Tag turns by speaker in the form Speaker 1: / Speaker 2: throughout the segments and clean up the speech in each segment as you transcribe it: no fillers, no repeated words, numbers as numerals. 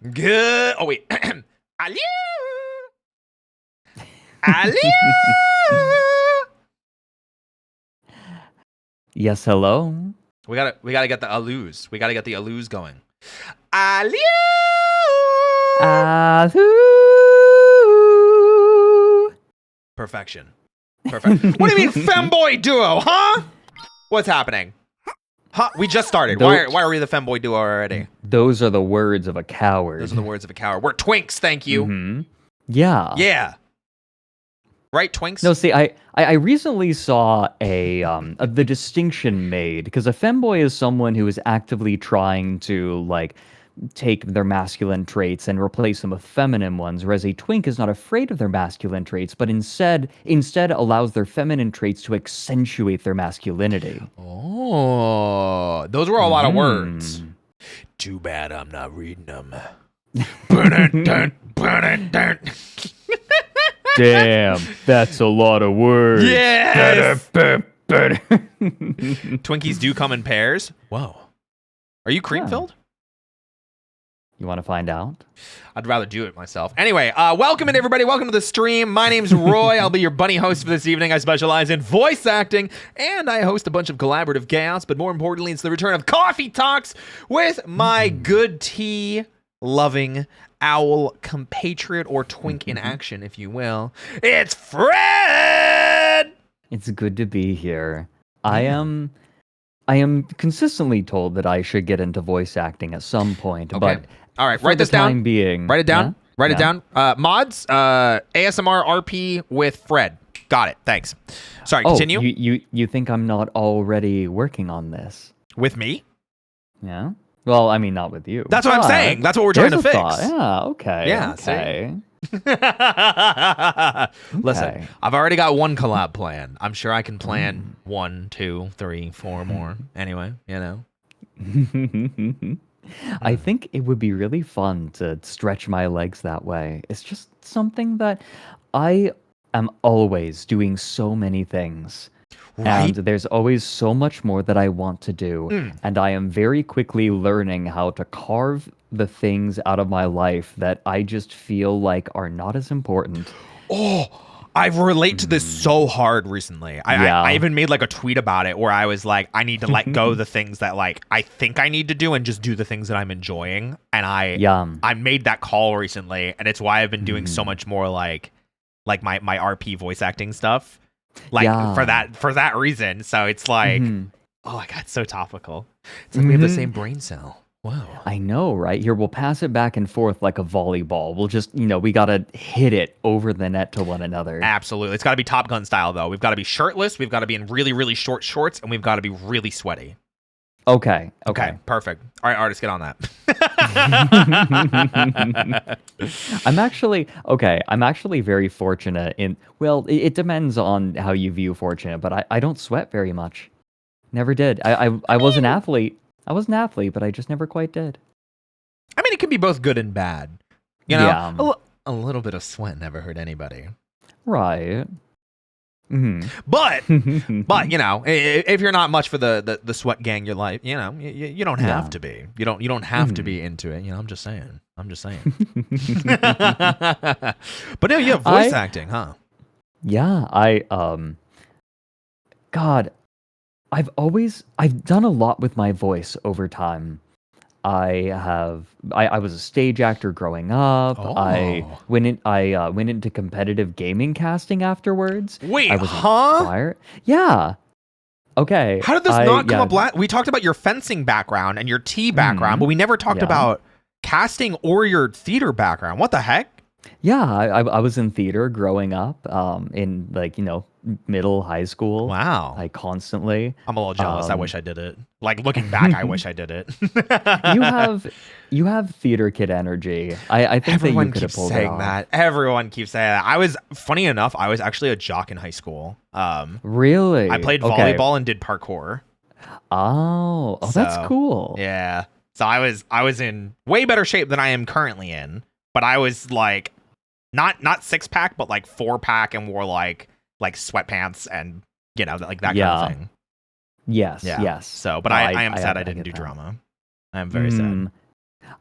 Speaker 1: Good. Oh, wait. Allô? Allô?
Speaker 2: Yes, hello.
Speaker 1: We gotta get the alloos. We gotta get the alloos going. Allô? Perfection. Perfect. What do you mean femboy duo, huh? What's happening? Huh? We just started. Why are we the femboy duo already?
Speaker 2: Those are the words of a coward.
Speaker 1: Those are the words of a coward. We're twinks, thank you.
Speaker 2: Mm-hmm. Yeah.
Speaker 1: Yeah. Right, twinks?
Speaker 2: No, see, I recently saw the distinction made, because a femboy is someone who is actively trying to, like, take their masculine traits and replace them with feminine ones, whereas a twink is not afraid of their masculine traits, but instead allows their feminine traits to accentuate their masculinity.
Speaker 1: Oh, those were a lot of words. Too bad I'm not reading them.
Speaker 2: Damn, that's a lot of words.
Speaker 1: Yes! Twinkies do come in pairs. Whoa. Are you cream-filled?
Speaker 2: You want to find out?
Speaker 1: I'd rather do it myself. Anyway, welcome in, everybody. Welcome to the stream. My name's Roy. I'll be your bunny host for this evening. I specialize in voice acting, and I host a bunch of collaborative chaos, but more importantly, it's the return of Coffee Talks with my good tea-loving owl compatriot, or twink in action, if you will. It's Fred!
Speaker 2: It's good to be here. I am consistently told that I should get into voice acting at some point, but
Speaker 1: all right,
Speaker 2: write this down.
Speaker 1: Write it down. Write it down. Mods, ASMR RP with Fred. Got it. Thanks. Sorry, continue.
Speaker 2: You think I'm not already working on this?
Speaker 1: With me?
Speaker 2: Yeah. Well, I mean, not with you.
Speaker 1: That's what I'm saying. That's what we're trying to fix.
Speaker 2: Yeah, okay.
Speaker 1: Yeah,
Speaker 2: okay.
Speaker 1: Listen, I've already got one collab plan. I'm sure I can plan 1, 2, 3, 4 more. Anyway, you know.
Speaker 2: I think it would be really fun to stretch my legs that way. It's just something that I am always doing so many things. Right? And there's always so much more that I want to do. And I am very quickly learning how to carve the things out of my life that I just feel like are not as important.
Speaker 1: Oh, I relate to this so hard recently. I even made like a tweet about it where I was like, I need to let go the things that like I think I need to do and just do the things that I'm enjoying. And I made that call recently, and it's why I've been doing so much more like my RP voice acting stuff. For that reason. So it's like, oh my God, so topical. It's like we have the same brain cell. Wow.
Speaker 2: I know, right? Here, we'll pass it back and forth like a volleyball. We'll just, we got to hit it over the net to one another.
Speaker 1: Absolutely. It's got to be Top Gun style, though. We've got to be shirtless. We've got to be in really, really short shorts, and we've got to be really sweaty.
Speaker 2: Okay.
Speaker 1: Perfect. All right, artists, get on that.
Speaker 2: I'm actually very fortunate it depends on how you view fortunate, but I don't sweat very much. Never did. I was an athlete. I was an athlete, but I just never quite did.
Speaker 1: I mean, it can be both good and bad. You know, a little bit of sweat never hurt anybody.
Speaker 2: Right.
Speaker 1: But you know, if you're not much for the sweat gang, your life, you know, you don't have to be. You don't have to be into it. You know, I'm just saying. But no, you have voice acting, huh?
Speaker 2: Yeah, God, I've done a lot with my voice over time. I was a stage actor growing up. I went into competitive gaming casting afterwards.
Speaker 1: Wait,
Speaker 2: I was in choir. Yeah. Okay.
Speaker 1: How did this not come up? We talked about your fencing background and your tea background, but we never talked about casting or your theater background. What the heck?
Speaker 2: Yeah, I was in theater growing up, in middle, high school.
Speaker 1: Wow.
Speaker 2: Like constantly.
Speaker 1: I'm a little jealous. I wish I did it. Like looking back, I wish I did it.
Speaker 2: you have theater kid energy. I think everyone that you could have pulled it off.
Speaker 1: That. Everyone keeps saying that. Funny enough, I was actually a jock in high school.
Speaker 2: Really?
Speaker 1: I played volleyball and did parkour.
Speaker 2: So, that's cool.
Speaker 1: Yeah. So I was in way better shape than I am currently in, but I was like not 6-pack, but like 4-pack, and wore like sweatpants and like that kind of thing.
Speaker 2: Yes.
Speaker 1: So, but I am sad I didn't do drama. I am very sad.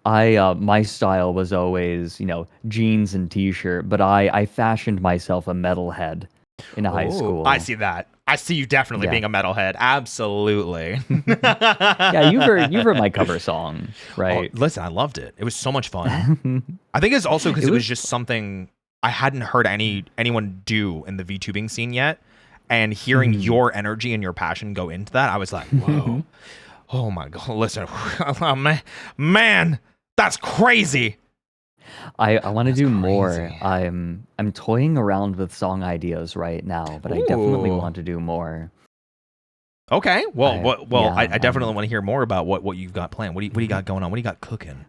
Speaker 2: My style was always, jeans and t-shirt, but I fashioned myself a metalhead in high
Speaker 1: Oh, I
Speaker 2: school.
Speaker 1: see that. I see you definitely
Speaker 2: Yeah.
Speaker 1: being a metalhead. Absolutely.
Speaker 2: Yeah, you've heard my cover song,
Speaker 1: Oh,
Speaker 2: right?
Speaker 1: listen, I loved it. It was so much fun. I think it's also because
Speaker 2: It
Speaker 1: it was
Speaker 2: was
Speaker 1: just something I hadn't heard anyone do in the VTubing scene yet. And hearing
Speaker 2: Mhm.
Speaker 1: your energy and your passion go into that, I was like, whoa. Oh my god, listen. Oh, man, that's crazy.
Speaker 2: I want to
Speaker 1: That's
Speaker 2: do more.
Speaker 1: crazy.
Speaker 2: I'm toying around with song ideas right now, but I definitely
Speaker 1: Ooh.
Speaker 2: want to do more.
Speaker 1: Okay. Well, I
Speaker 2: Yeah,
Speaker 1: definitely want to hear more about what you've got planned. What do you got going on? What do you got cooking?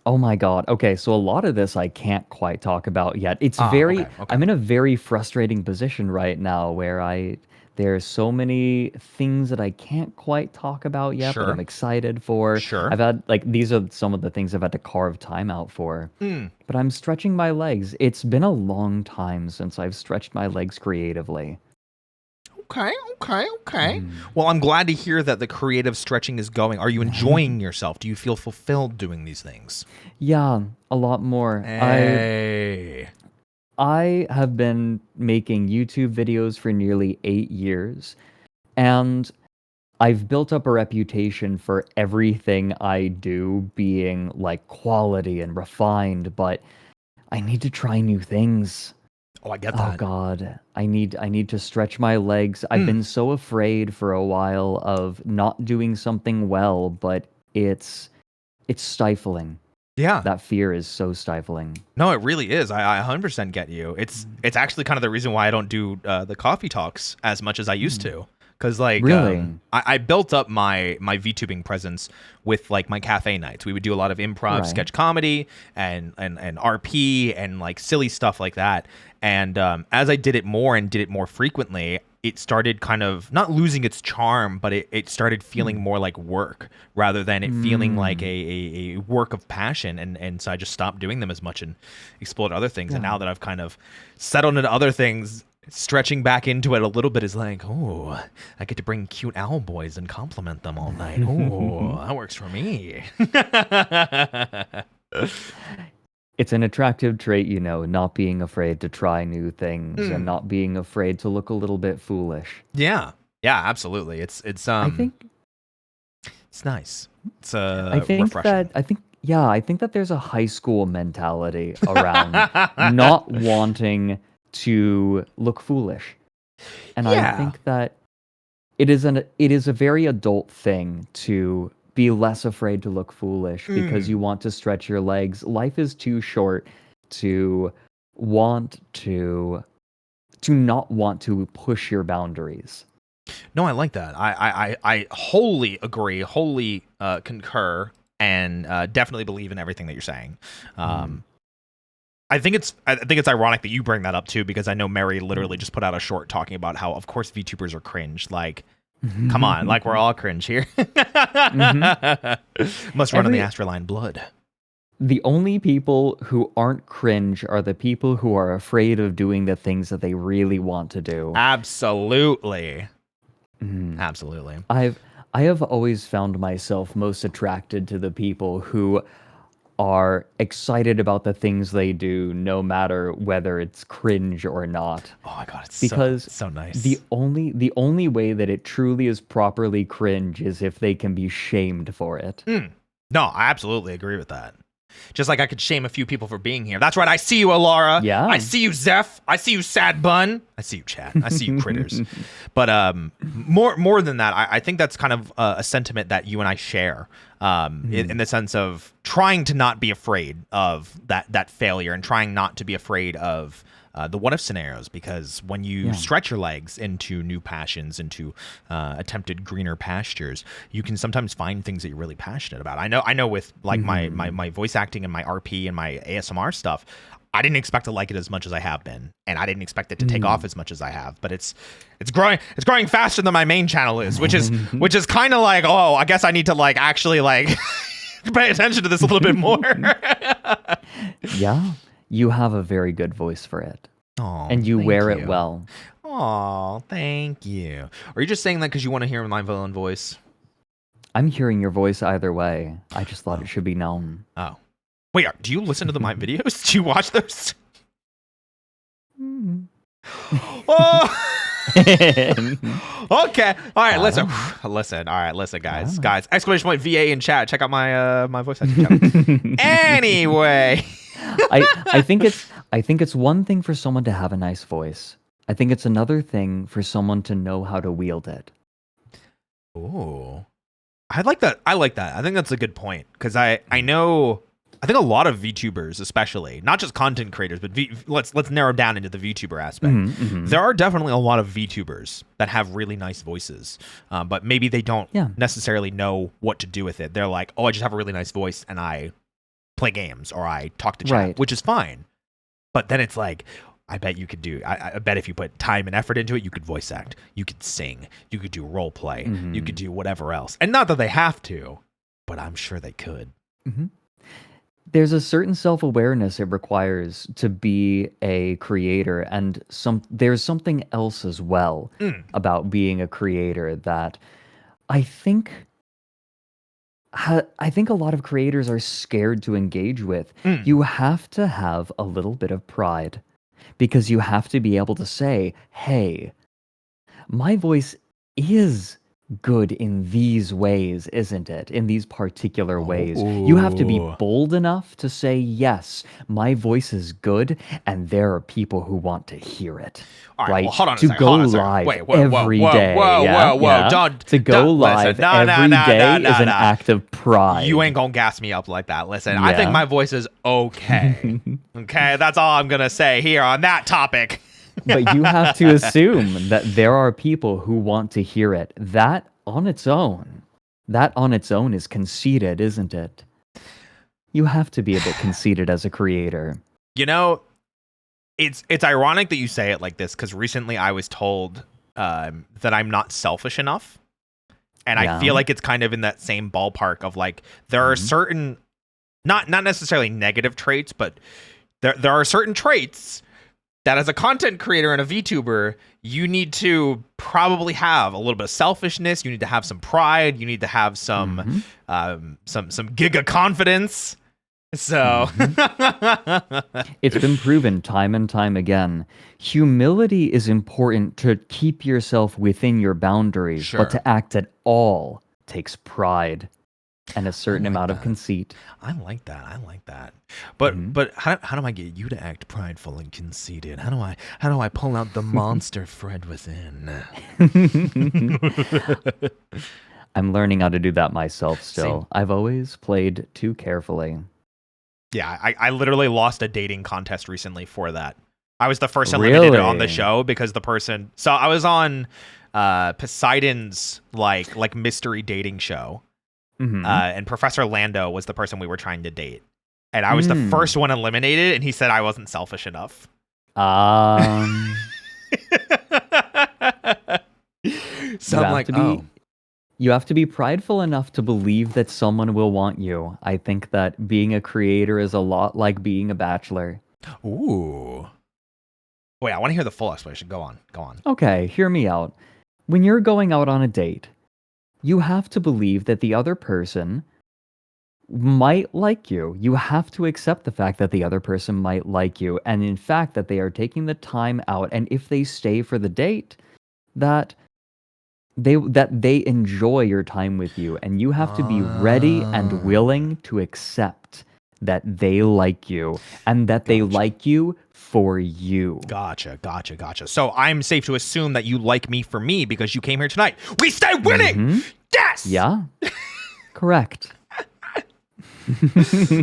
Speaker 2: oh my God. Okay, so a lot of this I can't quite talk about yet.
Speaker 1: Ah, okay, okay.
Speaker 2: I'm in a very frustrating position right now where there's so many things that I can't quite talk about yet, but I'm
Speaker 1: Sure.
Speaker 2: excited for.
Speaker 1: Sure.
Speaker 2: I've had like these are some of the things I've had to carve time out for.
Speaker 1: Mm.
Speaker 2: But I'm stretching my legs. It's been a long time since I've stretched my legs creatively.
Speaker 1: Okay, okay.
Speaker 2: Mhm.
Speaker 1: Well, I'm glad to hear that the creative stretching is going. Are you enjoying yourself? Do you feel fulfilled doing these things?
Speaker 2: Yeah, a lot more.
Speaker 1: Hey.
Speaker 2: I have been making YouTube videos for nearly 8 years, and I've built up a reputation for everything I do being like quality and refined, but I need to try new things.
Speaker 1: Oh, I get
Speaker 2: Oh
Speaker 1: that.
Speaker 2: God, I need to stretch my legs. I've
Speaker 1: Mm.
Speaker 2: been so afraid for a while of not doing something well, but it's stifling.
Speaker 1: Yeah.
Speaker 2: That fear is so stifling.
Speaker 1: No, it really is. I 100% get you. It's actually kind of the reason why I don't do the coffee talks as much as I used
Speaker 2: Mm.
Speaker 1: to. Because like
Speaker 2: Really?
Speaker 1: I built up my VTubing presence with like my cafe nights. We would do a lot of improv,
Speaker 2: Right.
Speaker 1: sketch comedy, and RP and like silly stuff like that. And as I did it more and did it more frequently, it started kind of not losing its charm, but it started feeling
Speaker 2: Mm.
Speaker 1: more like work rather than it feeling like
Speaker 2: Mm.
Speaker 1: a work of passion. And so I just stopped doing them as much and explored other things. And
Speaker 2: Yeah.
Speaker 1: now that I've kind of settled into other things, stretching back into it a little bit is like, oh, I get to bring cute owl boys and compliment them all night. Oh, that works for me.
Speaker 2: It's an attractive trait, not being afraid to try new things and
Speaker 1: Mm.
Speaker 2: not being afraid to look a little bit foolish.
Speaker 1: Yeah. Yeah, absolutely.
Speaker 2: I think
Speaker 1: It's nice. It's
Speaker 2: I think
Speaker 1: refreshing.
Speaker 2: that I think yeah, I think that there's a high school mentality around not wanting to look foolish. And I
Speaker 1: Yeah.
Speaker 2: think that it is a very adult thing to be less afraid to look foolish because
Speaker 1: Mm.
Speaker 2: you want to stretch your legs. Life is too short to want to not want to push your boundaries.
Speaker 1: No, I like that. I wholly agree, wholly concur, and definitely believe in everything that you're saying.
Speaker 2: Mm.
Speaker 1: Um, I think it's ironic that you bring that up too, because I know Mary literally just put out a short talking about how, of course, VTubers are cringe. Like, come on, like we're all cringe here.
Speaker 2: Hmm.
Speaker 1: Must run in the
Speaker 2: Every
Speaker 1: astraline blood.
Speaker 2: the only people who aren't cringe are the people who are afraid of doing the things that they really want to do.
Speaker 1: Absolutely,
Speaker 2: Mm.
Speaker 1: absolutely.
Speaker 2: I've I have always found myself most attracted to the people who are excited about the things they do, no matter whether it's cringe or not.
Speaker 1: Oh my god,
Speaker 2: Because
Speaker 1: it's so
Speaker 2: the
Speaker 1: nice.
Speaker 2: only way that it truly is properly cringe is if they can be shamed for it.
Speaker 1: Mm. No, I absolutely agree with that. Just like I could shame a few people for being here. That's right. I see you, Alara. I
Speaker 2: Yeah.
Speaker 1: see you, Zeph. I see you, Sad Bun. I see you, Chat. I see you, critters. But more than that, I think that's kind of a sentiment that you and I share. In
Speaker 2: Mm.
Speaker 1: the sense of trying to not be afraid of that failure and trying not to be afraid of the what if scenarios, because when you
Speaker 2: Yeah.
Speaker 1: stretch your legs into new passions, into attempted greener pastures, you can sometimes find things that you're really passionate about. I know with like
Speaker 2: Mhm.
Speaker 1: my voice acting and my RP and my ASMR stuff, I didn't expect to like it as much as I have been, and I didn't expect it to take off
Speaker 2: Mm.
Speaker 1: as much as I have. But it's growing faster than my main channel is, which is kind of like, oh, I guess I need to like actually like pay attention to this a little bit more.
Speaker 2: Yeah, you have a very good voice for it,
Speaker 1: Oh,
Speaker 2: and you
Speaker 1: thank
Speaker 2: wear it
Speaker 1: you.
Speaker 2: well.
Speaker 1: Oh, thank you. Are you just saying that because you want to hear my villain voice?
Speaker 2: I'm hearing your voice either way. I just thought it should be known.
Speaker 1: Oh. Wait, do you listen to my videos? Do you watch those? Oh! Okay. All right, listen. Listen. All right, listen, guys. Guys, exclamation point VA in chat. Check out my voice acting. Anyway.
Speaker 2: I think it's one thing for someone to have a nice voice. I think it's another thing for someone to know how to wield it.
Speaker 1: Ooh. I like that. I think that's a good point, because I think a lot of VTubers, especially, not just content creators, but let's narrow down into the VTuber aspect. There are definitely a lot of VTubers that have really nice voices, but maybe they don't necessarily know what to do with it. They're like, oh, I just have a really nice voice and I play games or I talk to chat, which is fine. But then it's like, I bet you could do. I bet if you put time and effort into it, you could voice act, you could sing, you could do role play, you could do whatever else. And not that they have to, but I'm sure they could.
Speaker 2: There's a certain self-awareness it requires to be a creator, and there's something else as well about being a creator that I think a lot of creators are scared to engage with. You have to have a little bit of pride, because you have to be able to say, hey, my voice is good in these ways, isn't it? In these particular ways. You have to be bold enough to say, yes, my voice is good, and there are people who want to hear it.
Speaker 1: All right,
Speaker 2: right?
Speaker 1: well, hold on a
Speaker 2: to
Speaker 1: second,
Speaker 2: go
Speaker 1: hold on a second.
Speaker 2: live
Speaker 1: Wait,
Speaker 2: every day.
Speaker 1: Whoa.
Speaker 2: To go live every day is an act of pride.
Speaker 1: You ain't gonna gas me up like that. Listen, I think my voice is okay. Okay, that's all I'm gonna say here on that topic.
Speaker 2: But you have to assume that there are people who want to hear it. That on its own is conceited, isn't it? You have to be a bit conceited as a creator.
Speaker 1: You know, it's ironic that you say it like this, because recently I was told that I'm not selfish enough. And I feel like it's kind of in that same ballpark of like, there are certain, not necessarily negative traits, but there are certain traits that as a content creator and a VTuber, you need to probably have a little bit of selfishness. You need to have some pride. You need to have some giga confidence. So
Speaker 2: it's been proven time and time again. Humility is important to keep yourself within your boundaries, but to act at all takes pride and a certain amount of conceit.
Speaker 1: I like that. But how do I get you to act prideful and conceited? How do I pull out the monster Fred within?
Speaker 2: I'm learning how to do that myself still. I've always played too carefully.
Speaker 1: Yeah, I literally lost a dating contest recently for that. I was the first eliminated on the show because the person. So I was on Poseidon's like mystery dating show. And Professor Lando was the person we were trying to date. And I was the first one eliminated, and he said I wasn't selfish enough.
Speaker 2: So
Speaker 1: I'm like,
Speaker 2: you have to be prideful enough to believe that someone will want you. I think that being a creator is a lot like being a bachelor.
Speaker 1: Ooh. Wait, I want to hear the full explanation. Go on.
Speaker 2: Okay, hear me out. When you're going out on a date, you have to believe that the other person might like you. You have to accept the fact that the other person might like you, and in fact that they are taking the time out, and if they stay for the date, that they enjoy your time with you, and you have to be ready and willing to accept that they like you, and that they like you for you.
Speaker 1: Gotcha. So I'm safe to assume that you like me for me because you came here tonight. We stay winning! Yes!
Speaker 2: Yeah. Correct.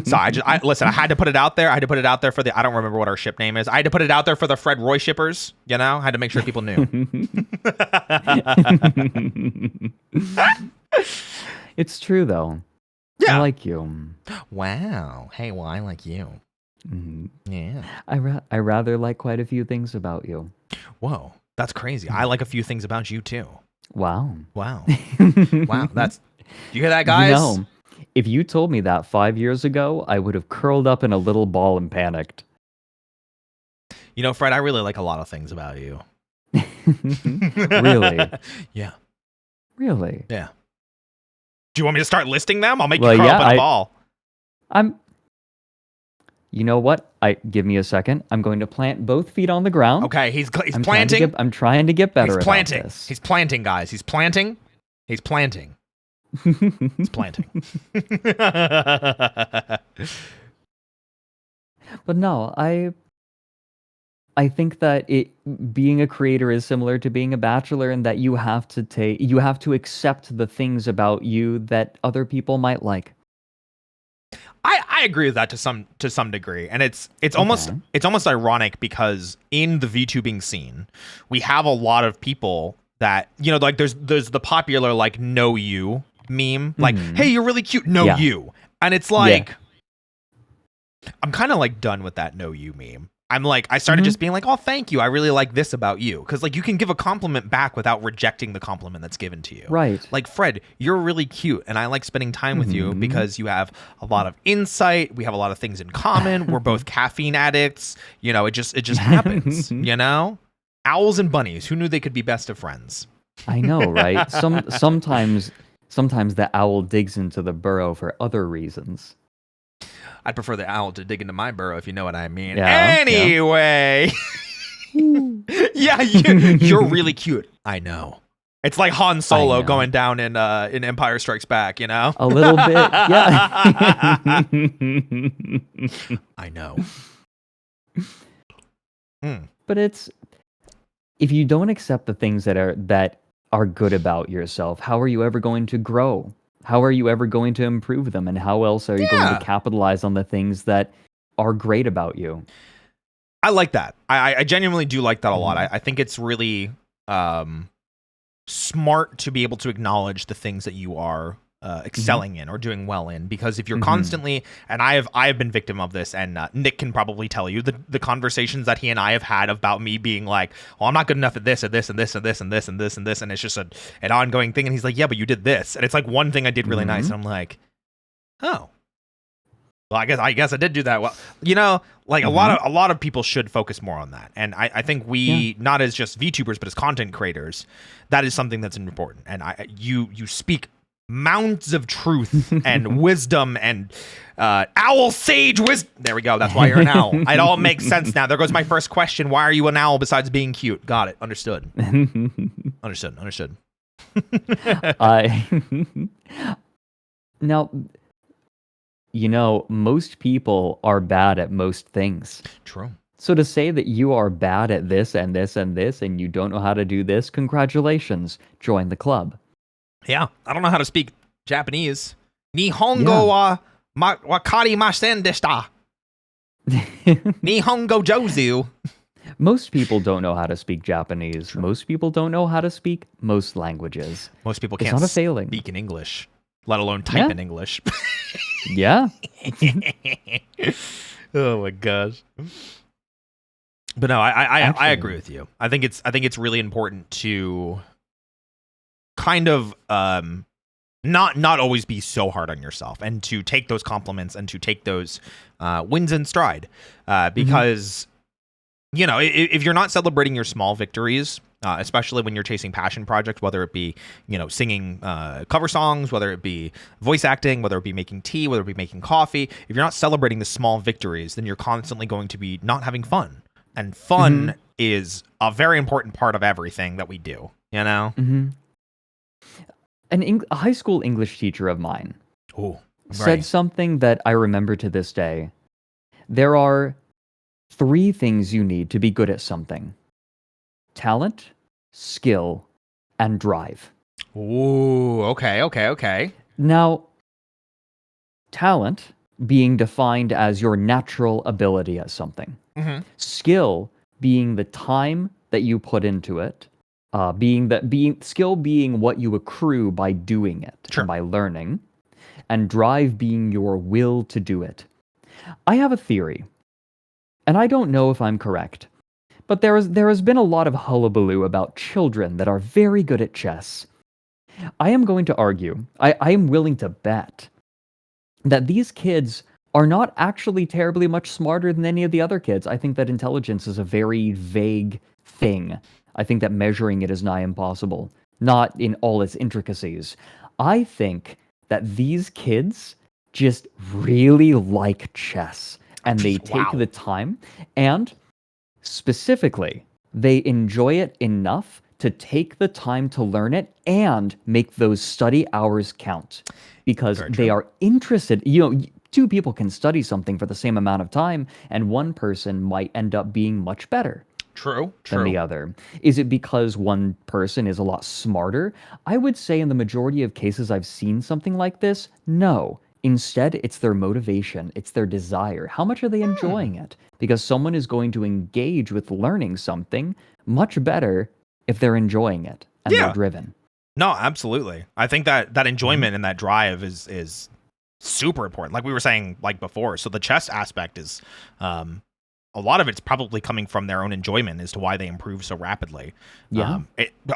Speaker 1: So listen, I had to put it out there. I had to put it out there for I don't remember what our ship name is. I had to put it out there for the Fred Roy shippers, you know? I had to make sure people knew.
Speaker 2: It's true, though.
Speaker 1: Yeah.
Speaker 2: I like you.
Speaker 1: Wow. Hey, well, I like you. Yeah.
Speaker 2: I rather like quite a few things about you.
Speaker 1: Whoa. That's crazy. I like a few things about you, too.
Speaker 2: Wow.
Speaker 1: Wow. That's... You hear that, guys?
Speaker 2: You know, if you told me that 5 years ago, I would have curled up in a little ball and panicked.
Speaker 1: You know, Fred, I really like a lot of things about you.
Speaker 2: Really?
Speaker 1: Yeah.
Speaker 2: Really?
Speaker 1: Yeah. Do you want me to start listing them? I'll make you curl up in a ball.
Speaker 2: You know what? Give me a second. I'm going to plant both feet on the ground.
Speaker 1: Okay, he's planting.
Speaker 2: I'm trying to get better
Speaker 1: about
Speaker 2: this.
Speaker 1: He's planting, guys. He's planting. He's planting. He's planting.
Speaker 2: But no, I think that being a creator is similar to being a bachelor in that you have to accept the things about you that other people might like.
Speaker 1: I agree with that to some degree, and it's almost ironic because in the VTubing scene, we have a lot of people that, you know, like there's the popular like know you meme, like, hey, you're really cute, know you, and it's like I'm kind of like done with that know you meme. I'm like, I started just being like, oh, thank you. I really like this about you. Because, like, you can give a compliment back without rejecting the compliment that's given to you.
Speaker 2: Right.
Speaker 1: Like, Fred, you're really cute. And I like spending time with you because you have a lot of insight. We have a lot of things in common. We're both caffeine addicts. You know, it just happens, you know? Owls and bunnies. Who knew they could be best of friends?
Speaker 2: I know, right? Sometimes the owl digs into the burrow for other reasons.
Speaker 1: I'd prefer the owl to dig into my burrow, if you know what I mean.
Speaker 2: Yeah,
Speaker 1: anyway. Yeah, you're really cute. I know. It's like Han Solo going down in Empire Strikes Back, you know?
Speaker 2: A little bit, yeah.
Speaker 1: I know.
Speaker 2: But if you don't accept the things that are good about yourself, how are you ever going to grow? How are you ever going to improve them? And how else are you going to capitalize on the things that are great about you?
Speaker 1: I like that. I genuinely do like that a lot. I think it's really smart to be able to acknowledge the things that you are excelling in or doing well in, because if you're constantly, and I have been victim of this, and Nick can probably tell you the conversations that he and I have had about me being like, oh, I'm not good enough at this and this and this and this and this and this and this, and it's just an ongoing thing, and he's like, yeah, but you did this, and it's like one thing I did really nice, and I'm like, oh, well, I guess I did do that well, you know, like a lot of people should focus more on that, and I think we not as just VTubers but as content creators, that is something that's important, and you speak mounds of truth and wisdom and owl sage wisdom. There we go. That's why you're an owl. It all makes sense now. There goes my first question. Why are you an owl besides being cute? Got it. Understood. Understood.
Speaker 2: Now, you know, most people are bad at most things.
Speaker 1: True.
Speaker 2: So to say that you are bad at this and this and this and you don't know how to do this, congratulations. Join the club.
Speaker 1: Yeah, I don't know how to speak Japanese. Nihongo wa wakarimasen deshita. Nihongo jozu.
Speaker 2: Most people don't know how to speak Japanese. True. Most people don't know how to speak most languages.
Speaker 1: Most people can't speak in English, let alone type in English.
Speaker 2: Yeah.
Speaker 1: Oh my gosh. But no, I agree with you. I think it's really important to kind of not always be so hard on yourself, and to take those compliments and to take those wins in stride, because you know, if you're not celebrating your small victories, especially when you're chasing passion projects, whether it be, you know, singing cover songs, whether it be voice acting, whether it be making tea, whether it be making coffee, if you're not celebrating the small victories, then you're constantly going to be not having fun, and fun is a very important part of everything that we do, you know.
Speaker 2: A high school English teacher of mine said something that I remember to this day. There are 3 things you need to be good at something: talent, skill, and drive.
Speaker 1: Ooh, okay.
Speaker 2: Now, talent being defined as your natural ability at something. Skill being the time that you put into it. Skill being what you accrue by doing it, and by learning, and drive being your will to do it. I have a theory, and I don't know if I'm correct, but there has been a lot of hullabaloo about children that are very good at chess. I am going to argue, I am willing to bet, that these kids are not actually terribly much smarter than any of the other kids. I think that intelligence is a very vague thing. I think that measuring it is nigh impossible, not in all its intricacies. I think that these kids just really like chess, and they take
Speaker 1: Wow.
Speaker 2: the time, and specifically, they enjoy it enough to take the time to learn it and make those study hours count, because
Speaker 1: Very
Speaker 2: they
Speaker 1: true.
Speaker 2: are interested. Two people can study something for the same amount of time, and one person might end up being much better
Speaker 1: True.
Speaker 2: than the other. Is it because one person is a lot smarter? I would say in the majority of cases I've seen something like this, no. Instead, it's their motivation, it's their desire. How much are they enjoying it? Because someone is going to engage with learning something much better if they're enjoying it and they're
Speaker 1: Yeah.
Speaker 2: driven.
Speaker 1: No, absolutely. I think that enjoyment and that drive is super important. Like we were saying like before. So the chess aspect is a lot of it's probably coming from their own enjoyment as to why they improve so rapidly.
Speaker 2: Yeah.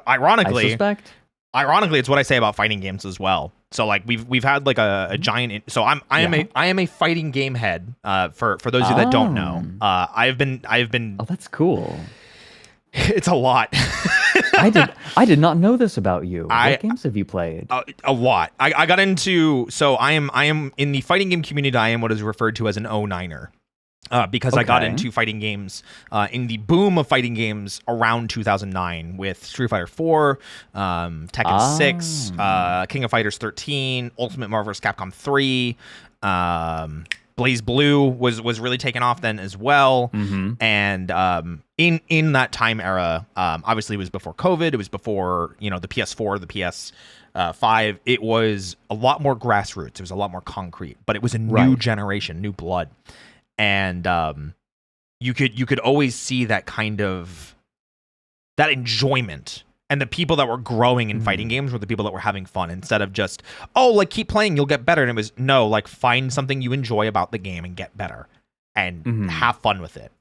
Speaker 1: Ironically,
Speaker 2: I suspect.
Speaker 1: Ironically, it's what I say about fighting games as well. So like we've had like a giant. So I am a fighting game head. For those of you that don't know, I've been.
Speaker 2: Oh, that's cool.
Speaker 1: It's a lot.
Speaker 2: I did not know this about you. What games have you played?
Speaker 1: A lot. I got into. So I am in the fighting game community. I am what is referred to as an 09er. Because I got into fighting games in the boom of fighting games around 2009 with Street Fighter 4, Tekken 6, King of Fighters 13, Ultimate Marvel vs. Capcom 3, Blaze Blue was really taken off then as well. And in that time era, obviously it was before COVID, it was before the PS4, the PS5. It was a lot more grassroots, it was a lot more concrete, but it was a new generation, new blood. And you could always see that kind of that enjoyment, and the people that were growing in fighting games were the people that were having fun, instead of just keep playing, you'll get better. And it was find something you enjoy about the game and get better and have fun with it.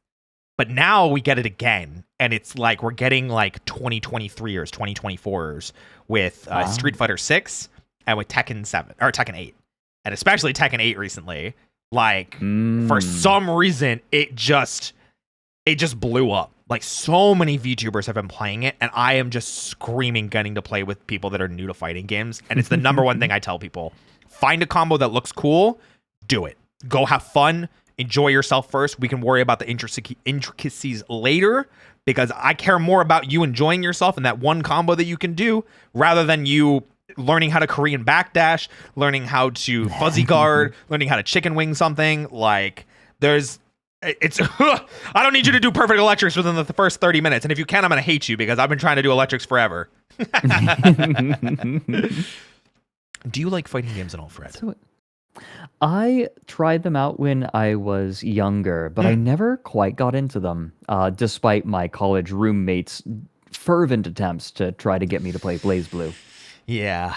Speaker 1: But now we get it again, and it's like we're getting like 2023ers, 2024ers with Street Fighter 6 and with Tekken 7 or Tekken 8, and especially Tekken 8 recently. Like for some reason it just blew up. Like so many VTubers have been playing it, and I am just screaming getting to play with people that are new to fighting games. And it's the number one thing I tell people: find a combo that looks cool, do it. Go have fun, enjoy yourself first. We can worry about the intricacies later, because I care more about you enjoying yourself and that one combo that you can do, rather than you learning how to Korean backdash, learning how to fuzzy guard, learning how to chicken wing something. Like it's I don't need you to do perfect electrics within the first 30 minutes. And if you can, I'm going to hate you, because I've been trying to do electrics forever. Do you like fighting games at all, Fred?
Speaker 2: I tried them out when I was younger, but I never quite got into them, despite my college roommates' fervent attempts to try to get me to play Blaze Blue.
Speaker 1: Yeah,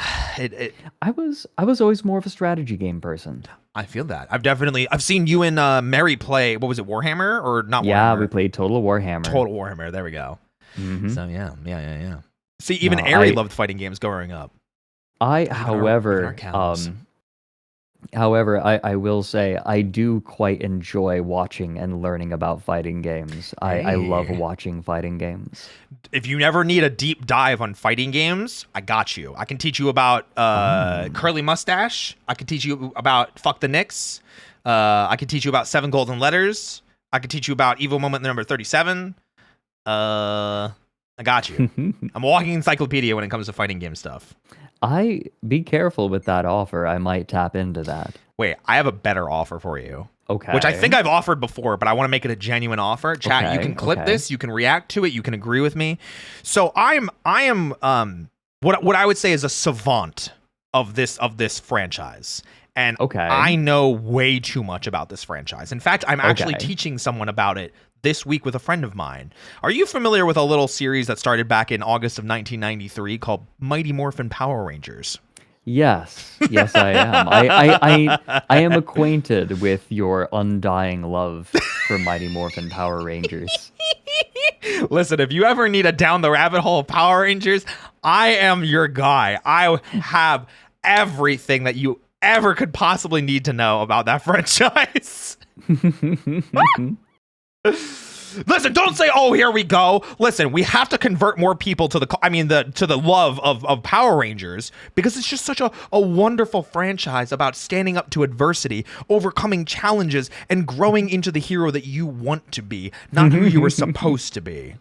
Speaker 2: I was always more of a strategy game person.
Speaker 1: I feel that. I've seen you and Mary play. What was it, Warhammer or not?
Speaker 2: Yeah,
Speaker 1: Warhammer?
Speaker 2: we played Total Warhammer.
Speaker 1: Total Warhammer. There we go. So yeah. See, even Ari loved fighting games growing up.
Speaker 2: However, I will say I do quite enjoy watching and learning about fighting games. I love watching fighting games.
Speaker 1: If you never need a deep dive on fighting games, I got you. I can teach you about Curly Mustache. I can teach you about Fuck the Knicks. I can teach you about 7 Golden Letters. I can teach you about Evil Moment number 37. I got you. I'm a walking encyclopedia when it comes to fighting game stuff.
Speaker 2: Be careful with that offer. I might tap into that.
Speaker 1: Wait, I have a better offer for you.
Speaker 2: Okay.
Speaker 1: Which I think I've offered before, but I want to make it a genuine offer. Chat, you can clip this, you can react to it, you can agree with me. So I am what I would say is a savant of this franchise. And I know way too much about this franchise. In fact, I'm actually teaching someone about it this week with a friend of mine. Are you familiar with a little series that started back in August of 1993 called Mighty Morphin Power Rangers?
Speaker 2: Yes, I am. I am acquainted with your undying love for Mighty Morphin Power Rangers.
Speaker 1: Listen, if you ever need a down the rabbit hole of Power Rangers, I am your guy. I have everything that you ever could possibly need to know about that franchise. Listen, don't say, "Oh, here we go." Listen, we have to convert more people to the love of Power Rangers, because it's just such a wonderful franchise about standing up to adversity, overcoming challenges, and growing into the hero that you want to be, not who you were supposed to be.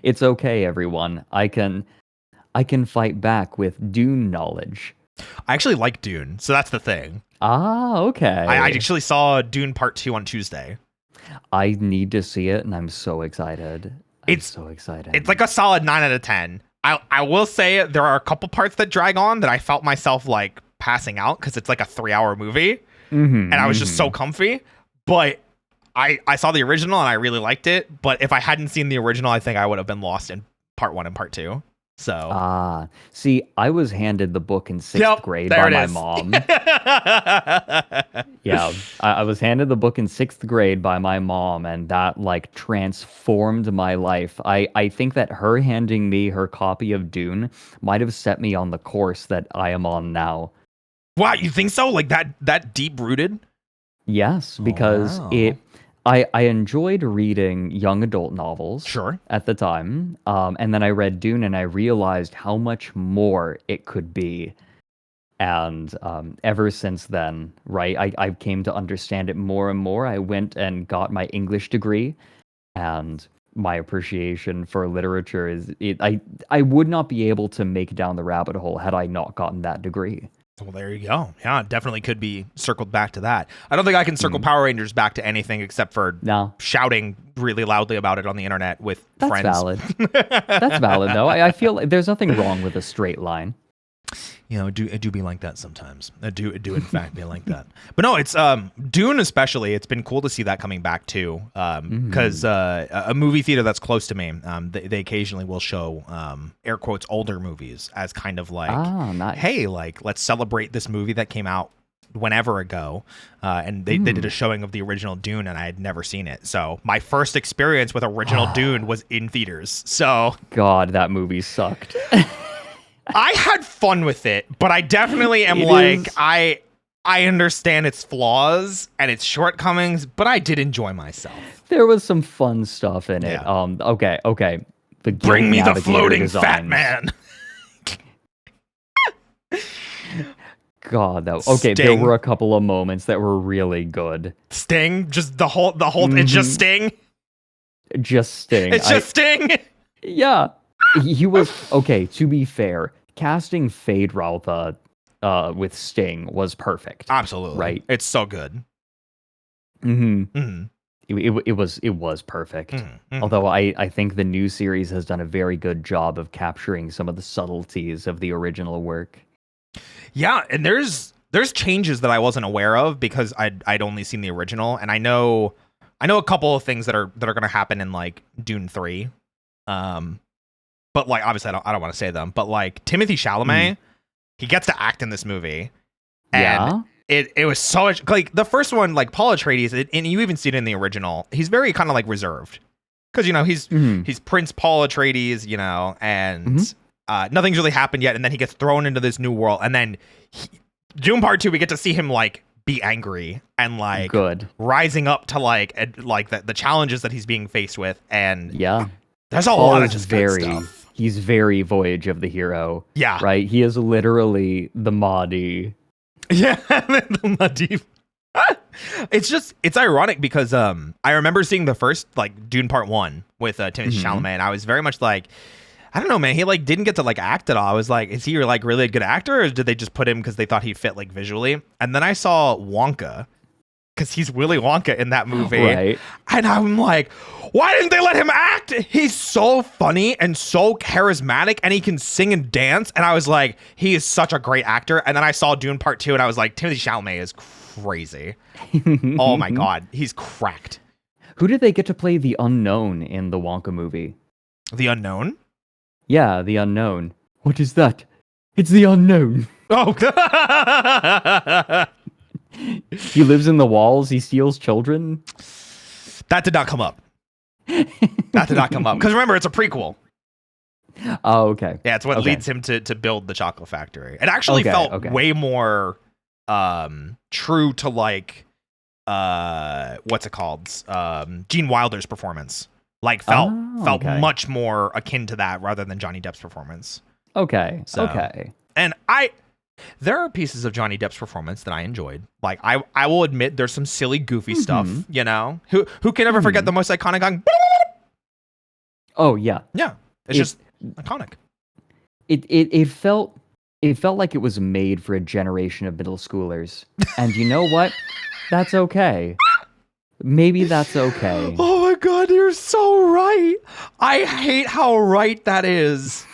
Speaker 2: It's okay, everyone. I can fight back with Dune knowledge.
Speaker 1: I actually like Dune, so that's the thing.
Speaker 2: Ah, okay.
Speaker 1: I actually saw Dune Part 2 on Tuesday.
Speaker 2: I need to see it, and I'm so excited. It's so excited.
Speaker 1: It's like a solid 9 out of 10. I will say there are a couple parts that drag on that I felt myself like passing out, because it's like a 3-hour movie, and I was just so comfy. But I saw the original and I really liked it. But if I hadn't seen the original, I think I would have been lost in Part 1 and Part 2. So
Speaker 2: see, I was handed the book in 6th grade by my mom. Yeah, I was handed the book in 6th grade by my mom, and that like transformed my life. I think that her handing me her copy of Dune might have set me on the course that I am on now.
Speaker 1: Wow, you think so? Like that deep rooted?
Speaker 2: Yes, because I enjoyed reading young adult novels at the time, and then I read Dune and I realized how much more it could be. And ever since then, right, I came to understand it more and more. I went and got my English degree, and my appreciation for literature I would not be able to make down the rabbit hole had I not gotten that degree.
Speaker 1: Well, there you go. Yeah, it definitely could be circled back to that. I don't think I can circle Power Rangers back to anything except for shouting really loudly about it on the internet with friends.
Speaker 2: Valid. That's valid, though. I feel like there's nothing wrong with a straight line.
Speaker 1: You know, it do be like that sometimes. It do in fact be like that. But no, it's Dune especially. It's been cool to see that coming back too, because a movie theater that's close to me, they occasionally will show air quotes older movies as kind of like,
Speaker 2: nice.
Speaker 1: Hey, like let's celebrate this movie that came out whenever ago, and they did a showing of the original Dune, and I had never seen it. So my first experience with original Dune was in theaters. So
Speaker 2: God, that movie sucked.
Speaker 1: I had fun with it, but I definitely am I understand its flaws and its shortcomings, but I did enjoy myself.
Speaker 2: There was some fun stuff in it. Okay.
Speaker 1: Bring me the floating designs. Fat man.
Speaker 2: God, though. Okay, Sting. There were a couple of moments that were really good.
Speaker 1: Sting, just the whole. It's just Sting.
Speaker 2: Just Sting.
Speaker 1: It's just Sting.
Speaker 2: Yeah. He was okay. To be fair, casting Fade Ralpha with Sting was perfect.
Speaker 1: Absolutely,
Speaker 2: right?
Speaker 1: It's so good.
Speaker 2: It was perfect. Although I think the new series has done a very good job of capturing some of the subtleties of the original work.
Speaker 1: Yeah, and there's changes that I wasn't aware of because I'd only seen the original, and I know a couple of things that are going to happen in like Dune 3. But like obviously I don't want to say them, but like Timothée Chalamet, he gets to act in this movie. And it was so much like the first one, like Paul Atreides, and you even see it in the original, he's very kind of like reserved. Because you know, he's Prince Paul Atreides, you know, and nothing's really happened yet, and then he gets thrown into this new world, and then Dune Part 2, we get to see him like be angry and like rising up to like the challenges that he's being faced with, and there's a lot of just good stuff.
Speaker 2: He's very Voyage of the Hero.
Speaker 1: Yeah.
Speaker 2: Right? He is literally the Mahdi.
Speaker 1: Yeah, the Mahdi. It's ironic because I remember seeing the first like Dune Part 1 with Timothée Chalamet, and I was very much like, I don't know, man. He like didn't get to like act at all. I was like, is he like really a good actor, or did they just put him because they thought he fit like visually? And then I saw Wonka, because he's Willy Wonka in that movie.
Speaker 2: Right.
Speaker 1: And I'm like, why didn't they let him act? He's so funny and so charismatic, and he can sing and dance. And I was like, he is such a great actor. And then I saw Dune Part 2, and I was like, Timothée Chalamet is crazy. Oh my God, he's cracked.
Speaker 2: Who did they get to play the unknown in the Wonka movie?
Speaker 1: The unknown?
Speaker 2: Yeah, the unknown. What is that? It's the unknown.
Speaker 1: Oh,
Speaker 2: he lives in the walls. He steals children.
Speaker 1: That did not come up. That did not come up. Because remember, it's a prequel.
Speaker 2: Oh, okay.
Speaker 1: Yeah, it's what leads him to build the chocolate factory. It actually felt way more true to like what's it called? Gene Wilder's performance. Like felt much more akin to that rather than Johnny Depp's performance.
Speaker 2: Okay.
Speaker 1: So,
Speaker 2: okay.
Speaker 1: And there are pieces of Johnny Depp's performance that I enjoyed. Like I will admit there's some silly, goofy stuff. You know, who can ever forget the most iconic going?
Speaker 2: Oh yeah.
Speaker 1: Yeah, it's just iconic.
Speaker 2: It felt like it was made for a generation of middle schoolers, and you know what? That's okay. Maybe that's okay.
Speaker 1: Oh my God, you're so right. I hate how right that is.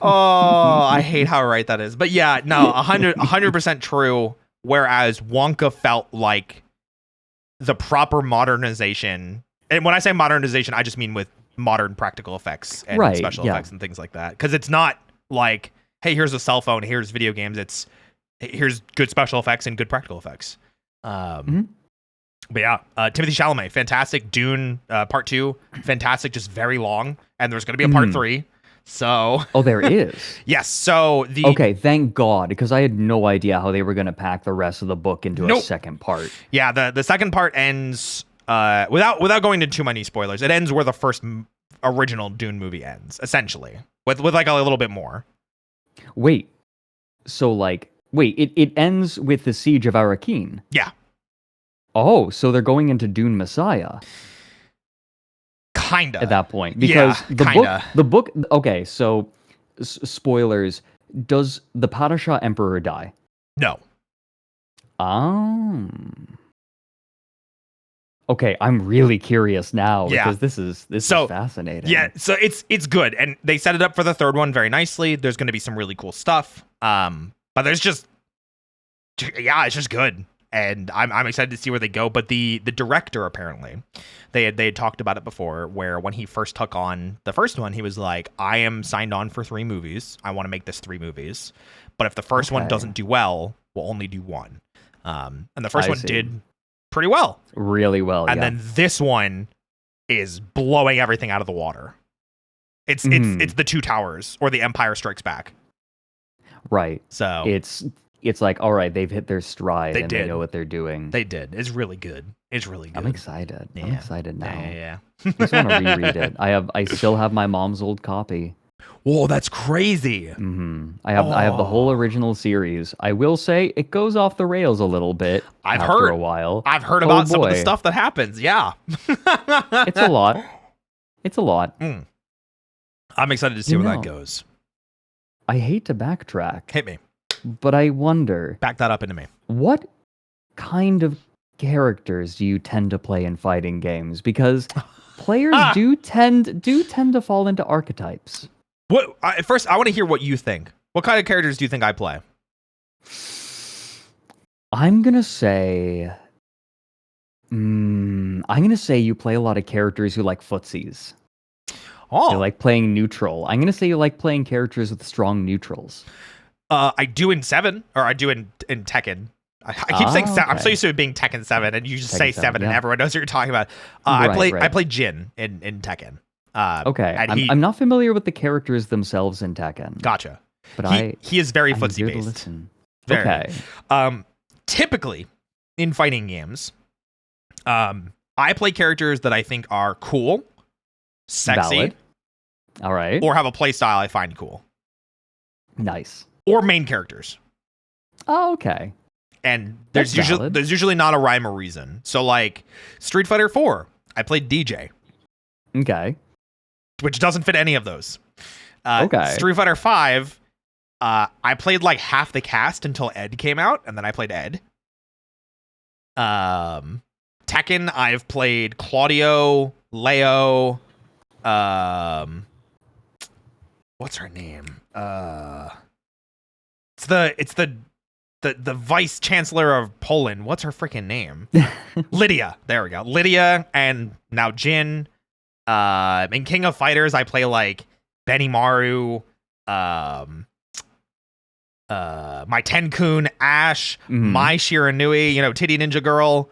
Speaker 1: Oh, I hate how right that is. But yeah, no, 100% true. Whereas Wonka felt like the proper modernization. And when I say modernization, I just mean with modern practical effects and special effects and things like that. Because it's not like, hey, here's a cell phone, here's video games. It's here's good special effects and good practical effects. But yeah, Timothée Chalamet, fantastic. Dune Part 2, fantastic, just very long. And there's going to be a Part 3. So
Speaker 2: there is.
Speaker 1: Yes. So
Speaker 2: okay, thank God, because I had no idea how they were going to pack the rest of the book into a second part.
Speaker 1: Yeah, the second part ends without going into too many spoilers. It ends where the first original Dune movie ends, essentially, with like a little bit more.
Speaker 2: Wait, it ends with the siege of Arrakeen.
Speaker 1: Yeah.
Speaker 2: Oh, so they're going into Dune Messiah.
Speaker 1: Kinda.
Speaker 2: At that point, because the book. Okay, so spoilers. Does the Padishah Emperor die?
Speaker 1: No.
Speaker 2: Okay, I'm really curious now because this is fascinating.
Speaker 1: Yeah, so it's good, and they set it up for the third one very nicely. There's going to be some really cool stuff. But there's just it's just good. And I'm excited to see where they go. But the director, apparently, they had talked about it before, where when he first took on the first one, he was like, I am signed on for 3 movies. I want to make this 3 movies. But if the first one doesn't do well, we'll only do 1. And the first one did pretty well.
Speaker 2: Really well,
Speaker 1: and then this one is blowing everything out of the water. It's the Two Towers or the Empire Strikes Back.
Speaker 2: Right.
Speaker 1: So
Speaker 2: it's like, all right, they've hit their stride and
Speaker 1: they
Speaker 2: know what they're doing.
Speaker 1: They did. It's really good. It's really good.
Speaker 2: I'm excited.
Speaker 1: Yeah.
Speaker 2: I'm excited now.
Speaker 1: Yeah.
Speaker 2: I just want to reread it. I still have my mom's old copy.
Speaker 1: Whoa, that's crazy.
Speaker 2: I have the whole original series. I will say it goes off the rails a little bit after a while.
Speaker 1: I've heard about some of the stuff that happens. Yeah.
Speaker 2: It's a lot. It's a lot.
Speaker 1: I'm excited to see where that goes.
Speaker 2: I hate to backtrack.
Speaker 1: Hit me.
Speaker 2: But I wonder...
Speaker 1: Back that up into me.
Speaker 2: What kind of characters do you tend to play in fighting games? Because players do tend to fall into archetypes.
Speaker 1: First, I want to hear what you think. What kind of characters do you think I play?
Speaker 2: I'm going to say... you play a lot of characters who like footsies.
Speaker 1: Oh.
Speaker 2: You like playing neutral. I'm going to say you like playing characters with strong neutrals.
Speaker 1: I do in 7, or I do in Tekken. I keep saying 7. I'm so used to it being Tekken 7, and you just say 7 and everyone knows what you're talking about. I play Jin in Tekken.
Speaker 2: Okay, I'm not familiar with the characters themselves in Tekken.
Speaker 1: Gotcha.
Speaker 2: But
Speaker 1: he is very footsie based. Very.
Speaker 2: Okay.
Speaker 1: Typically, in fighting games, I play characters that I think are cool, sexy,
Speaker 2: valid. All right,
Speaker 1: or have a play style I find cool.
Speaker 2: Nice.
Speaker 1: Or main characters.
Speaker 2: Oh, okay.
Speaker 1: And there's usually not a rhyme or reason. So like Street Fighter 4, I played DJ.
Speaker 2: Okay.
Speaker 1: Which doesn't fit any of those.
Speaker 2: Okay.
Speaker 1: Street Fighter 5, I played like half the cast until Ed came out, and then I played Ed. Tekken, I've played Claudio, Leo, what's her name? It's the vice chancellor of Poland. What's her freaking name? Lydia. There we go. Lydia, and now Jin. In King of Fighters, I play like Benimaru, my Tenkun, Ash, my Shiranui, Titty Ninja Girl.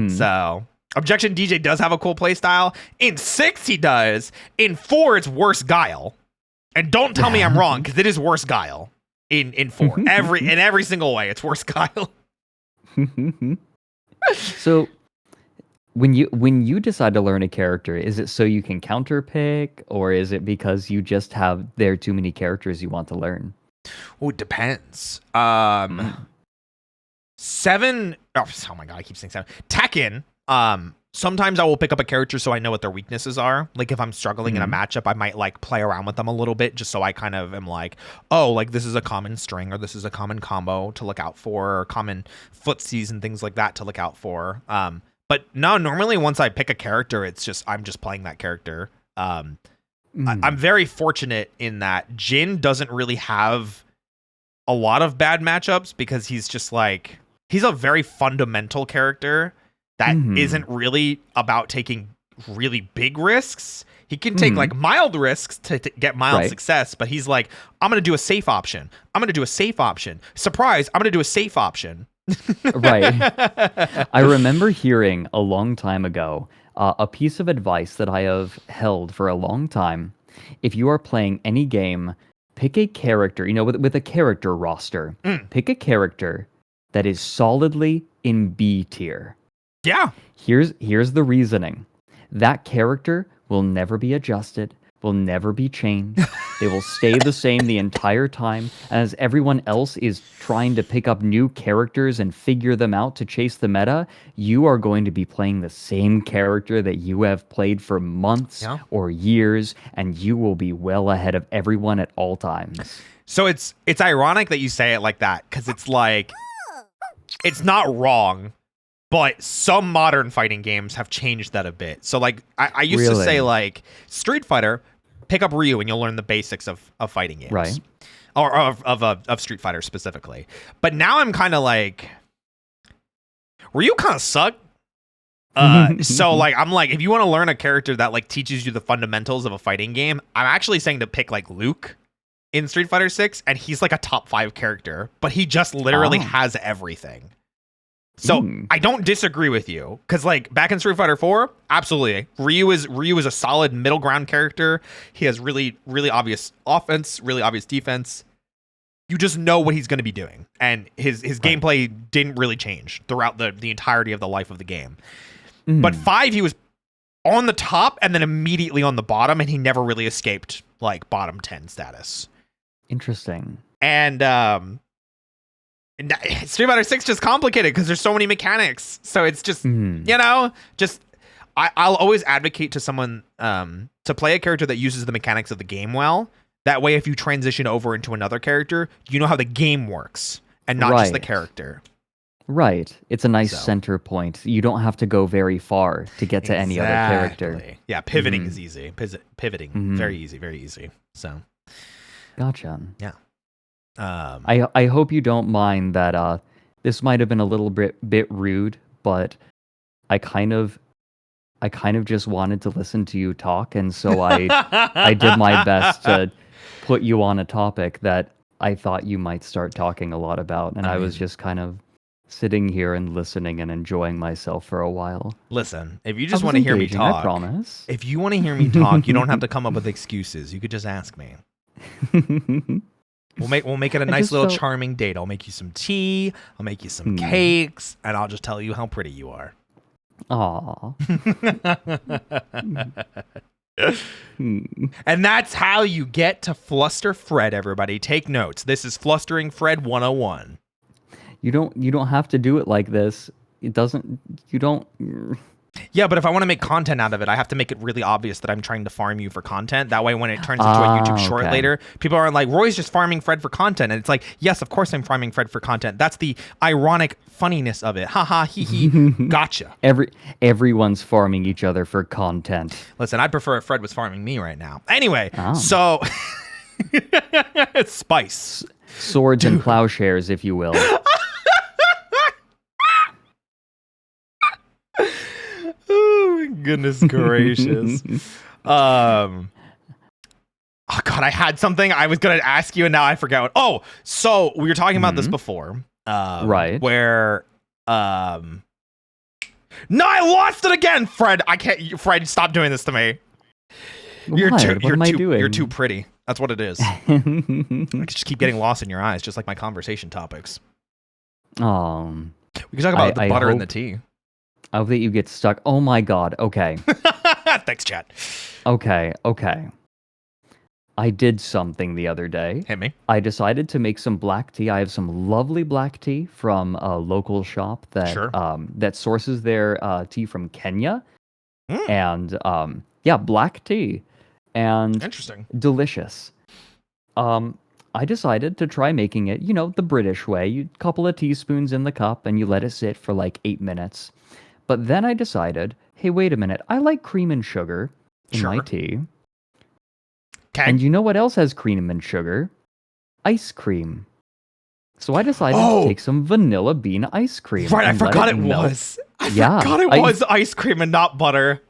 Speaker 1: So Objection DJ does have a cool play style. In 6, he does. In 4, it's worse Guile. And don't tell me I'm wrong, because it is worse Guile. In 4, in every single way, it's worse Guile.
Speaker 2: So when you decide to learn a character, is it so you can counterpick, or is it because you just have there are too many characters you want to learn?
Speaker 1: Oh, it depends.
Speaker 2: Mm.
Speaker 1: Seven. Oh my god, I keep saying seven. Tekken. Sometimes I will pick up a character so I know what their weaknesses are. Like if I'm struggling in a matchup, I might like play around with them a little bit just so I kind of am like, oh, like this is a common string or this is a common combo to look out for, or common footsies and things like that to look out for. But no, normally once I pick a character, it's just I'm just playing that character. I'm very fortunate in that Jin doesn't really have a lot of bad matchups because he's just like he's a very fundamental character that isn't really about taking really big risks. He can take like mild risks to get mild success, but he's like, I'm going to do a safe option. I'm going to do a safe option. Surprise, I'm going to do a safe option.
Speaker 2: Right. I remember hearing a long time ago a piece of advice that I have held for a long time. If you are playing any game, pick a character, with a character roster, pick a character that is solidly in B tier.
Speaker 1: Yeah.
Speaker 2: Here's the reasoning. That character will never be adjusted, will never be changed. They will stay the same the entire time. And as everyone else is trying to pick up new characters and figure them out to chase the meta, you are going to be playing the same character that you have played for months or years, and you will be well ahead of everyone at all times.
Speaker 1: So it's ironic that you say it like that, because it's like it's not wrong. But some modern fighting games have changed that a bit. So, like, I used to say, like, Street Fighter, pick up Ryu and you'll learn the basics of fighting games.
Speaker 2: Right.
Speaker 1: Or of Street Fighter specifically. But now I'm kind of like, Ryu kind of suck. So, like, I'm like, if you want to learn a character that, like, teaches you the fundamentals of a fighting game, I'm actually saying to pick, like, Luke in Street Fighter 6. And he's, like, a top 5 character. But he just literally has everything. So I don't disagree with you, because like back in Street Fighter 4, absolutely, Ryu is a solid middle ground character. He has really obvious offense, really obvious defense. You just know what he's going to be doing, and his gameplay didn't really change throughout the entirety of the life of the game. But 5, he was on the top and then immediately on the bottom, and he never really escaped like bottom 10 status.
Speaker 2: Interesting.
Speaker 1: And Street Fighter 6 just complicated because there's so many mechanics. So it's just, I'll always advocate to someone to play a character that uses the mechanics of the game well. That way, if you transition over into another character, you know how the game works and not just the character.
Speaker 2: Right. It's a nice center point. You don't have to go very far to get to any other character.
Speaker 1: Yeah, pivoting is easy. Pivoting, very easy, very easy. So,
Speaker 2: gotcha.
Speaker 1: Yeah.
Speaker 2: I hope you don't mind that this might have been a little bit rude, but I kind of just wanted to listen to you talk, and so I did my best to put you on a topic that I thought you might start talking a lot about, and I was just kind of sitting here and listening and enjoying myself for a while.
Speaker 1: Listen, if you just want to hear me talk,
Speaker 2: I promise.
Speaker 1: If you want to hear me talk, you don't have to come up with excuses. You could just ask me. We'll make it a nice little charming date. I'll make you some tea, I'll make you some cakes, and I'll just tell you how pretty you are.
Speaker 2: Aww.
Speaker 1: And that's how you get to Fluster Fred, everybody. Take notes. This is Flustering Fred 101.
Speaker 2: You don't have to do it like this.
Speaker 1: Yeah, but if I want to make content out of it, I have to make it really obvious that I'm trying to farm you for content. That way, when it turns into a YouTube short later, people aren't like, Roy's just farming Fred for content. And it's like, yes, of course I'm farming Fred for content. That's the ironic funniness of it. Ha ha, hee hee. Gotcha.
Speaker 2: Everyone's farming each other for content.
Speaker 1: Listen, I'd prefer if Fred was farming me right now. Anyway, so spice.
Speaker 2: Swords and plowshares, if you will.
Speaker 1: Oh my goodness gracious. Oh god, I had something I was gonna ask you and now I forgot. Oh, so we were talking about this before.
Speaker 2: Right.
Speaker 1: Where no, I lost it again, Fred. I can't. Fred, stop doing this to me.
Speaker 2: What am I doing?
Speaker 1: You're too pretty. That's what it is. I just keep getting lost in your eyes, just like my conversation topics.
Speaker 2: We
Speaker 1: can talk about the butter and the tea.
Speaker 2: I hope that you get stuck. Oh my god. Okay.
Speaker 1: Thanks, chat.
Speaker 2: Okay. I did something the other day.
Speaker 1: Hit me.
Speaker 2: I decided to make some black tea. I have some lovely black tea from a local shop that
Speaker 1: Sure.
Speaker 2: that sources their tea from Kenya. And black tea. And
Speaker 1: Interesting.
Speaker 2: delicious. I decided to try making it, the British way. You couple of teaspoons in the cup and you let it sit for like 8 minutes. But then I decided, hey, wait a minute. I like cream and sugar in my tea.
Speaker 1: Okay.
Speaker 2: And you know what else has cream and sugar? Ice cream. So I decided to take some vanilla bean ice cream.
Speaker 1: Right, I forgot it was. I forgot it was ice cream and not butter.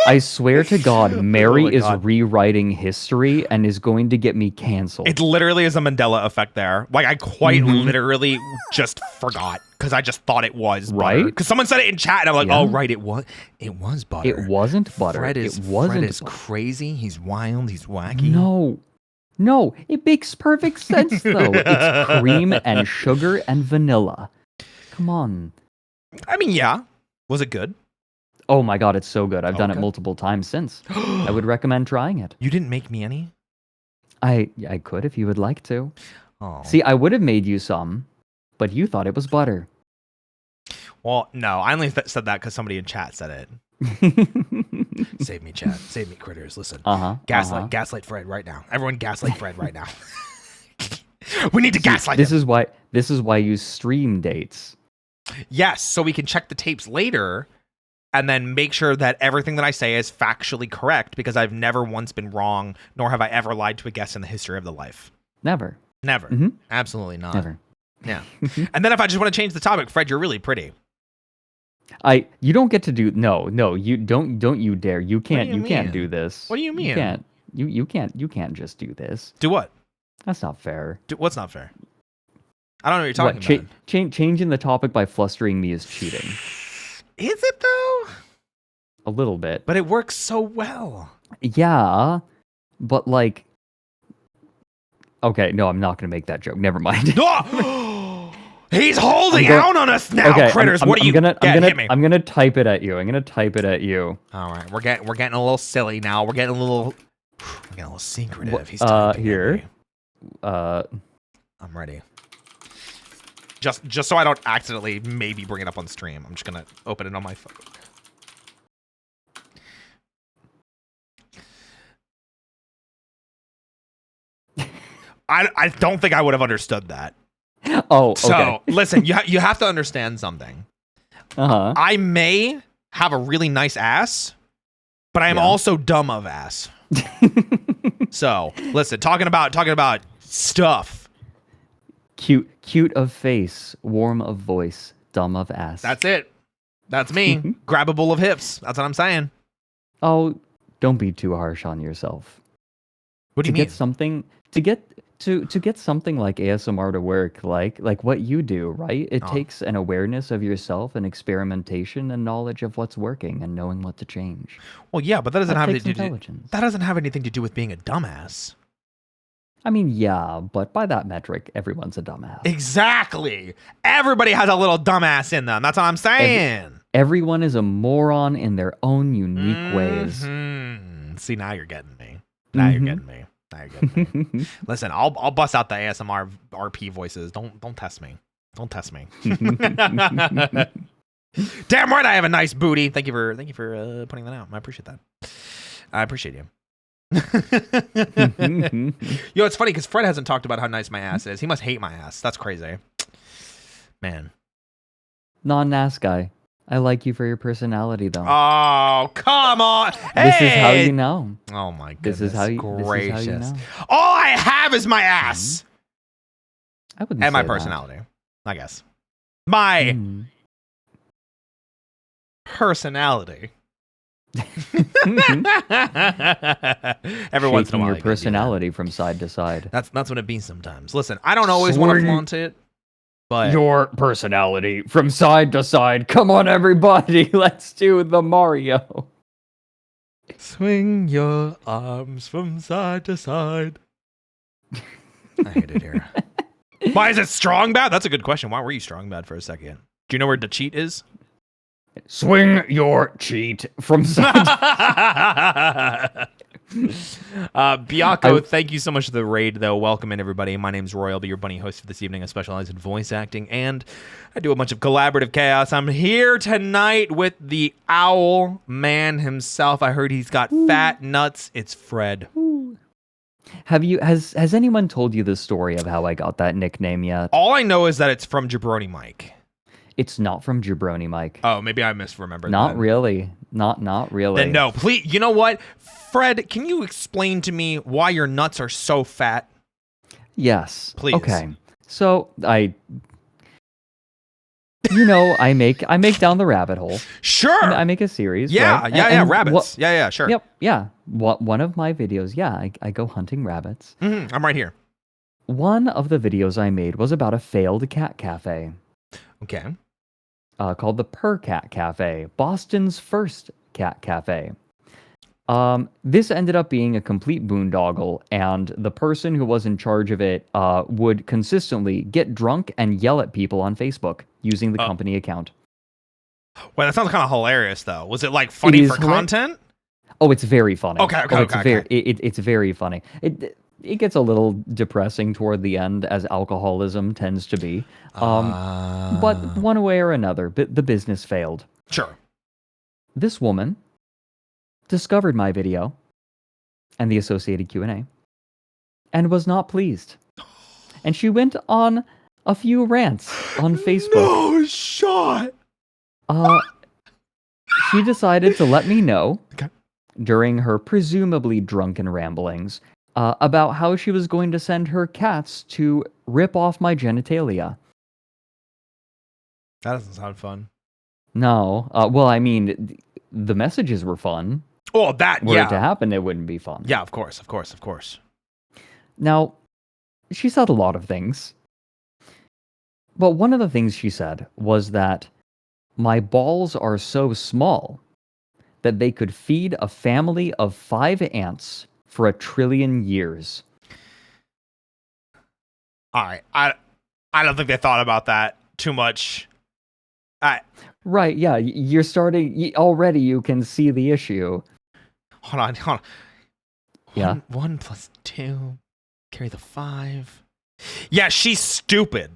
Speaker 2: I swear to God, Mary is rewriting history and is going to get me canceled.
Speaker 1: It literally is a Mandela effect there. Like, I quite literally just forgot because I just thought it was butter. Because someone said it in chat and I'm like, oh, right, it was butter.
Speaker 2: It wasn't butter.
Speaker 1: Fred is crazy. He's wild. He's wacky.
Speaker 2: No, it makes perfect sense, though. It's cream and sugar and vanilla. Come on.
Speaker 1: I mean, yeah. Was it good?
Speaker 2: Oh my god, it's so good. I've done it multiple times since. I would recommend trying it.
Speaker 1: You didn't make me any?
Speaker 2: I could if you would like to.
Speaker 1: Oh.
Speaker 2: See, I would have made you some, but you thought it was butter.
Speaker 1: Well, no, I only said that because somebody in chat said it. Save me, chat. Save me, critters. Listen. Gaslight Fred right now. Everyone gaslight Fred right now. We need to gaslight him.
Speaker 2: This is why you stream dates.
Speaker 1: Yes, so we can check the tapes later and then make sure that everything that I say is factually correct because I've never once been wrong, nor have I ever lied to a guest in the history of the life.
Speaker 2: Never.
Speaker 1: Absolutely not.
Speaker 2: Never.
Speaker 1: Yeah. And then if I just want to change the topic, Fred, you're really pretty.
Speaker 2: You don't get to do you don't you dare. You can't do this.
Speaker 1: What do you mean?
Speaker 2: You can't just do this.
Speaker 1: Do what?
Speaker 2: That's not fair.
Speaker 1: What's not fair? I don't know what you're talking about.
Speaker 2: Changing the topic by flustering me is cheating.
Speaker 1: Is it though?
Speaker 2: A little bit.
Speaker 1: But it works so well.
Speaker 2: Yeah, but like... Okay, no, I'm not going to make that joke. Never mind.
Speaker 1: He's holding out on us now, critters. What are you... Hit me.
Speaker 2: I'm going to type it at you. All
Speaker 1: right, we're getting a little silly now. We're getting a little secretive. He's typing
Speaker 2: here.
Speaker 1: I'm ready. Just so I don't accidentally maybe bring it up on stream, I'm just gonna open it on my phone. I don't think I would have understood that.
Speaker 2: Oh, okay.
Speaker 1: So listen, you have to understand something. I may have a really nice ass, but I am also dumb of ass. So listen, talking about stuff.
Speaker 2: Cute of face, warm of voice, dumb of ass.
Speaker 1: That's it. That's me. Grabbable of hips. That's what I'm saying.
Speaker 2: Oh, don't be too harsh on yourself.
Speaker 1: What do you mean?
Speaker 2: To get something like ASMR to work, like what you do, right? It takes an awareness of yourself and experimentation and knowledge of what's working and knowing what to change.
Speaker 1: Well, yeah, but that doesn't have anything to do with being a dumbass.
Speaker 2: I mean, yeah, but by that metric, everyone's a dumbass.
Speaker 1: Exactly. Everybody has a little dumbass in them. That's what I'm saying.
Speaker 2: Everyone is a moron in their own unique ways.
Speaker 1: See, now you're getting me. Now you're getting me. Listen, I'll bust out the ASMR RP voices. Don't test me. Don't test me. Damn right, I have a nice booty. Thank you for putting that out. I appreciate that. I appreciate you. Yo, it's funny because Fred hasn't talked about how nice my ass is. He must hate my ass. That's crazy, man.
Speaker 2: Non-ass guy. I like you for your personality, though.
Speaker 1: Oh, come on!
Speaker 2: This is how you know.
Speaker 1: Oh my goodness!
Speaker 2: This is how you
Speaker 1: gracious.
Speaker 2: know.
Speaker 1: All I have is my ass.
Speaker 2: I wouldn't
Speaker 1: and
Speaker 2: say
Speaker 1: my personality, I guess. My personality. Every once in a while,
Speaker 2: your personality from side to side.
Speaker 1: That's what it means sometimes. Listen, I don't always want to flaunt it, but
Speaker 2: your personality from side to side. Come on, everybody, let's do the Mario.
Speaker 1: Swing your arms from side to side. I hate it here. Why is it strong bad? That's a good question. Why were you strong bad for a second? Do you know where the cheat is?
Speaker 2: Swing your cheat from side.
Speaker 1: Biako, thank you so much for the raid, though. Welcome in, everybody. My name's Roy. I'll be your bunny host for this evening. I specialize in voice acting, and I do a bunch of collaborative chaos. I'm here tonight with the owl man himself. I heard he's got fat nuts. It's Fred.
Speaker 2: Has anyone told you the story of how I got that nickname yet?
Speaker 1: All I know is that it's from Jabroni Mike.
Speaker 2: It's not from Jabroni Mike.
Speaker 1: Oh, maybe I misremembered.
Speaker 2: Not really. Not really.
Speaker 1: Then no, please. You know what, Fred? Can you explain to me why your nuts are so fat?
Speaker 2: Yes.
Speaker 1: Please.
Speaker 2: Okay. So I make down the rabbit hole.
Speaker 1: Sure.
Speaker 2: I make a series.
Speaker 1: Yeah,
Speaker 2: right?
Speaker 1: yeah, rabbits. Yeah, sure.
Speaker 2: Yep. Yeah. One of my videos. Yeah, I go hunting rabbits.
Speaker 1: Mm-hmm, I'm right here.
Speaker 2: One of the videos I made was about a failed cat cafe.
Speaker 1: Okay.
Speaker 2: Called the Per Cat Cafe, Boston's first cat cafe. This ended up being a complete boondoggle, and the person who was in charge of it would consistently get drunk and yell at people on Facebook using the company account.
Speaker 1: Well, that sounds kind of hilarious, though. Was it like funny for content?
Speaker 2: Oh, it's very funny.
Speaker 1: Okay.
Speaker 2: It's very funny. It gets a little depressing toward the end, as alcoholism tends to be. But one way or another, the business failed.
Speaker 1: Sure.
Speaker 2: This woman discovered my video and the associated Q&A and was not pleased. And she went on a few rants on Facebook.
Speaker 1: No shot.
Speaker 2: She decided to let me know during her presumably drunken ramblings about how she was going to send her cats to rip off my genitalia.
Speaker 1: That doesn't sound fun.
Speaker 2: No. Well, I mean, the messages were fun.
Speaker 1: Oh, that,
Speaker 2: Were it to happen, it wouldn't be fun.
Speaker 1: Yeah, of course.
Speaker 2: Now, she said a lot of things. But one of the things she said was that my balls are so small that they could feed a family of 5 ants for 1 trillion years.
Speaker 1: All right. I don't think they thought about that too much.
Speaker 2: Right, yeah. You're starting... Already you can see the issue.
Speaker 1: Hold on.
Speaker 2: Yeah.
Speaker 1: 1 plus 2. Carry the 5. Yeah, she's stupid.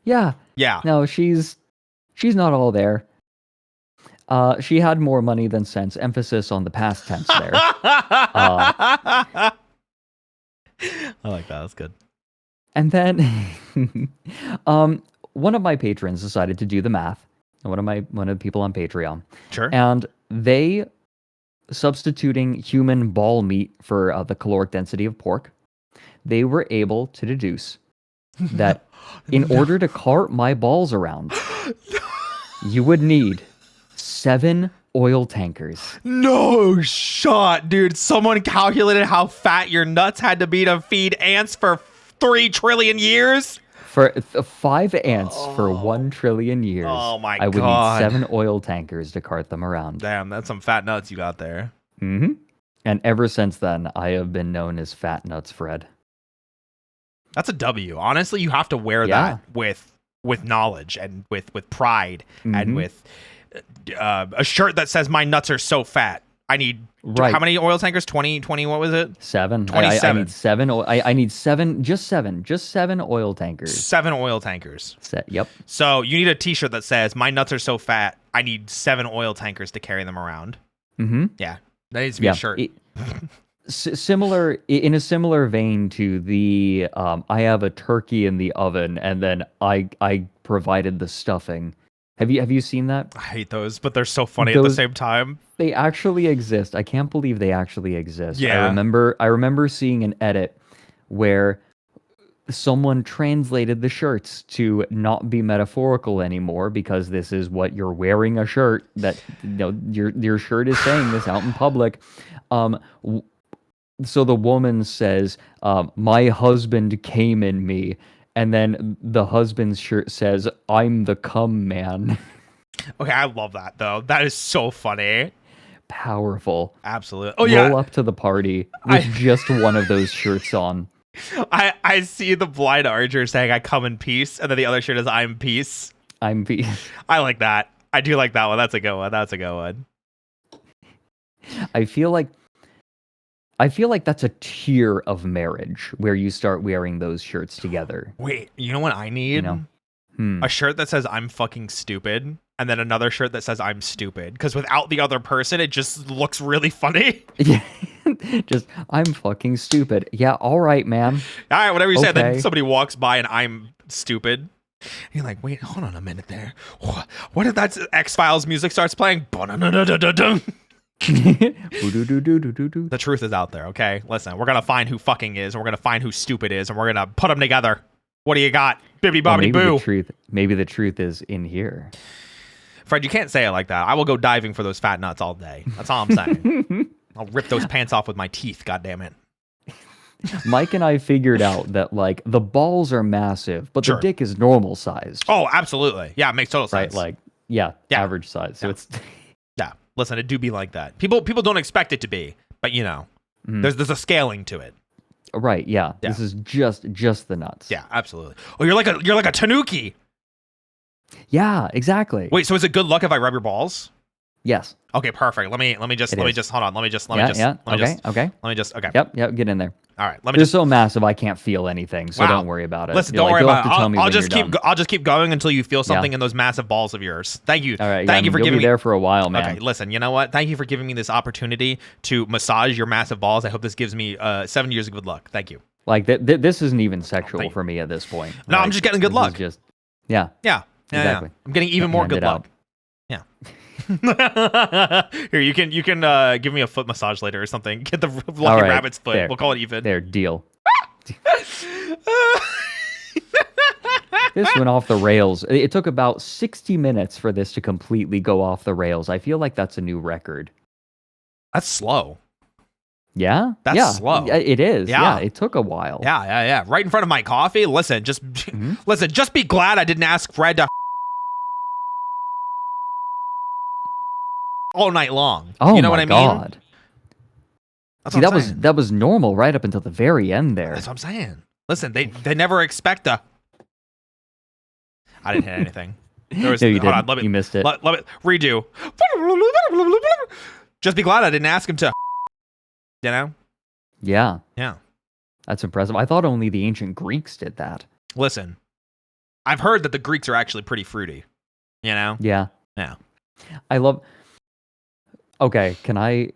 Speaker 2: Yeah. No, she's not all there. She had more money than sense. Emphasis on the past tense there.
Speaker 1: I like that. That's good.
Speaker 2: And then one of my patrons decided to do the math. One of the people on Patreon.
Speaker 1: Sure.
Speaker 2: And they, substituting human ball meat for the caloric density of pork, they were able to deduce that in order to cart my balls around, you would need 7 oil tankers.
Speaker 1: No shot, dude. Someone calculated how fat your nuts had to be to feed ants for 3 trillion years?
Speaker 2: For 5 ants for 1 trillion years.
Speaker 1: Oh my
Speaker 2: I would
Speaker 1: God.
Speaker 2: need 7 oil tankers to cart them around.
Speaker 1: Damn, that's some fat nuts you got there.
Speaker 2: Mm-hmm. And ever since then, I have been known as Fat Nuts Fred.
Speaker 1: That's a W. Honestly, you have to wear that with knowledge and with pride and with a shirt that says "My nuts are so fat." I need how many oil tankers? 20, what was it?
Speaker 2: 7.
Speaker 1: 27.
Speaker 2: I need 7. I need 7. Just 7 oil tankers.
Speaker 1: 7 oil tankers.
Speaker 2: Yep.
Speaker 1: So you need a T-shirt that says "My nuts are so fat. I need 7 oil tankers to carry them around."
Speaker 2: Mm-hmm.
Speaker 1: Yeah, that needs to be a shirt.
Speaker 2: In a similar vein to the I have a turkey in the oven and then I provided the stuffing. Have you seen that?
Speaker 1: I hate those, but they're so funny at the same time.
Speaker 2: They actually exist. I can't believe they actually exist.
Speaker 1: Yeah.
Speaker 2: I remember seeing an edit where someone translated the shirts to not be metaphorical anymore because this is what you're wearing a shirt that your shirt is saying this out in public. So the woman says, "My husband came in me." And then the husband's shirt says, "I'm the cum man."
Speaker 1: Okay, I love that, though. That is so funny.
Speaker 2: Powerful.
Speaker 1: Absolutely. Oh, yeah.
Speaker 2: Roll up to the party with just one of those shirts on.
Speaker 1: I see the blind archer saying, "I come in peace," and then the other shirt is, "I'm peace."
Speaker 2: I'm peace.
Speaker 1: I like that. I do like that one. That's a good one. That's a good one.
Speaker 2: I feel like that's a tier of marriage where you start wearing those shirts together.
Speaker 1: Wait, you know what I need?
Speaker 2: You know?
Speaker 1: A shirt that says I'm fucking stupid, and then another shirt that says I'm stupid. Because without the other person, it just looks really funny.
Speaker 2: Yeah. Just, I'm fucking stupid. Yeah, all right, man.
Speaker 1: All right, whatever you say. Then
Speaker 2: Okay.
Speaker 1: somebody walks by and I'm stupid. You're like, wait, hold on a minute there. What if that X-Files music starts playing? The truth is out there, okay? Listen, we're going to find who fucking is, and we're going to find who stupid is, and we're going to put them together. What do you got? Bibbidi bobbidi boo.
Speaker 2: Maybe the truth is in here.
Speaker 1: Fred, you can't say it like that. I will go diving for those fat nuts all day. That's all I'm saying. I'll rip those pants off with my teeth, goddammit.
Speaker 2: Mike and I figured out that, like, the balls are massive, but the dick is normal sized.
Speaker 1: Oh, absolutely. Yeah, it makes total sense.
Speaker 2: Right, like, average size. So it's...
Speaker 1: Yeah, listen, it do be like that. People don't expect it to be, but, you know, there's a scaling to it.
Speaker 2: Right, yeah. This is just the nuts.
Speaker 1: Yeah, absolutely. Oh, you're like a tanuki.
Speaker 2: Yeah, exactly.
Speaker 1: Wait, so is it good luck if I rub your balls?
Speaker 2: Yes.
Speaker 1: Okay, perfect. Let me just hold on. Okay.
Speaker 2: Yep, get in there.
Speaker 1: All right.
Speaker 2: They're so massive I can't feel anything, so don't worry about it.
Speaker 1: Listen, don't worry about it. I'll just keep going until you feel something in those massive balls of yours. Thank you.
Speaker 2: All right.
Speaker 1: Thank you for giving me
Speaker 2: there for a while, man.
Speaker 1: Okay, listen, you know what? Thank you for giving me this opportunity to massage your massive balls. I hope this gives me 7 years of good luck. Thank you.
Speaker 2: Like this isn't even sexual for me at this point.
Speaker 1: No, I'm just getting good luck.
Speaker 2: Yeah.
Speaker 1: Exactly. I'm getting even more good luck. Yeah. Here, you can give me a foot massage later or something. Get the lucky rabbit's foot.
Speaker 2: There.
Speaker 1: We'll call it even.
Speaker 2: There, deal. This went off the rails. It took about 60 minutes for this to completely go off the rails. I feel like that's a new record.
Speaker 1: That's slow.
Speaker 2: Yeah?
Speaker 1: That's slow.
Speaker 2: It is. Yeah, it took a while.
Speaker 1: Yeah. Right in front of my coffee. Listen, just be glad I didn't ask Fred to all night long.
Speaker 2: Oh,
Speaker 1: you know what I mean?
Speaker 2: God. See, that was normal right up until the very end there.
Speaker 1: That's what I'm saying. Listen, they never expect a... I didn't hit anything.
Speaker 2: No, you didn't. You missed it.
Speaker 1: Let me redo. Just be glad I didn't ask him to... You know?
Speaker 2: Yeah.
Speaker 1: Yeah.
Speaker 2: That's impressive. I thought only the ancient Greeks did that.
Speaker 1: Listen, I've heard that the Greeks are actually pretty fruity. You know?
Speaker 2: Yeah.
Speaker 1: Yeah.
Speaker 2: I love... Okay, can I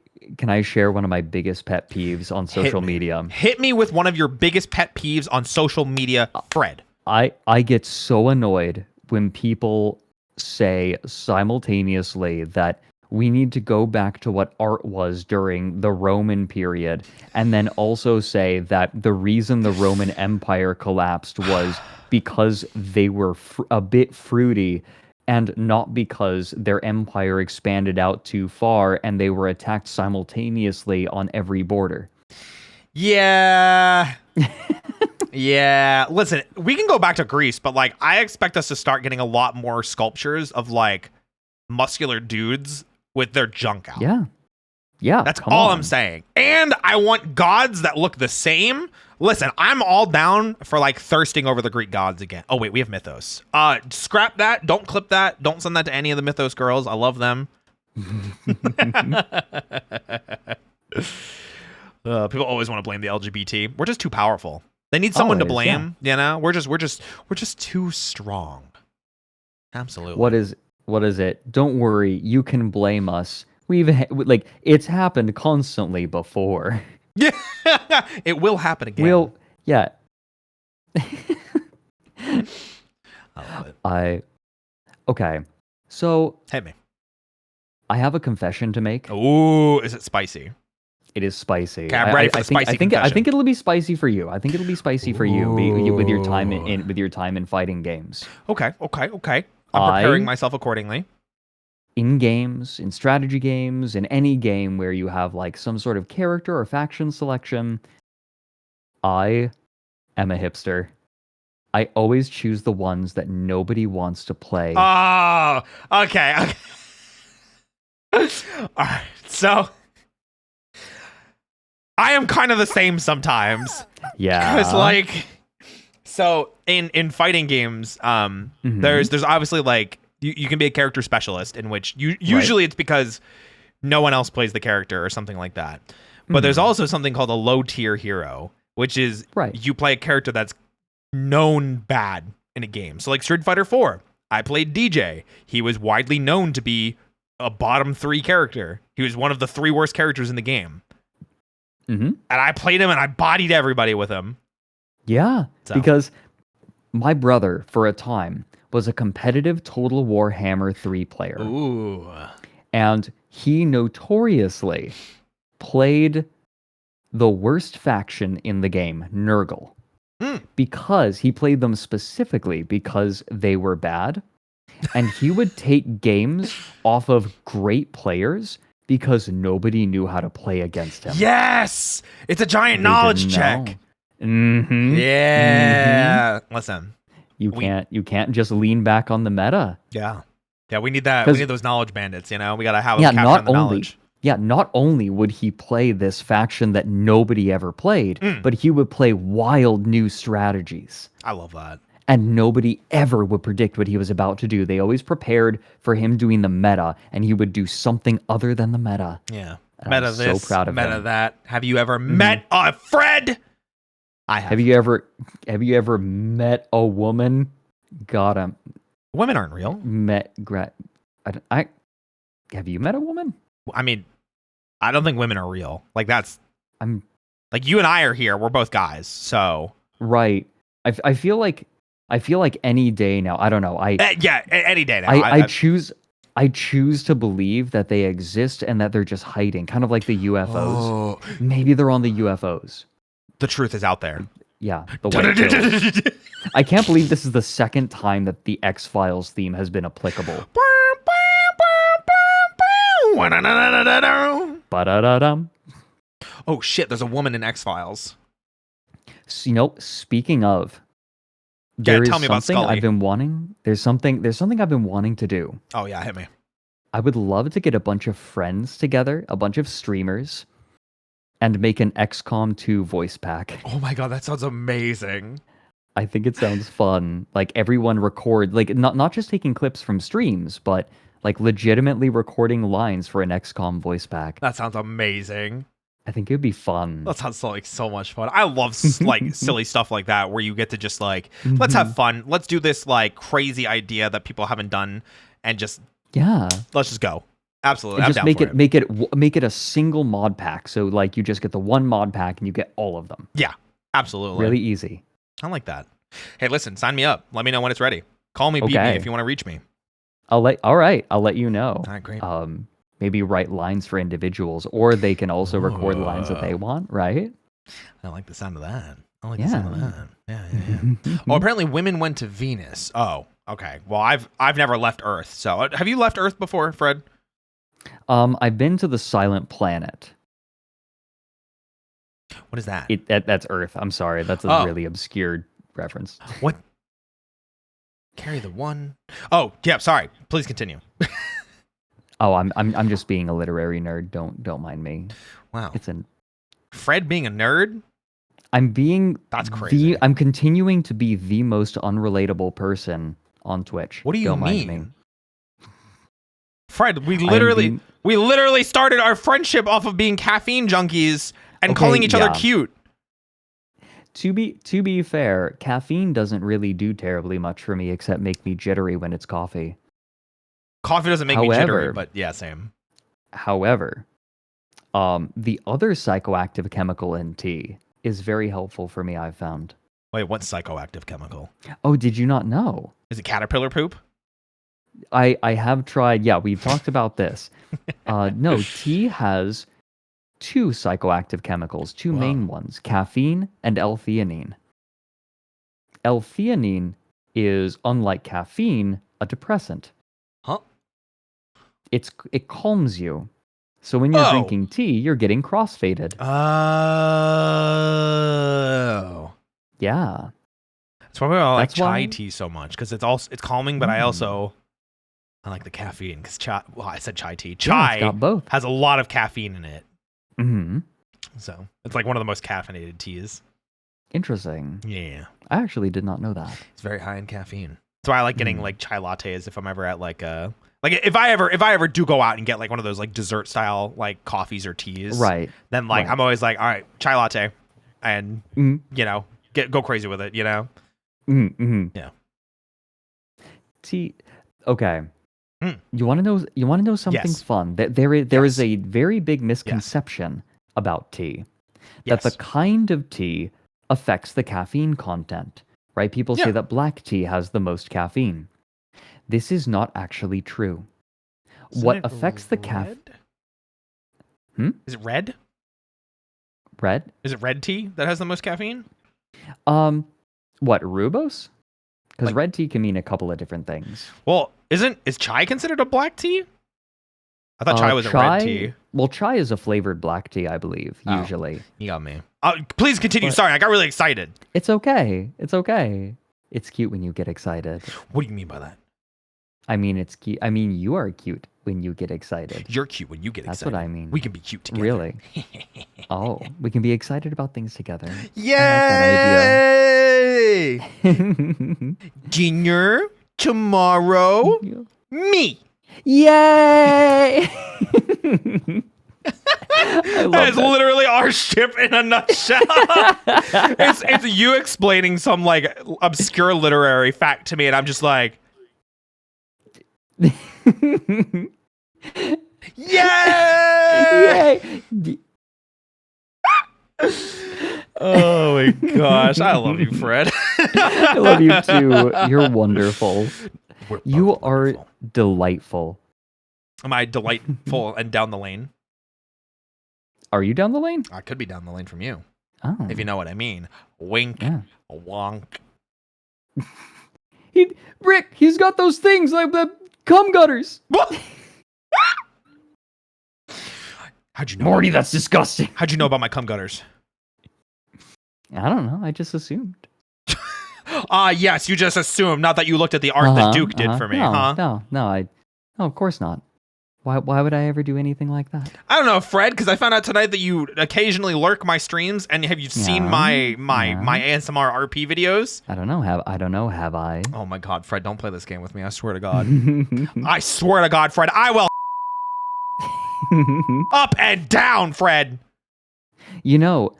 Speaker 2: share one of my biggest pet peeves on social media?
Speaker 1: Hit me with one of your biggest pet peeves on social media, Fred.
Speaker 2: I get so annoyed when people say simultaneously that we need to go back to what art was during the Roman period, and then also say that the reason the Roman Empire collapsed was because they were a bit fruity, and not because their empire expanded out too far and they were attacked simultaneously on every border.
Speaker 1: Yeah. Yeah. Listen, we can go back to Greece, but like I expect us to start getting a lot more sculptures of like muscular dudes with their junk out.
Speaker 2: Yeah. Yeah.
Speaker 1: That's all I'm saying. And I want gods that look the same. Listen, I'm all down for like thirsting over the Greek gods again. Oh wait, we have Mythos. Scrap that. Don't clip that. Don't send that to any of the Mythos girls. I love them. People always want to blame the LGBT. We're just too powerful. They need someone to blame. Yeah. You know, we're just too strong. Absolutely.
Speaker 2: What is it? Don't worry, you can blame us. It's happened constantly before.
Speaker 1: Yeah, it will happen again.
Speaker 2: Yeah.
Speaker 1: I love it.
Speaker 2: Okay. So
Speaker 1: hit me.
Speaker 2: I have a confession to make.
Speaker 1: Ooh, is it spicy?
Speaker 2: It is spicy.
Speaker 1: Okay, I'm ready for the spicy confession.
Speaker 2: I think it'll be spicy for you. I think it'll be spicy for you with your time in fighting games.
Speaker 1: Okay. I'm preparing myself accordingly.
Speaker 2: In games, in strategy games, in any game where you have like some sort of character or faction selection, I am a hipster. I always choose the ones that nobody wants to play.
Speaker 1: Oh, okay. All right, so I am kind of the same sometimes.
Speaker 2: Yeah.
Speaker 1: Because like, so in fighting games, there's obviously like You can be a character specialist, in which usually it's because no one else plays the character or something like that. But there's also something called a low tier hero, which is you play a character that's known bad in a game. So like Street Fighter 4, I played DJ. He was widely known to be a bottom 3 character. He was one of the 3 worst characters in the game. And I played him and I bodied everybody with him.
Speaker 2: Yeah, because my brother, for a time, was a competitive Total War Hammer 3 player.
Speaker 1: Ooh.
Speaker 2: And he notoriously played the worst faction in the game, Nurgle. Because he played them specifically because they were bad. And he would take games off of great players because nobody knew how to play against him.
Speaker 1: Yes! It's a giant knowledge check. Yeah. Listen.
Speaker 2: You can't just lean back on the meta.
Speaker 1: Yeah. Yeah, we need that. We need those knowledge bandits, you know? We got to have them capture the knowledge.
Speaker 2: Yeah, not only would he play this faction that nobody ever played, but he would play wild new strategies.
Speaker 1: I love that.
Speaker 2: And nobody ever would predict what he was about to do. They always prepared for him doing the meta, and he would do something other than the meta.
Speaker 1: Yeah.
Speaker 2: And meta this, so proud of
Speaker 1: meta
Speaker 2: him.
Speaker 1: that. Have you ever met a Fred? I have.
Speaker 2: Have you ever met a woman? Got him.
Speaker 1: Women aren't real.
Speaker 2: Have you met a woman?
Speaker 1: I mean, I don't think women are real. Like
Speaker 2: I'm
Speaker 1: like you and I are here. We're both guys, so
Speaker 2: right. I feel like any day now. I don't know.
Speaker 1: Any day now.
Speaker 2: I choose to believe that they exist and that they're just hiding, kind of like the UFOs.
Speaker 1: Oh.
Speaker 2: Maybe they're on the UFOs.
Speaker 1: The truth is out there.
Speaker 2: Yeah, the white pill. I can't believe this is the second time that the X-Files theme has been applicable. Ba-da-da-dum.
Speaker 1: Oh shit, there's a woman in X-Files.
Speaker 2: So, speaking of,
Speaker 1: tell me about Scully.
Speaker 2: I've been wanting. There's something I've been wanting to do.
Speaker 1: Oh yeah, hit me.
Speaker 2: I would love to get a bunch of friends together, a bunch of streamers, and make an XCOM 2 voice pack.
Speaker 1: Oh my god, that sounds amazing.
Speaker 2: I think it sounds fun. Like everyone record, like not just taking clips from streams, but like legitimately recording lines for an XCOM voice pack.
Speaker 1: That sounds amazing.
Speaker 2: I think it would be fun.
Speaker 1: That sounds like so much fun. I love like silly stuff like that where you get to just like, let's have fun. Let's do this like crazy idea that people haven't done and just let's just go. Absolutely.
Speaker 2: And just make it a single mod pack. So like you just get the one mod pack and you get all of them.
Speaker 1: Yeah, absolutely.
Speaker 2: Really easy.
Speaker 1: I like that. Hey, listen, sign me up. Let me know when it's ready. Call me, beat me if you want to reach me.
Speaker 2: All right, I'll let you know.
Speaker 1: All right, great.
Speaker 2: Maybe write lines for individuals, or they can also record lines that they want, right?
Speaker 1: I like the sound of that. I like the sound of that. Yeah. Oh, apparently women went to Venus. Oh, okay. Well, I've never left Earth. So, have you left Earth before, Fred?
Speaker 2: I've been to the Silent Planet.
Speaker 1: What is that?
Speaker 2: That's Earth. I'm sorry. That's a really obscure reference.
Speaker 1: What? Carry the one. Oh, yeah. Sorry. Please continue.
Speaker 2: Oh, I'm just being a literary nerd. Don't mind me.
Speaker 1: Wow.
Speaker 2: It's
Speaker 1: Fred being a nerd?
Speaker 2: That's
Speaker 1: crazy.
Speaker 2: I'm continuing to be the most unrelatable person on Twitch.
Speaker 1: What do you
Speaker 2: don't
Speaker 1: mean?
Speaker 2: Mind me.
Speaker 1: Fred, we literally started our friendship off of being caffeine junkies and calling each other cute.
Speaker 2: To be fair, caffeine doesn't really do terribly much for me except make me jittery when it's coffee.
Speaker 1: Coffee doesn't make me jittery, but yeah, same.
Speaker 2: However, the other psychoactive chemical in tea is very helpful for me, I've found.
Speaker 1: Wait, what's psychoactive chemical?
Speaker 2: Oh, did you not know?
Speaker 1: Is it caterpillar poop?
Speaker 2: I have tried. Yeah, we've talked about this. No, tea has 2 psychoactive chemicals, 2 main ones, caffeine and L-theanine. L-theanine is, unlike caffeine, a depressant.
Speaker 1: Huh?
Speaker 2: It calms you. So when you're drinking tea, you're getting crossfaded.
Speaker 1: Oh.
Speaker 2: Yeah.
Speaker 1: That's why I like chai tea so much, because it's calming, but I like the caffeine, because I said chai tea. Chai
Speaker 2: it's got both.
Speaker 1: has a lot of caffeine in it.
Speaker 2: Mm-hmm.
Speaker 1: So it's like one of the most caffeinated teas.
Speaker 2: Interesting.
Speaker 1: Yeah.
Speaker 2: I actually did not know that.
Speaker 1: It's very high in caffeine. So I like getting like chai lattes if I'm ever at like a like if I ever do go out and get like one of those like dessert style like coffees or teas,
Speaker 2: Right.
Speaker 1: then like
Speaker 2: Right.
Speaker 1: I'm always like, all right, chai latte, and
Speaker 2: Mm.
Speaker 1: you know, go crazy with it, you know. Yeah.
Speaker 2: Tea. Okay.
Speaker 1: Mm.
Speaker 2: You want to know? You want to know something
Speaker 1: Yes.
Speaker 2: fun? That there is
Speaker 1: Yes.
Speaker 2: a very big misconception about tea. That the
Speaker 1: Yes.
Speaker 2: kind of tea affects the caffeine content. Right? People say
Speaker 1: Yeah.
Speaker 2: that black tea has the most caffeine. This is not actually true.
Speaker 1: Isn't
Speaker 2: What
Speaker 1: it
Speaker 2: affects the caffeine?
Speaker 1: Is it red?
Speaker 2: Red?
Speaker 1: Is it red tea that has the most caffeine?
Speaker 2: What, rooibos? Because
Speaker 1: Like,
Speaker 2: red tea can mean a couple of different things.
Speaker 1: well, is chai considered a black tea? I thought chai was a red tea.
Speaker 2: Well, chai is a flavored black tea, I believe, usually.
Speaker 1: You got me. Please continue.
Speaker 2: But-
Speaker 1: Sorry, I got really excited.
Speaker 2: It's okay. It's okay. It's cute when you get excited.
Speaker 1: What do you mean by that?
Speaker 2: I mean, it's cute. I mean, you are cute when you get excited.
Speaker 1: You're cute when you get
Speaker 2: That's
Speaker 1: excited.
Speaker 2: what I mean.
Speaker 1: We can be cute together.
Speaker 2: Really? Oh, we can be excited about things together.
Speaker 1: Yay!
Speaker 2: I like that idea.
Speaker 1: Dinner tomorrow. Me.
Speaker 2: Yay! I love
Speaker 1: That is
Speaker 2: that.
Speaker 1: literally our ship in a nutshell. it's you explaining some like obscure literary fact to me, and I'm just like, yay!
Speaker 2: Yay!
Speaker 1: Oh my gosh, I love you, Fred.
Speaker 2: I love you too. You're wonderful.
Speaker 1: We're
Speaker 2: You
Speaker 1: both
Speaker 2: are
Speaker 1: wonderful.
Speaker 2: delightful.
Speaker 1: Am I delightful and down the lane?
Speaker 2: Are you down the lane?
Speaker 1: I could be down the lane from you,
Speaker 2: Oh.
Speaker 1: if you know what I mean. Wink,
Speaker 2: Yeah.
Speaker 1: wonk.
Speaker 2: Rick, he's got those things like the cum gutters.
Speaker 1: What? How'd you know?
Speaker 2: Morty, that's disgusting.
Speaker 1: How'd you know about my cum gutters?
Speaker 2: I don't know. I just assumed.
Speaker 1: Yes, you just assumed, not that you looked at the art that Duke did for me,
Speaker 2: no,
Speaker 1: huh?
Speaker 2: No, of course not. Why would I ever do anything like that?
Speaker 1: I don't know, Fred, because I found out tonight that you occasionally lurk my streams, and have you seen my ASMR RP videos?
Speaker 2: I don't know. Have I?
Speaker 1: Oh my god, Fred, don't play this game with me. I swear to God. I swear to God, Fred, I will up and down, Fred.
Speaker 2: You know,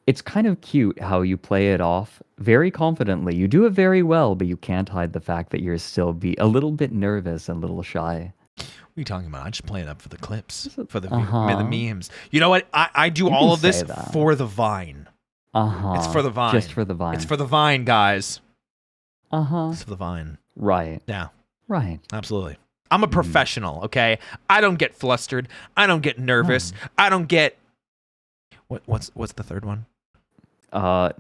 Speaker 2: it's kind of cute how you play it off very confidently. You do it very well, but you can't hide the fact that you're still a little bit nervous and a little shy.
Speaker 1: What are you talking about? I just play it up for the clips, for the
Speaker 2: Uh-huh.
Speaker 1: memes. You know what? I do
Speaker 2: You
Speaker 1: all
Speaker 2: can
Speaker 1: of this
Speaker 2: say that.
Speaker 1: for the Vine. It's for the Vine.
Speaker 2: Just for the Vine.
Speaker 1: It's for the Vine, guys.
Speaker 2: Uh-huh.
Speaker 1: It's for the Vine.
Speaker 2: Right.
Speaker 1: Yeah,
Speaker 2: Right.
Speaker 1: absolutely. I'm a professional, okay? I don't get flustered. I don't get nervous. I don't get what's the third one?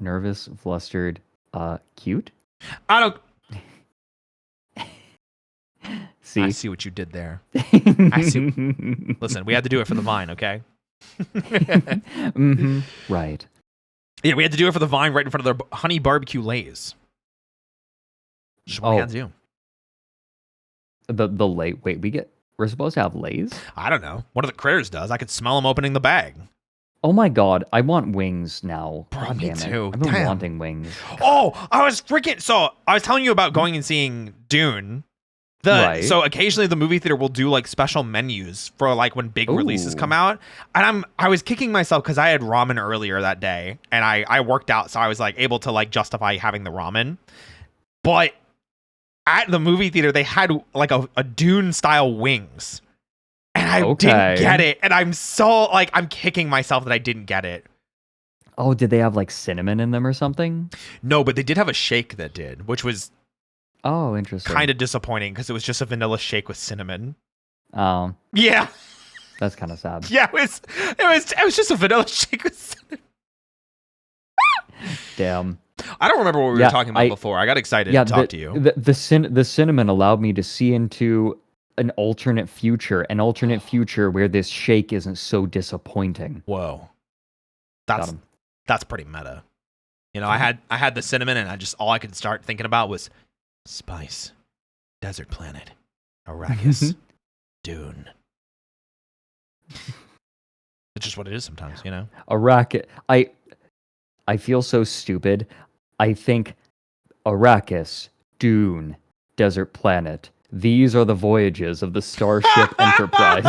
Speaker 2: Nervous, flustered, cute.
Speaker 1: I don't
Speaker 2: See?
Speaker 1: I see what you did there. I see. Listen, we had to do it for the Vine, okay?
Speaker 2: Right.
Speaker 1: Yeah, we had to do it for the Vine right in front of their honey barbecue lays. Just what we had to do.
Speaker 2: The lay. Wait, we're supposed to have lays?
Speaker 1: I don't know. One of the critters does. I could smell them opening the bag.
Speaker 2: Oh my god, I want wings now.
Speaker 1: Bro,
Speaker 2: God
Speaker 1: me
Speaker 2: damn it.
Speaker 1: too.
Speaker 2: I've been
Speaker 1: Damn.
Speaker 2: wanting wings.
Speaker 1: Oh, I was telling you about going and seeing Dune.
Speaker 2: Right.
Speaker 1: So occasionally the movie theater will do like special menus for like when big releases
Speaker 2: Ooh.
Speaker 1: come out. And I was kicking myself because I had ramen earlier that day and I worked out, so I was like able to like justify having the ramen. But at the movie theater they had like a Dune style wings. And I didn't get it. And I'm so like I'm kicking myself that I didn't get it.
Speaker 2: Oh, did they have like cinnamon in them or something?
Speaker 1: No, but they did have a shake that did, which was
Speaker 2: Oh, interesting.
Speaker 1: kind of disappointing because it was just a vanilla shake with cinnamon.
Speaker 2: Oh,
Speaker 1: Yeah.
Speaker 2: that's kind of sad.
Speaker 1: Yeah, it was just a vanilla shake with cinnamon.
Speaker 2: Damn.
Speaker 1: I don't remember what we were talking about before. I got excited to talk to you.
Speaker 2: The cinnamon allowed me to see into an alternate future where this shake isn't so disappointing.
Speaker 1: Whoa.
Speaker 2: Got him.
Speaker 1: That's pretty meta. You know, I had the cinnamon and all I could start thinking about was spice, desert planet, Arrakis, Dune. It's just what it is sometimes, you know?
Speaker 2: Arrakis. I feel so stupid. I think Arrakis, Dune, desert planet. These are the voyages of the Starship Enterprise.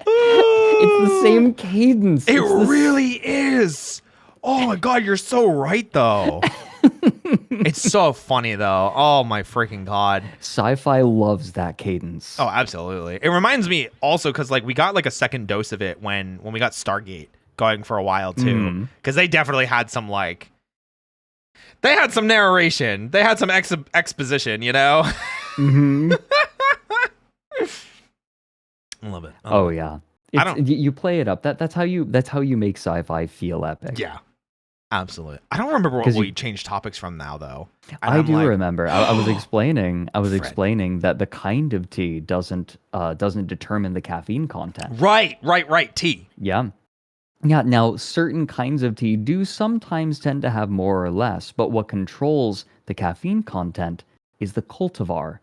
Speaker 2: It's the same cadence.
Speaker 1: It really is. Oh my god, you're so right though. It's so funny though. Oh my freaking god.
Speaker 2: Sci-fi loves that cadence.
Speaker 1: Oh, absolutely. It reminds me also because like we got like a second dose of it when we got Stargate going for a while too. Because they definitely had some like they had some narration. They had some exposition, you know?
Speaker 2: Mm-hmm.
Speaker 1: I love it.
Speaker 2: Oh yeah. You play it up. That's how you make sci-fi feel epic.
Speaker 1: Yeah. Absolutely. I don't remember what we changed topics from now though.
Speaker 2: I do remember. I was explaining that the kind of tea doesn't determine the caffeine content.
Speaker 1: Right. Tea.
Speaker 2: Yeah. Yeah, now certain kinds of tea do sometimes tend to have more or less, but what controls the caffeine content is the cultivar.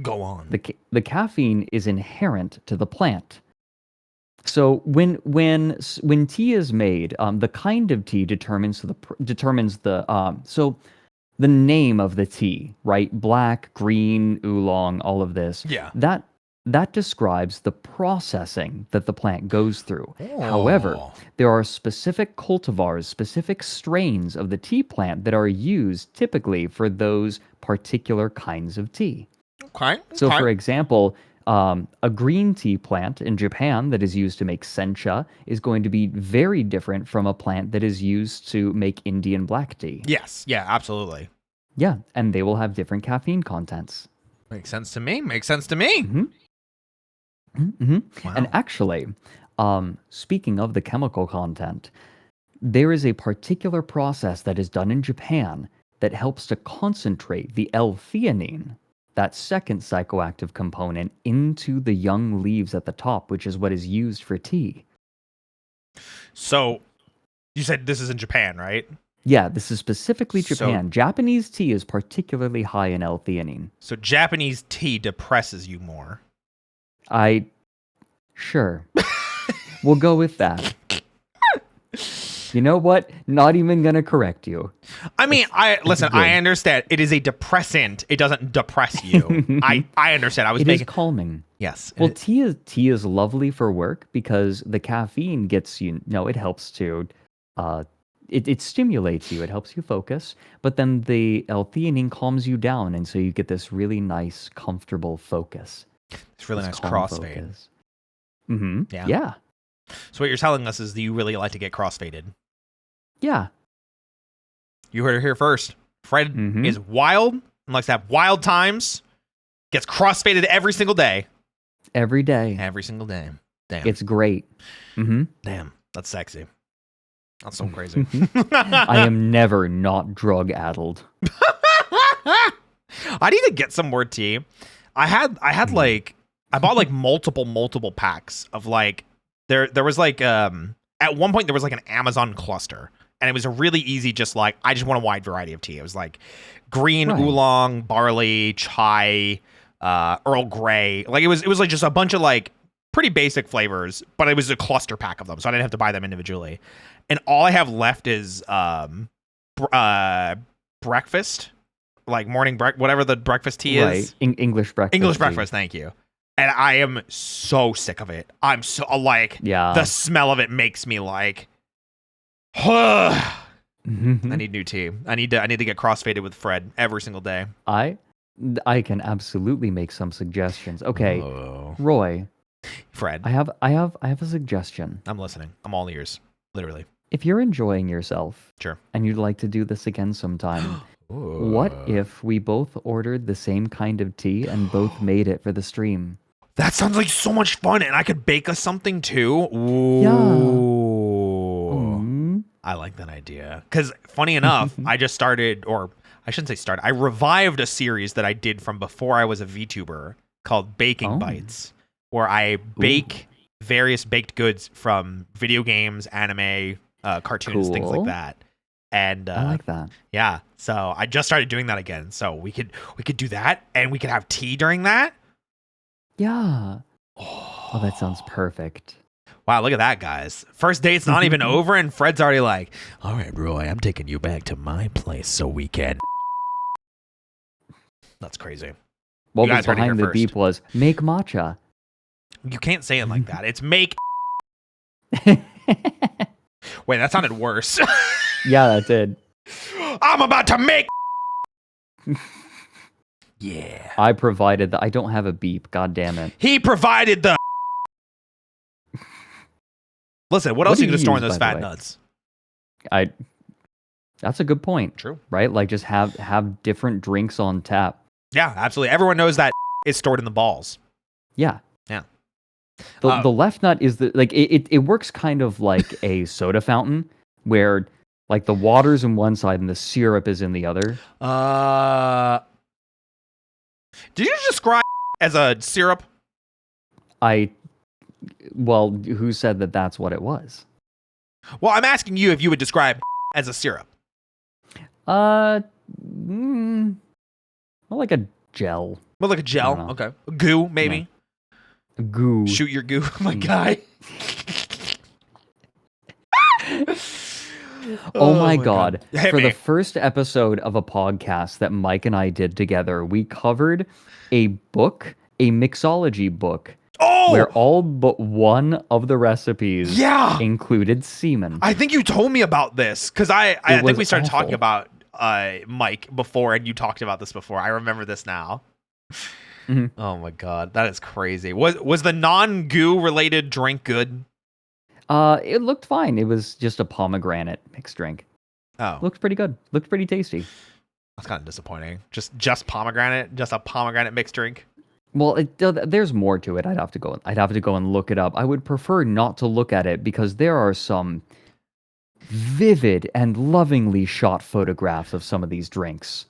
Speaker 1: Go on.
Speaker 2: The caffeine is inherent to the plant. So when tea is made, the kind of tea determines the so the name of the tea, right? Black, green, oolong, all of this.
Speaker 1: Yeah.
Speaker 2: That describes the processing that the plant goes through.
Speaker 1: Oh.
Speaker 2: However, there are specific cultivars, specific strains of the tea plant that are used typically for those particular kinds of tea.
Speaker 1: Okay.
Speaker 2: So, for example, a green tea plant in Japan that is used to make sencha is going to be very different from a plant that is used to make Indian black tea.
Speaker 1: Yes. Yeah, absolutely.
Speaker 2: Yeah, and they will have different caffeine contents.
Speaker 1: Makes sense to me. Mm-hmm.
Speaker 2: Mm-hmm.
Speaker 1: Wow.
Speaker 2: And actually, speaking of the chemical content, there is a particular process that is done in Japan that helps to concentrate the L-theanine, that second psychoactive component, into the young leaves at the top, which is what is used for tea.
Speaker 1: So, you said this is in Japan, right?
Speaker 2: Yeah, this is specifically Japan. Japanese tea is particularly high in L-theanine.
Speaker 1: So Japanese tea depresses you more.
Speaker 2: Sure. We'll go with that. You know what? Not even gonna correct you.
Speaker 1: I mean, I understand. It is a depressant. It doesn't depress you. I understand.
Speaker 2: It is calming.
Speaker 1: Yes.
Speaker 2: Well, tea is lovely for work because the caffeine gets you. No, it helps to. It stimulates you. It helps you focus. But then the L-theanine calms you down, and so you get this really nice, comfortable focus.
Speaker 1: It's really nice crossfade.
Speaker 2: Mm-hmm. Yeah.
Speaker 1: So what you're telling us is that you really like to get crossfaded.
Speaker 2: Yeah.
Speaker 1: You heard it here first. Fred is wild and likes to have wild times. Gets crossfaded every single day.
Speaker 2: Every day.
Speaker 1: Every single day. Damn.
Speaker 2: It's great. Mm-hmm.
Speaker 1: Damn. That's sexy. That's so crazy.
Speaker 2: I am never not drug-addled.
Speaker 1: I need to get some more tea. I bought like multiple packs of like there was like at one point there was like an Amazon cluster, and it was a really easy just like I just want a wide variety of tea. It was like green, oolong, barley, chai, Earl Grey. Like it was like just a bunch of like pretty basic flavors, but it was a cluster pack of them, so I didn't have to buy them individually. And all I have left is breakfast, like morning whatever the breakfast tea is.
Speaker 2: English breakfast.
Speaker 1: English breakfast, thank you. And I am so sick of it. I'm so like the smell of it makes me like I need new tea. I need to get crossfaded with Fred every single day.
Speaker 2: I can absolutely make some suggestions. Okay. Roy.
Speaker 1: Fred.
Speaker 2: I have a suggestion.
Speaker 1: I'm listening. I'm all ears. Literally.
Speaker 2: If you're enjoying yourself,
Speaker 1: sure,
Speaker 2: and you'd like to do this again sometime, what if we both ordered the same kind of tea and both made it for the stream?
Speaker 1: That sounds like so much fun, and I could bake us something too. Ooh.
Speaker 2: Yeah.
Speaker 1: I like that idea. Because funny enough, I just started, or I shouldn't say started, I revived a series that I did from before I was a VTuber called Baking Bites, where I bake various baked goods from video games, anime, cartoons, things like that. And
Speaker 2: I like that.
Speaker 1: Yeah. So I just started doing that again. So we could do that, and we could have tea during that.
Speaker 2: Yeah. Oh, that sounds perfect.
Speaker 1: Wow, look at that, guys. First date's not even over, and Fred's already like, all right, Roy, I'm taking you back to my place so we can. That's crazy.
Speaker 2: What was behind the beep was, make matcha.
Speaker 1: You can't say it like that. It's make. Wait, that sounded worse.
Speaker 2: Yeah, that did.
Speaker 1: I'm about to make. Yeah.
Speaker 2: I provided the. I don't have a beep. God damn it.
Speaker 1: He provided the. Listen, what else are you going to store in those fat nuts?
Speaker 2: That's a good point.
Speaker 1: True.
Speaker 2: Right? Like just have different drinks on tap.
Speaker 1: Yeah, absolutely. Everyone knows that is stored in the balls.
Speaker 2: Yeah.
Speaker 1: Yeah.
Speaker 2: The left nut is it works kind of like a soda fountain where like the water's in one side and the syrup is in the other.
Speaker 1: Did you describe as a syrup?
Speaker 2: Well, who said that that's what it was?
Speaker 1: Well, I'm asking you if you would describe as a syrup.
Speaker 2: More like a gel.
Speaker 1: More like a gel. Okay. Goo, maybe.
Speaker 2: Yeah. Goo.
Speaker 1: Shoot your goo, my guy.
Speaker 2: Oh my God. For the first episode of a podcast that Mike and I did together, we covered a book, a mixology book.
Speaker 1: Oh!
Speaker 2: Where all but one of the recipes included semen.
Speaker 1: I think you told me about this because I think we started talking about Mike before, and you talked about this before. I remember this now.
Speaker 2: Mm-hmm.
Speaker 1: Oh my God, that is crazy. Was the non-goo related drink good?
Speaker 2: It looked fine. It was just a pomegranate mixed drink.
Speaker 1: Oh,
Speaker 2: looked pretty good. Looked pretty tasty.
Speaker 1: That's kind of disappointing. Just pomegranate, just a pomegranate mixed drink.
Speaker 2: Well, there's more to it. I'd have to go and look it up. I would prefer not to look at it because there are some vivid and lovingly shot photographs of some of these drinks.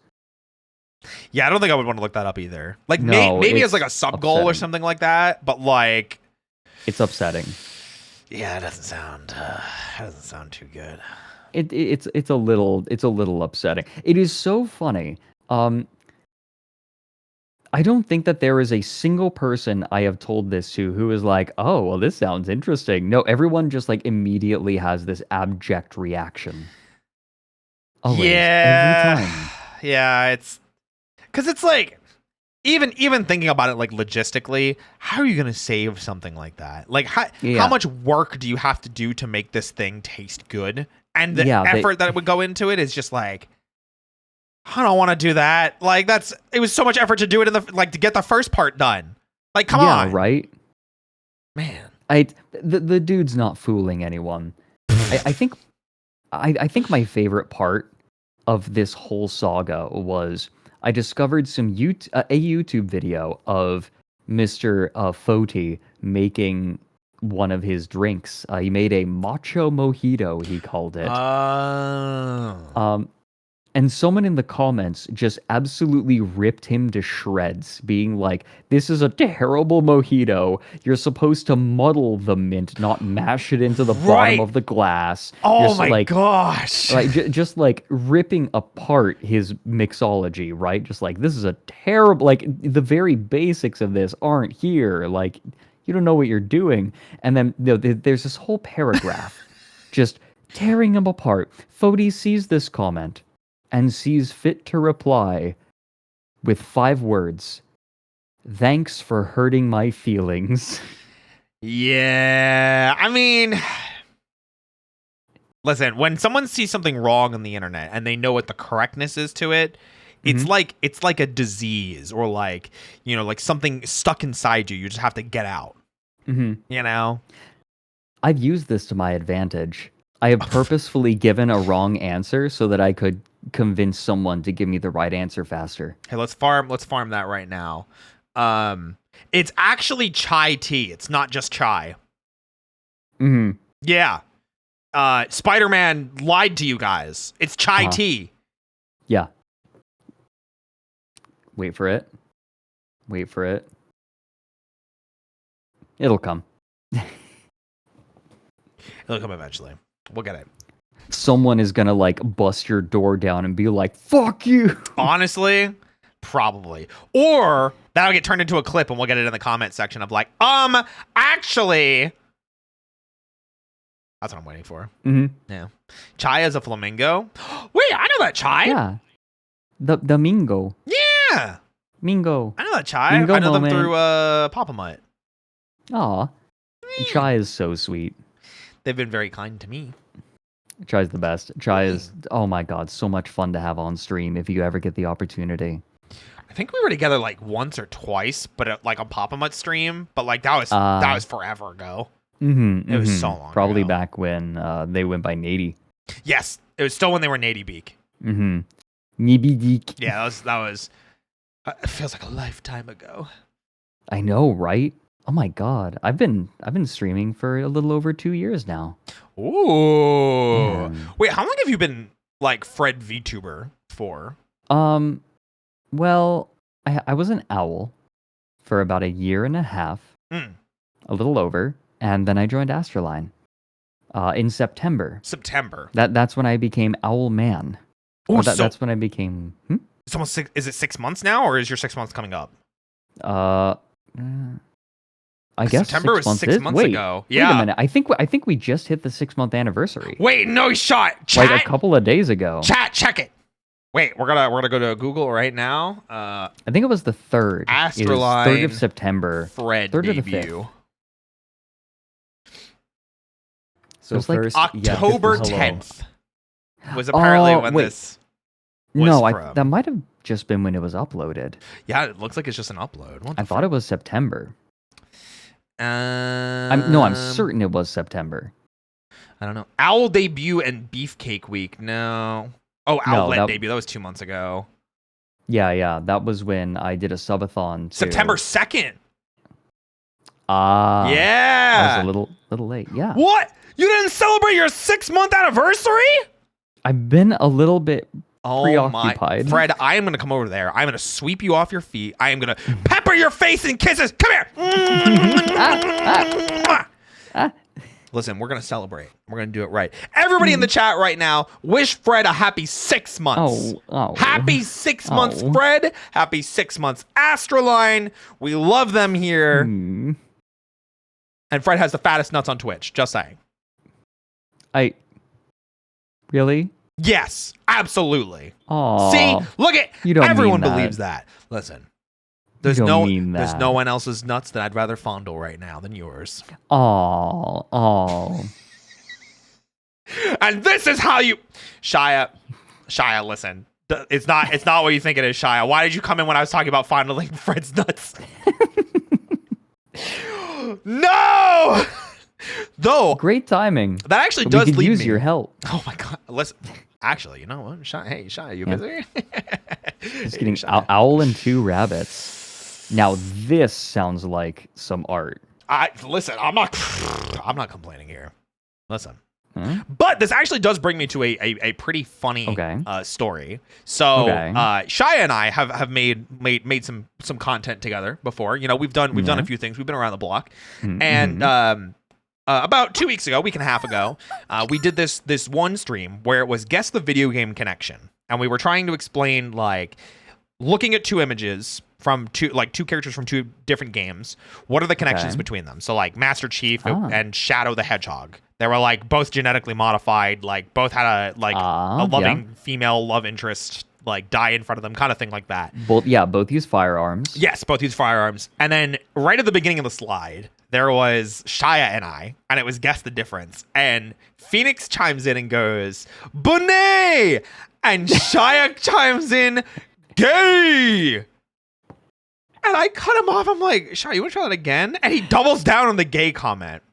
Speaker 1: Yeah, I don't think I would want to look that up either. Like maybe as like a sub goal or something like that, but like
Speaker 2: it's upsetting.
Speaker 1: Yeah, it doesn't sound too good.
Speaker 2: It's a little upsetting. It is so funny. I don't think that there is a single person I have told this to who is like, oh, well, this sounds interesting. No, everyone just like immediately has this abject reaction. Always, every time.
Speaker 1: Yeah, it's because it's like even thinking about it like logistically, how are you going to save something like that? Like how much work do you have to do to make this thing taste good? And the effort that would go into it is just like, I don't want to do that. Like it was so much effort to do it to get the first part done. Like, come on.
Speaker 2: Yeah, right?
Speaker 1: Man.
Speaker 2: The dude's not fooling anyone. I think my favorite part of this whole saga was I discovered a YouTube video of Mr. Foti making one of his drinks. He made a macho mojito, he called it. And someone in the comments just absolutely ripped him to shreds, being like, this is a terrible mojito. You're supposed to muddle the mint, not mash it into the bottom of the glass.
Speaker 1: Oh my gosh.
Speaker 2: Like, just like ripping apart his mixology, right? Just like, this is a terrible, like the very basics of this aren't here. Like, you don't know what you're doing. And then there's this whole paragraph just tearing him apart. Foti sees this comment and sees fit to reply with 5 words. Thanks for hurting my feelings.
Speaker 1: Yeah, I mean, listen, when someone sees something wrong on the internet and they know what the correctness is to it, it's like a disease or like, you know, like something stuck inside you. You just have to get out. You know?
Speaker 2: I've used this to my advantage. I have purposefully given a wrong answer so that I could convince someone to give me the right answer faster.
Speaker 1: Hey, let's farm that right now. It's actually chai tea. It's not just chai. Yeah. Spider-Man lied to you guys. It's chai tea.
Speaker 2: Yeah. Wait for it. It'll come.
Speaker 1: It'll come eventually. We'll get it.
Speaker 2: Someone is gonna like bust your door down and be like, fuck you.
Speaker 1: Honestly, probably. Or that'll get turned into a clip and we'll get it in the comment section of like, actually, That's what I'm waiting for.
Speaker 2: Mm-hmm.
Speaker 1: Yeah. Chai is a flamingo. Wait, I know that Chai.
Speaker 2: Yeah. The Mingo.
Speaker 1: Yeah.
Speaker 2: Mingo.
Speaker 1: I know that Chai.
Speaker 2: Mingo
Speaker 1: I know
Speaker 2: moment.
Speaker 1: them through Papa Mutt.
Speaker 2: Aw. Chai is so sweet.
Speaker 1: They've been very kind to me.
Speaker 2: Chai's the best. Chai is, oh my god, so much fun to have on stream if you ever get the opportunity.
Speaker 1: I think we were together like once or twice, but like on Papa Mutt stream. But like that was forever ago. It was so long
Speaker 2: Probably
Speaker 1: ago.
Speaker 2: back when they went by Nady.
Speaker 1: Yes, it was still when they were Nady Beak.
Speaker 2: Nibidik.
Speaker 1: Yeah, that was. It feels like a lifetime ago.
Speaker 2: I know, right? Oh my god, I've been streaming for a little over 2 years now.
Speaker 1: Ooh.
Speaker 2: Man.
Speaker 1: Wait, how long have you been like Fred Vtuber for?
Speaker 2: Well, I was an owl for about a year and a half, a little over, and then I joined Astraline in September. That's when I became Owl Man.
Speaker 1: Oh,
Speaker 2: that's when I became.
Speaker 1: It's almost is it 6 months now, or is your 6 months coming up?
Speaker 2: I guess
Speaker 1: September was 6 months ago. Yeah.
Speaker 2: Wait a minute. I think we just hit the 6-month anniversary.
Speaker 1: Wait, no shot. Chat?
Speaker 2: Like a couple of days ago.
Speaker 1: Chat, check it. Wait, we're gonna go to Google right now.
Speaker 2: I think it was the 3rd.
Speaker 1: Astraline.
Speaker 2: 3rd of September.
Speaker 1: Fred
Speaker 2: 3rd
Speaker 1: debut.
Speaker 2: Or the 5th. So
Speaker 1: it was
Speaker 2: first,
Speaker 1: like October 10th was apparently when this was from.
Speaker 2: That might have just been when it was uploaded.
Speaker 1: Yeah, it looks like it's just an upload.
Speaker 2: I thought it was September.
Speaker 1: I'm
Speaker 2: certain it was September.
Speaker 1: I don't know. Owl debut and Beefcake week. No. Oh, Owlet debut. That was 2 months ago.
Speaker 2: Yeah. That was when I did a subathon.
Speaker 1: September 2nd.
Speaker 2: Yeah. I was a little late. Yeah.
Speaker 1: What? You didn't celebrate your 6-month anniversary?
Speaker 2: I've been a little bit preoccupied.
Speaker 1: Fred, I am going to come over there. I'm going to sweep you off your feet. I am going to pepper your face in kisses. Come here. Listen, we're going to celebrate. We're going to do it right. Everybody in the chat right now, wish Fred a happy 6 months. Happy 6 months, Fred. Happy 6 months, Astraline. We love them here. And Fred has the fattest nuts on Twitch. Just saying.
Speaker 2: Really?
Speaker 1: Yes, absolutely.
Speaker 2: Aww.
Speaker 1: See, look at everyone believes that. Listen, there's no one else's nuts that I'd rather fondle right now than yours.
Speaker 2: Oh.
Speaker 1: And this is how you, Shia, listen. It's not what you think it is, Shia. Why did you come in when I was talking about fondling Fred's nuts? No. Though
Speaker 2: great timing.
Speaker 1: That actually does lead me.
Speaker 2: Use your help.
Speaker 1: Oh my god! Listen, actually, you know what? Shia, you busy?
Speaker 2: Just kidding. Owl and 2 rabbits. Now this sounds like some art.
Speaker 1: Listen. I'm not complaining here. Listen. But this actually does bring me to a pretty funny story. So Shia and I have made some content together before. You know, we've done a few things. We've been around the block, and about 2 weeks ago, week and a half ago, we did this one stream where it was guess the video game connection, and we were trying to explain like looking at 2 images from two characters from 2 different games. What are the connections between them? So like Master Chief and Shadow the Hedgehog. They were like both genetically modified, like both had a loving female love interest, like die in front of them, kind of thing like that.
Speaker 2: Both use firearms.
Speaker 1: Yes, both use firearms. And then right at the beginning of the slide, there was Shia and I, and it was guess the difference. And Phoenix chimes in and goes, "Bunny!" And Shia chimes in, "Gay!" And I cut him off. I'm like, "Shia, you want to try that again?" And he doubles down on the gay comment.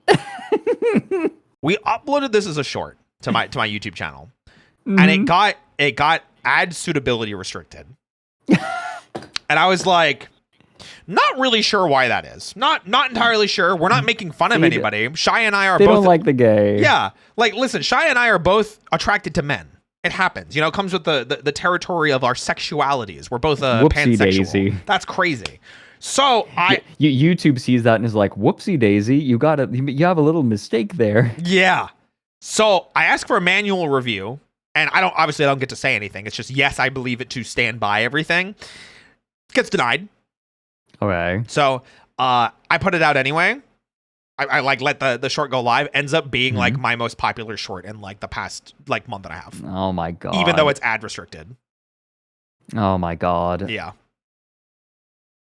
Speaker 1: We uploaded this as a short to my YouTube channel, and it got ad suitability restricted. And I was like, not really sure why that is. Not entirely sure. We're not making fun of anybody. Shia and I are both.
Speaker 2: They don't like the gay.
Speaker 1: Yeah, like listen, Shia and I are both attracted to men. It happens. You know, it comes with the territory of our sexualities. We're both pansexual. Daisy. That's crazy. So
Speaker 2: YouTube sees that and is like, "Whoopsie daisy, you have a little mistake there."
Speaker 1: Yeah. So I asked for a manual review, and I don't get to say anything. It's just yes, I believe it to stand by everything. Gets denied.
Speaker 2: Okay.
Speaker 1: So I put it out anyway. I like let the short go live, ends up being like my most popular short in like the past like month and a half.
Speaker 2: Oh my god.
Speaker 1: Even though it's ad restricted.
Speaker 2: Oh my god.
Speaker 1: Yeah.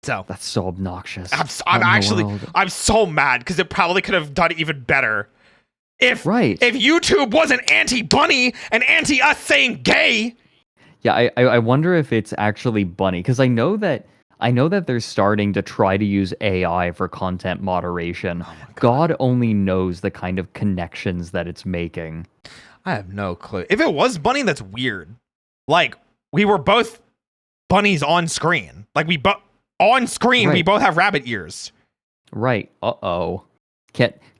Speaker 1: So
Speaker 2: that's so obnoxious.
Speaker 1: I'm so mad because it probably could have done even better if YouTube wasn't anti-Bunny and anti-us saying gay.
Speaker 2: Yeah, I wonder if it's actually Bunny, because I know that they're starting to try to use AI for content moderation. Oh God only knows the kind of connections that it's making.
Speaker 1: I have no clue. If it was Bunny, that's weird. Like, we were both bunnies on screen. Like, we both have rabbit ears.
Speaker 2: Right. Uh-oh.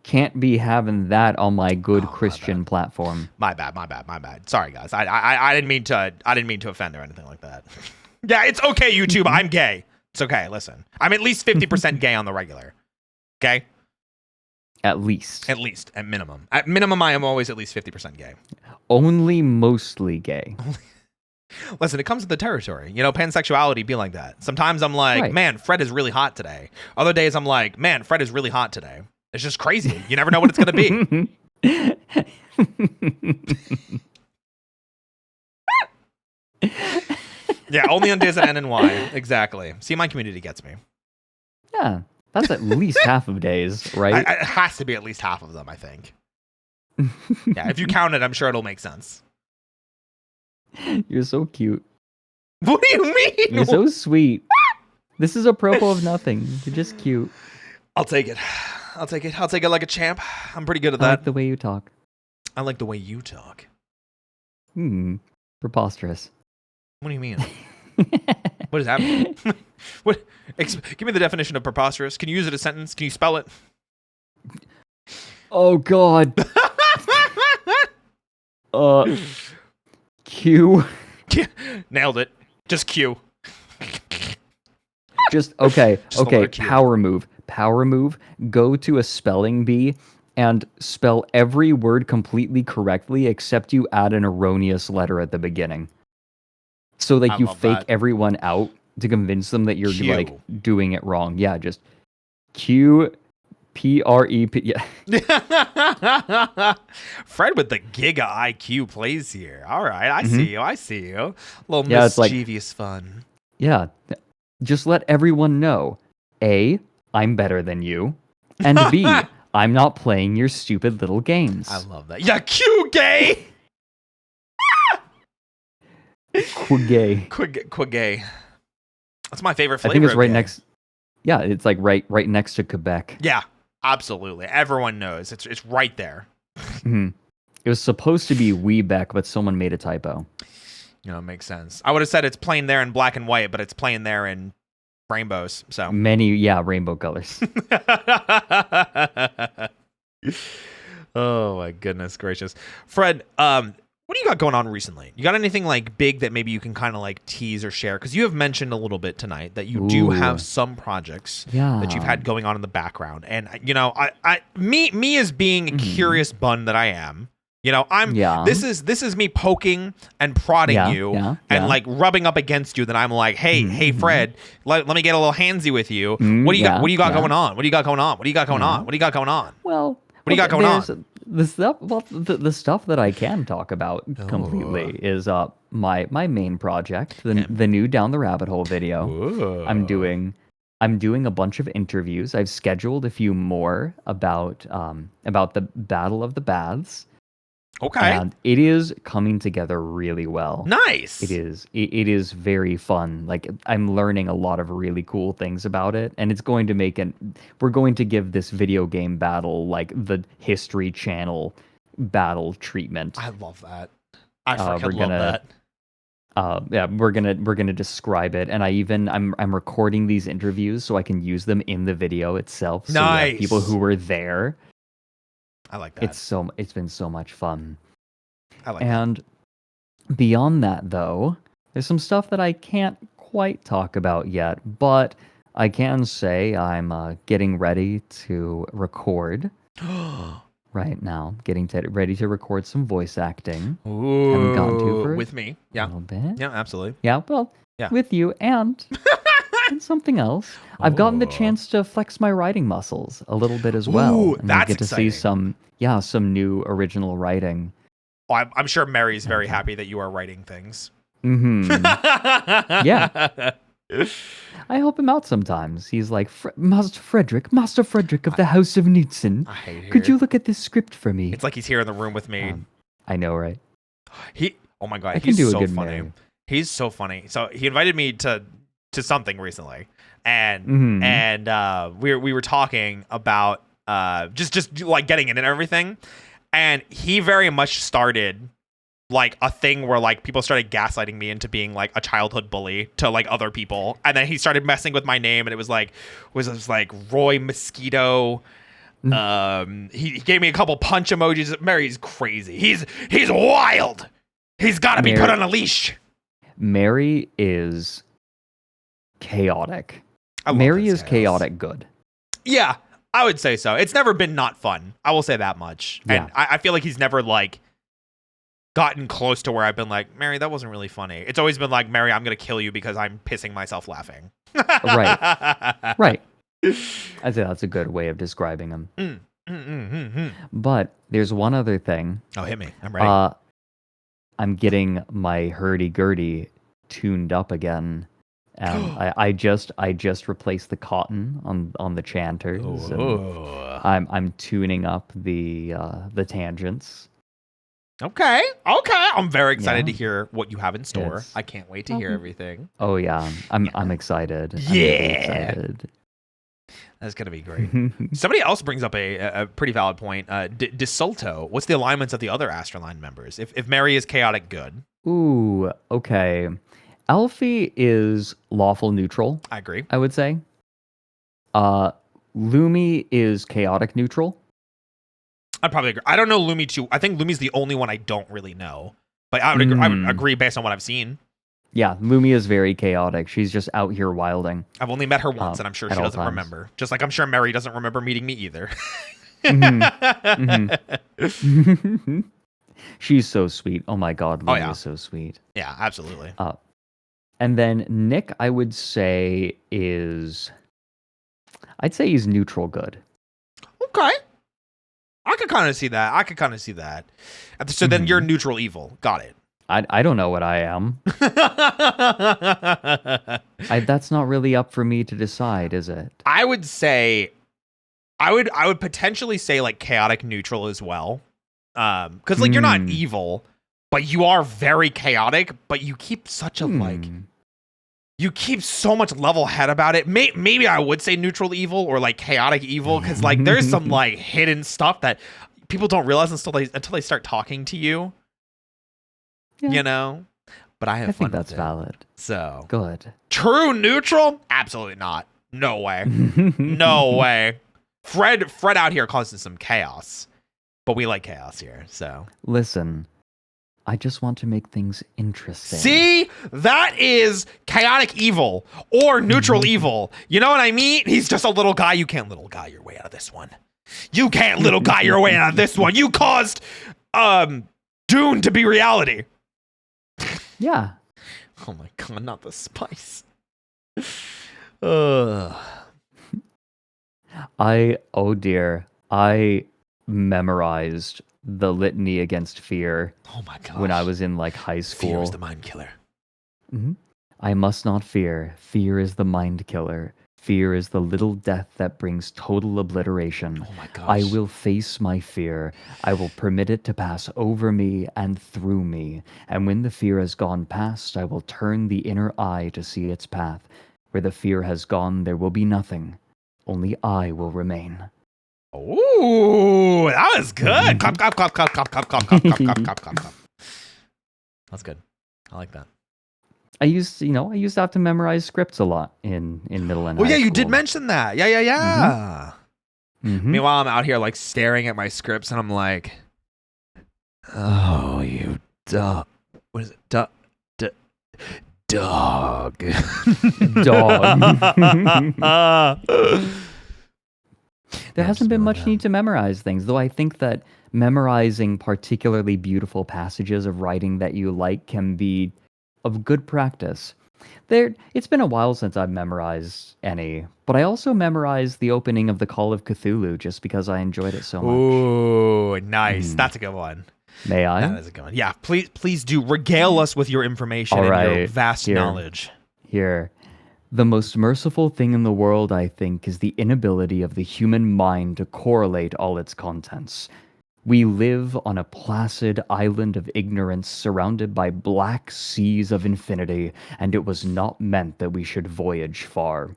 Speaker 2: Can't be having that on my good Christian platform.
Speaker 1: My bad. Sorry, guys. I didn't mean to offend or anything like that. Yeah, it's okay, YouTube. I'm gay. It's okay. Listen, I'm at least 50% gay on the regular. Okay.
Speaker 2: At least.
Speaker 1: At minimum. At minimum, I am always at least 50% gay.
Speaker 2: Only mostly gay.
Speaker 1: Listen, it comes with the territory. You know, pansexuality be like that. Sometimes I'm like, man, Fred is really hot today. Other days I'm like, man, Fred is really hot today. It's just crazy. You never know what it's going to be. Yeah, only on days that end in Y. Exactly. See, my community gets me.
Speaker 2: Yeah, that's at least half of days, right?
Speaker 1: It has to be at least half of them, I think. Yeah, if you count it, I'm sure it'll make sense.
Speaker 2: You're so cute.
Speaker 1: What do you mean?
Speaker 2: You're so sweet. This is apropos of nothing. You're just cute.
Speaker 1: I'll take it. I'll take it like a champ. I'm pretty good at that.
Speaker 2: I like the way you talk.
Speaker 1: I like the way you talk.
Speaker 2: Preposterous.
Speaker 1: What do you mean? What does that mean? Give me the definition of preposterous. Can you use it as a sentence? Can you spell it?
Speaker 2: Oh God. Q.
Speaker 1: Nailed it. Just Q.
Speaker 2: Okay. Power move. Go to a spelling bee and spell every word completely correctly except you add an erroneous letter at the beginning. So like you fake everyone out to convince them that you're like doing it wrong. Yeah, just QPREP. Yeah.
Speaker 1: Fred with the giga IQ plays here. All right, I see you. A little mischievous fun.
Speaker 2: Yeah, just let everyone know. A, I'm better than you. And B, I'm not playing your stupid little games.
Speaker 1: I love that. Yeah, Q gay. Quigay. That's my favorite flavor.
Speaker 2: I think it's right next. Yeah, it's like right next to Quebec.
Speaker 1: Yeah, absolutely. Everyone knows it's right there.
Speaker 2: It was supposed to be Weebec, but someone made a typo.
Speaker 1: You know, it makes sense. I would have said it's plain there in black and white, but it's plain there in rainbows. So
Speaker 2: rainbow colors.
Speaker 1: Oh my goodness gracious, Fred. What do you got going on recently? You got anything like big that maybe you can kind of like tease or share? Because you have mentioned a little bit tonight that you do have some projects that you've had going on in the background. And you know, me as being a curious bun that I am, you know, this is me poking and prodding you and like rubbing up against you. That I'm like, hey, Fred, let me get a little handsy with you. What do you got? What do you got going on? What do you got going on? What do you got going on? What do you got going on?
Speaker 2: Well,
Speaker 1: what do you got going on?
Speaker 2: The stuff that I can talk about completely is my main project, the new Down the Rabbit Hole video.
Speaker 1: Ooh.
Speaker 2: I'm doing a bunch of interviews. I've scheduled a few more about the Battle of the Baths.
Speaker 1: Okay.
Speaker 2: And it is coming together really well.
Speaker 1: Nice.
Speaker 2: It is very fun. Like I'm learning a lot of really cool things about it, and it's going to we're going to give this video game battle like the History Channel battle treatment.
Speaker 1: I love that. I freaking love that.
Speaker 2: Yeah, we're gonna describe it, and I'm recording these interviews so I can use them in the video itself. So
Speaker 1: nice.
Speaker 2: People who were there.
Speaker 1: I like that.
Speaker 2: It's been so much fun.
Speaker 1: I like
Speaker 2: and beyond that, though, there's some stuff that I can't quite talk about yet, but I can say I'm getting ready to record right now. Ready to record some voice acting.
Speaker 1: Ooh,
Speaker 2: haven't gotten to for
Speaker 1: with me. Yeah.
Speaker 2: A little bit.
Speaker 1: Yeah, absolutely.
Speaker 2: Yeah, well, with you and And something else. I've gotten the chance to flex my writing muscles a little bit as well.
Speaker 1: Ooh,
Speaker 2: And
Speaker 1: that's
Speaker 2: get to
Speaker 1: exciting.
Speaker 2: see some new original writing.
Speaker 1: Oh, I'm sure Mary's very happy that you are writing things.
Speaker 2: Yeah. I help him out sometimes. He's like, Master Fredrik of the House of Knudsen. Could you look at this script for me?
Speaker 1: It's like he's here in the room with me.
Speaker 2: I know, right?
Speaker 1: Oh my god,
Speaker 2: he's
Speaker 1: so funny. Mary. He's so funny. So he invited me to something recently, and we were talking about just like getting in and everything, and he very much started like a thing where like people started gaslighting me into being like a childhood bully to like other people, and then he started messing with my name, and it was like Roy Mosquito. He gave me a couple punch emojis. Mary's crazy. He's wild. He's got to be put on a leash.
Speaker 2: Mary is chaotic. Mary is chaotic good.
Speaker 1: Yeah, I would say so. It's never been not fun. I will say that much. Yeah. And I feel like he's never like gotten close to where I've been like, Mary, that wasn't really funny. It's always been like, Mary, I'm going to kill you because I'm pissing myself laughing.
Speaker 2: Right. I'd say that's a good way of describing him. But there's one other thing.
Speaker 1: Oh, hit me. I'm ready.
Speaker 2: I'm getting my hurdy-gurdy tuned up again. I just replaced the cotton on the chanters. I'm tuning up the tangents.
Speaker 1: Okay. I'm very excited to hear what you have in store. I can't wait to hear everything.
Speaker 2: Oh yeah, I'm excited.
Speaker 1: Yeah.
Speaker 2: I'm really excited.
Speaker 1: That's gonna be great. Somebody else brings up a pretty valid point. Desulto. What's the alignments of the other astraline members? If Mary is chaotic good.
Speaker 2: Ooh, okay. Alfie is lawful neutral.
Speaker 1: I agree.
Speaker 2: I would say. Lumi is chaotic neutral.
Speaker 1: I'd probably agree. I don't know Lumi too. I think Lumi's the only one I don't really know, but I would agree based on what I've seen.
Speaker 2: Yeah, Lumi is very chaotic. She's just out here wilding.
Speaker 1: I've only met her once, and I'm sure she doesn't remember. Just like I'm sure Mary doesn't remember meeting me either.
Speaker 2: She's so sweet. Oh my god, Lumi is so sweet.
Speaker 1: Yeah, absolutely.
Speaker 2: And then Nick, I would say he's neutral good.
Speaker 1: Okay. I could kind of see that. So then you're neutral evil. Got it.
Speaker 2: I don't know what I am. That's not really up for me to decide, is it?
Speaker 1: I would say, I would potentially say like chaotic neutral as well. Because like you're not evil, but you are very chaotic. But you keep such a you keep so much level head about it. Maybe I would say neutral evil or like chaotic evil, because like there's some like hidden stuff that people don't realize until they start talking to you. Yeah. You know? But I think
Speaker 2: that's valid.
Speaker 1: So
Speaker 2: good.
Speaker 1: True neutral? Absolutely not. No way. No way. Fred out here causing some chaos. But we like chaos here, so.
Speaker 2: Listen. I just want to make things interesting.
Speaker 1: See? That is chaotic evil or neutral evil. You know what I mean? He's just a little guy. You can't little guy your way out of this one. You can't little guy your way out of this one. You caused Dune to be reality.
Speaker 2: Yeah.
Speaker 1: Oh my god, not the spice.
Speaker 2: Oh dear. I memorized the litany against fear.
Speaker 1: Oh my gosh.
Speaker 2: When I was in like high school.
Speaker 1: Fear is the mind killer.
Speaker 2: I must not fear. Fear is the mind killer. Fear is the little death that brings total obliteration.
Speaker 1: Oh my gosh.
Speaker 2: I will face my fear. I will permit it to pass over me and through me. And when the fear has gone past, I will turn the inner eye to see its path. Where the fear has gone, there will be nothing. Only I will remain.
Speaker 1: Ooh, that was good. Clap. That's good. I like that.
Speaker 2: I used to have to memorize scripts a lot in middle and high
Speaker 1: school.
Speaker 2: You
Speaker 1: did mention that. Yeah. Meanwhile, I'm out here like staring at my scripts, and I'm like, "Oh, you dog! What is it? Dog? Dog.
Speaker 2: There hasn't been much need to memorize things, though I think that memorizing particularly beautiful passages of writing that you like can be of good practice. It's been a while since I've memorized any, but I also memorized the opening of the Call of Cthulhu just because I enjoyed it so much.
Speaker 1: Ooh, nice.
Speaker 2: Mm.
Speaker 1: That's a good one.
Speaker 2: May
Speaker 1: That
Speaker 2: I?
Speaker 1: is a good one. Yeah, please do regale us with your information
Speaker 2: All
Speaker 1: and your
Speaker 2: right,
Speaker 1: vast
Speaker 2: here,
Speaker 1: knowledge.
Speaker 2: here. The most merciful thing in the world, I think, is the inability of the human mind to correlate all its contents. We live on a placid island of ignorance surrounded by black seas of infinity, and it was not meant that we should voyage far.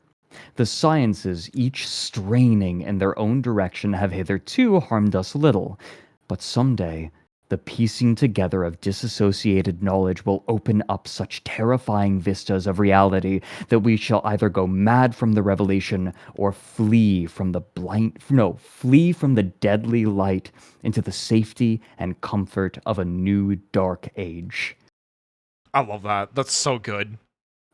Speaker 2: The sciences, each straining in their own direction, have hitherto harmed us little, but someday the piecing together of disassociated knowledge will open up such terrifying vistas of reality that we shall either go mad from the revelation or flee from the deadly light into the safety and comfort of a new dark age.
Speaker 1: I love that. That's so good.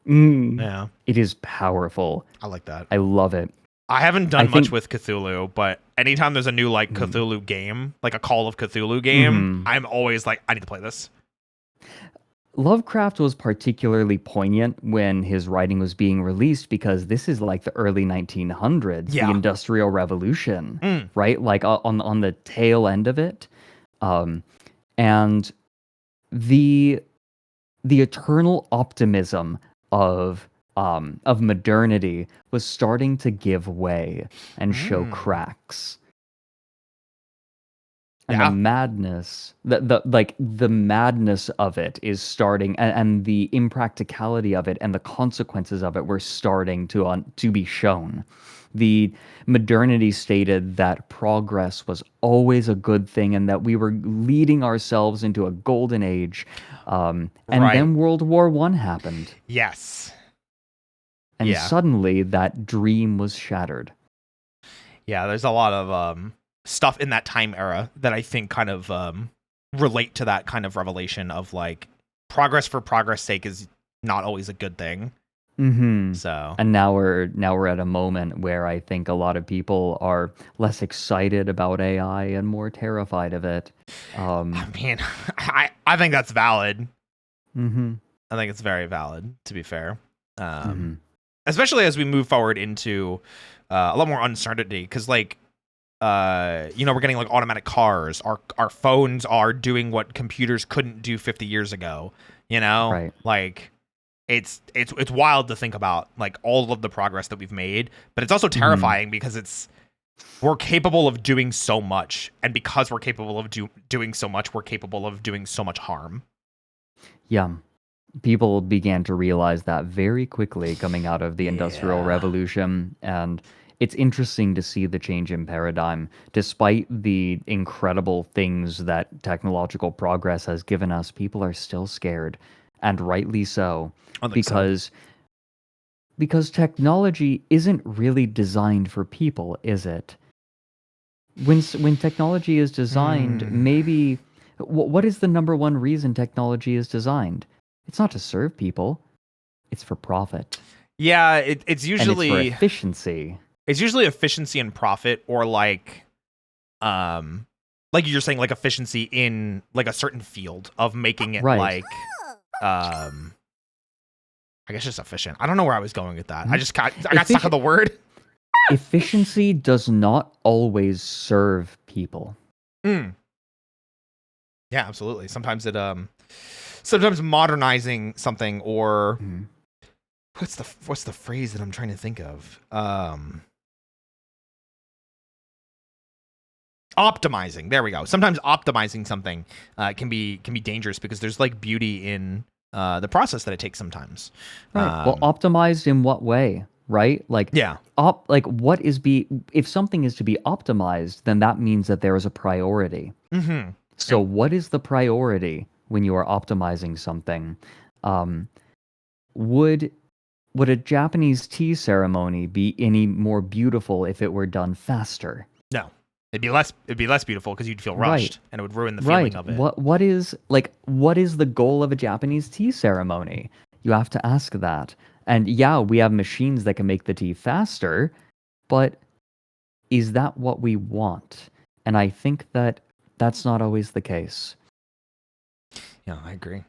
Speaker 2: Mm.
Speaker 1: Yeah,
Speaker 2: It is powerful.
Speaker 1: I like that.
Speaker 2: I love it.
Speaker 1: I haven't
Speaker 2: I
Speaker 1: done much
Speaker 2: think
Speaker 1: with Cthulhu, but anytime there's a new like
Speaker 2: mm,
Speaker 1: Cthulhu game, like a Call of Cthulhu game,
Speaker 2: mhm.
Speaker 1: I'm always like, I need to play this.
Speaker 2: Lovecraft was particularly poignant when his writing was being released because this is like the early 1900s, the
Speaker 1: Yeah.
Speaker 2: Industrial Revolution,
Speaker 1: Mm.
Speaker 2: right? Like on the tail end of it, um, and the the eternal optimism of modernity was starting to give way and show
Speaker 1: Mm.
Speaker 2: cracks. And the
Speaker 1: Yeah.
Speaker 2: madness, the madness of it is starting, and the impracticality of it and the consequences of it were starting to be shown. The modernity stated that progress was always a good thing and that we were leading ourselves into a golden age. And
Speaker 1: Right.
Speaker 2: then World War One happened,
Speaker 1: Yes.
Speaker 2: and
Speaker 1: Yeah.
Speaker 2: suddenly that dream was shattered.
Speaker 1: Yeah. There's a lot of stuff in that time era that I think kind of relate to that kind of revelation of like progress for progress sake is not always a good thing.
Speaker 2: Mm-hmm.
Speaker 1: So
Speaker 2: And now we're at a moment where I think a lot of people are less excited about AI and more terrified of it.
Speaker 1: I mean, I think that's valid.
Speaker 2: Mm-hmm.
Speaker 1: I think it's very valid, to be fair.
Speaker 2: Mm-hmm.
Speaker 1: Especially as we move forward into a lot more uncertainty, because like we're getting like automatic cars. Our phones are doing what computers couldn't do 50 years ago.
Speaker 2: Right.
Speaker 1: Like it's wild to think about like all of the progress that we've made, but it's also
Speaker 2: Mm-hmm.
Speaker 1: terrifying because we're capable of doing so much, and because we're capable of doing so much, we're capable of doing so much harm.
Speaker 2: Yeah. People began to realize that very quickly coming out of the Industrial
Speaker 1: Yeah.
Speaker 2: Revolution, and it's interesting to see the change in paradigm. Despite the incredible things that technological progress has given us, people are still scared, and rightly so,
Speaker 1: I think so.
Speaker 2: because technology isn't really designed for people, is it? When technology is designed,
Speaker 1: Hmm.
Speaker 2: maybe what is the number one reason technology is designed? It's not to serve people. It's for profit.
Speaker 1: Yeah,
Speaker 2: And it's for efficiency.
Speaker 1: it's usually efficiency and profit, or like you're saying, like efficiency in like a certain field of making it
Speaker 2: Right.
Speaker 1: like I guess just efficient. I don't know where I was going with that.
Speaker 2: Mhm.
Speaker 1: I got stuck on the word.
Speaker 2: Efficiency does not always serve people.
Speaker 1: Mm. Yeah, absolutely. Sometimes modernizing something, or
Speaker 2: Mhm.
Speaker 1: what's the phrase that I'm trying to think of? Optimizing. There we go. Sometimes optimizing something can be dangerous because there's like beauty in the process that it takes sometimes.
Speaker 2: Right. Well, optimized in what way? Right?
Speaker 1: Yeah.
Speaker 2: If something is to be optimized, then that means that there is a priority.
Speaker 1: Mm-hmm.
Speaker 2: So what is the priority when you are optimizing something? Um, would would a Japanese tea ceremony be any more beautiful if it were done faster?
Speaker 1: No, it'd be less beautiful because you'd feel
Speaker 2: Right.
Speaker 1: rushed and it would ruin the
Speaker 2: Right.
Speaker 1: feeling of it.
Speaker 2: What is the goal of a Japanese tea ceremony? You have to ask that. And yeah, we have machines that can make the tea faster, but is that what we want? And I think that that's not always the case.
Speaker 1: Yeah, I agree.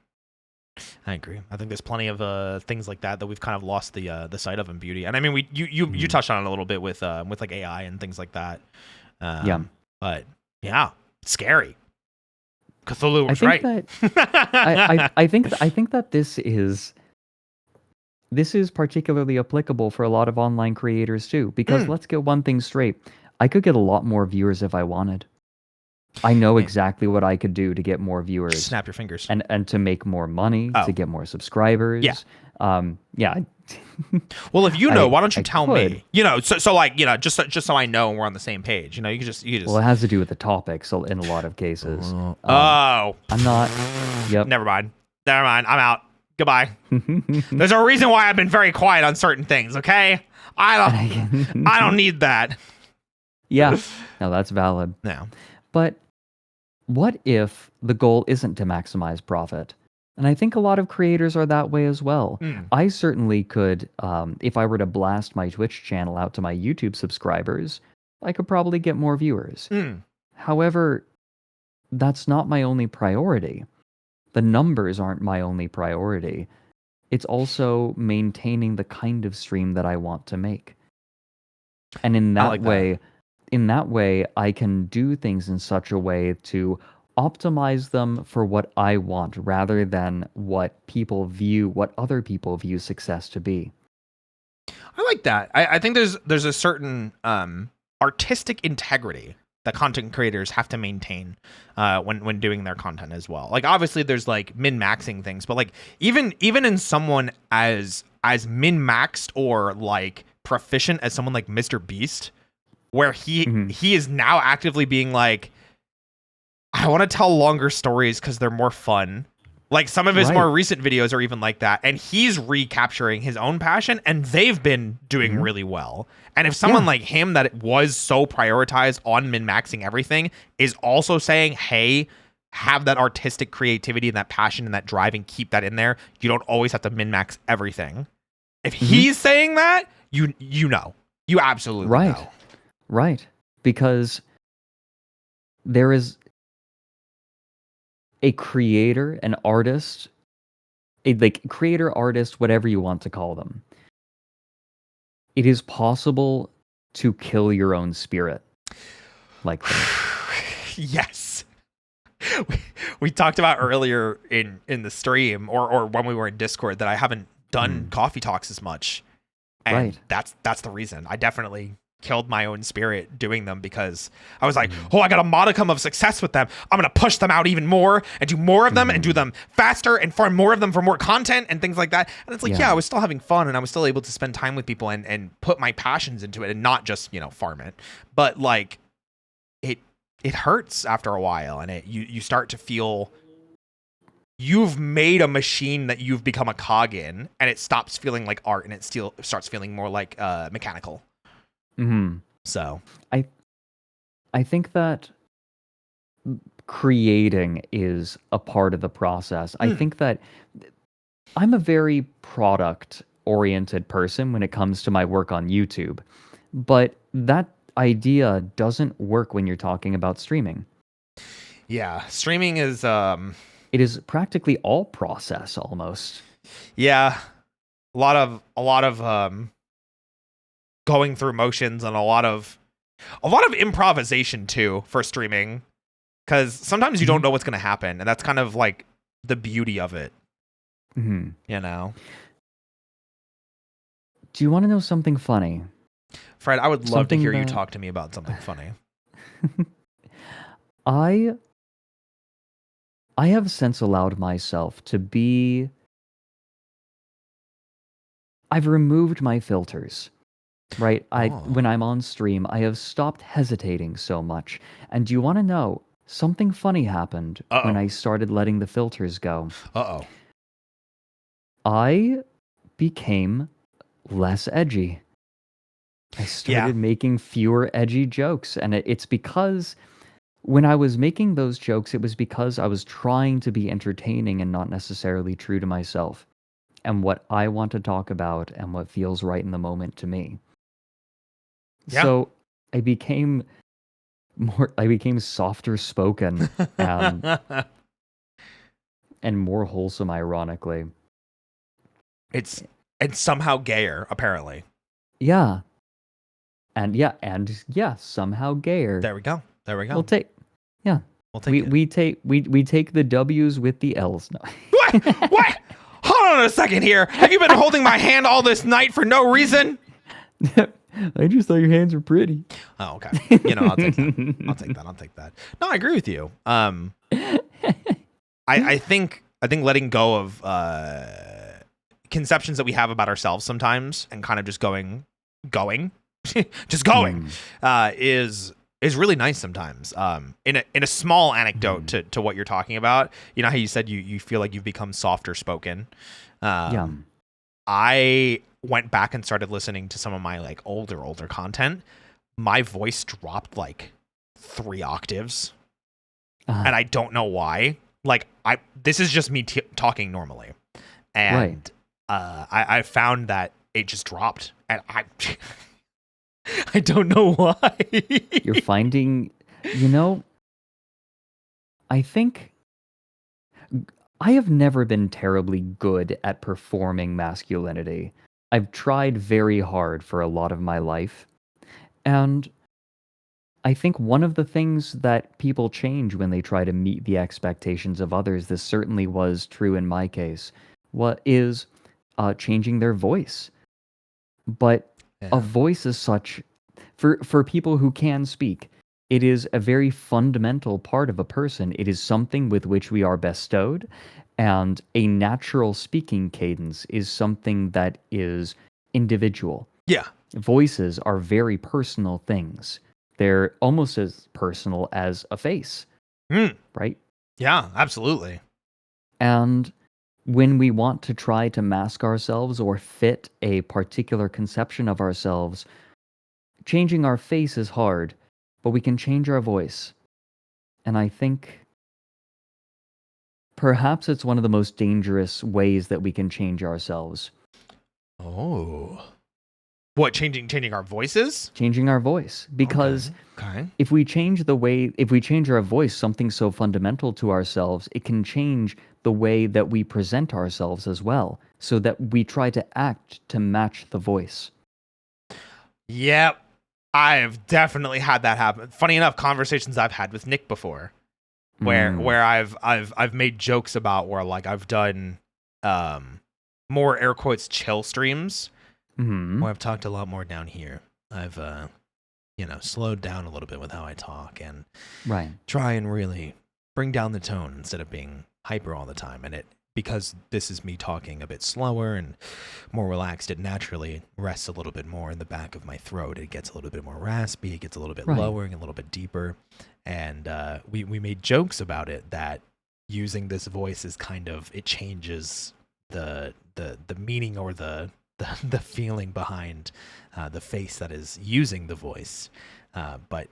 Speaker 1: I agree. I think there's plenty of things like that we've kind of lost the sight of in beauty. And I mean, you touched on it a little bit with like AI and things like that.
Speaker 2: Yeah.
Speaker 1: But yeah, scary. Cthulhu
Speaker 2: I
Speaker 1: was
Speaker 2: think
Speaker 1: right.
Speaker 2: that I think that this is particularly applicable for a lot of online creators too, because let's get one thing straight. I could get a lot more viewers if I wanted. I know exactly what I could do to get more viewers.
Speaker 1: Snap your fingers.
Speaker 2: And to make more money, to get more subscribers.
Speaker 1: Yeah.
Speaker 2: Yeah.
Speaker 1: Well, if you know, why don't you tell me? You know, so like, you know, just so I know we're on the same page. You know, you just.
Speaker 2: Well, it has to do with the topics in a lot of cases.
Speaker 1: I'm
Speaker 2: not. Yep.
Speaker 1: Never mind. I'm out. Goodbye. There's a reason why I've been very quiet on certain things. Okay, I don't need that.
Speaker 2: Yeah. No, that's valid.
Speaker 1: No.
Speaker 2: But what if the goal isn't to maximize profit? And I think a lot of creators are that way as well. I certainly could, if I were to blast my Twitch channel out to my YouTube subscribers, I could probably get more viewers. However, that's not my only priority. The numbers aren't my only priority. It's also maintaining the kind of stream that I want to make. And in that way, I can do things in such a way to optimize them for what I want rather than what other people view success to be.
Speaker 1: I like that. I think there's a certain artistic integrity that content creators have to maintain when doing their content as well. Like obviously there's like min-maxing things, but like even in someone as min-maxed or like proficient as someone like Mr. Beast, where he is now actively being like, I want to tell longer stories because they're more fun. Like some of his more recent videos are even like that, and he's recapturing his own passion, and they've been doing really well. And if someone like him that was so prioritized on min-maxing everything is also saying, hey, have that artistic creativity and that passion and that drive and keep that in there, you don't always have to min-max everything. If he's saying that, you know. You absolutely know.
Speaker 2: Right. Because there is a creator, an artist, creator, artist, whatever you want to call them. It is possible to kill your own spirit like this.
Speaker 1: Yes. We talked about earlier in the stream or when we were in Discord that I haven't done coffee talks as much. And that's the reason. I definitely killed my own spirit doing them because I was like, oh, I got a modicum of success with them. I'm going to push them out even more and do more of them and do them faster and farm more of them for more content and things like that. And it's like, I was still having fun and I was still able to spend time with people and put my passions into it and not just, you know, farm it. But like it hurts after a while and you start to feel you've made a machine that you've become a cog in and it stops feeling like art and it still starts feeling more like mechanical. So
Speaker 2: I think that creating is a part of the process. I think that I'm a very product oriented person when it comes to my work on YouTube, but that idea doesn't work when you're talking about streaming.
Speaker 1: Yeah, streaming is
Speaker 2: it is practically all process almost.
Speaker 1: Yeah. A lot of going through motions and a lot of improvisation too for streaming, because sometimes you don't know what's going to happen, and that's kind of like the beauty of it. You know.
Speaker 2: Do you want to know something funny?
Speaker 1: Fred, I would love to hear you talk to me about something funny.
Speaker 2: I have since allowed myself to be. I've removed my filters. Right? When I'm on stream, I have stopped hesitating so much. And do you want to know? Something funny happened when I started letting the filters go. I became less edgy. I started making fewer edgy jokes. And it's because when I was making those jokes, it was because I was trying to be entertaining and not necessarily true to myself and what I want to talk about and what feels right in the moment to me. So I became softer spoken. and more wholesome, ironically.
Speaker 1: It's somehow gayer, apparently.
Speaker 2: Yeah. And somehow gayer.
Speaker 1: There we go.
Speaker 2: We'll take
Speaker 1: it.
Speaker 2: We take the W's with the L's. No.
Speaker 1: What? Hold on a second here. Have you been holding my hand all this night for no reason?
Speaker 2: I just thought your hands were pretty.
Speaker 1: Oh, okay. I'll take that. I'll take that. No, I agree with you. I think letting go of conceptions that we have about ourselves sometimes and kind of just going, is really nice sometimes. In a small anecdote to what you're talking about, you know how you said you feel like you've become softer spoken. I went back and started listening to some of my like older content. My voice dropped like 3 octaves, and I don't know why. Like this is just me talking normally, and I found that it just dropped, and I don't know why.
Speaker 2: You're finding, I think I have never been terribly good at performing masculinity. I've tried very hard for a lot of my life. And I think one of the things that people change when they try to meet the expectations of others, this certainly was true in my case, is changing their voice. But a voice is such, for people who can speak, it is a very fundamental part of a person. It is something with which we are bestowed, and a natural speaking cadence is something that is individual.
Speaker 1: Yeah.
Speaker 2: Voices are very personal things. They're almost as personal as a face, right?
Speaker 1: Yeah, absolutely.
Speaker 2: And when we want to try to mask ourselves or fit a particular conception of ourselves, changing our face is hard, but we can change our voice. And I think perhaps it's one of the most dangerous ways that we can change ourselves.
Speaker 1: Oh. What, changing our voices?
Speaker 2: Changing our voice. Because if we change our voice, something so fundamental to ourselves, it can change the way that we present ourselves as well, so that we try to act to match the voice.
Speaker 1: Yep. I've definitely had that happen. Funny enough, conversations I've had with Nick before, where I've made jokes about where like I've done more air quotes chill streams, where I've talked a lot more down here. I've slowed down a little bit with how I talk and try and really bring down the tone instead of being hyper all the time. And because this is me talking a bit slower and more relaxed, it naturally rests a little bit more in the back of my throat. It gets a little bit more raspy. It gets a little bit lower and a little bit deeper. And we made jokes about it, that using this voice is kind of, it changes the meaning or the feeling behind the face that is using the voice. But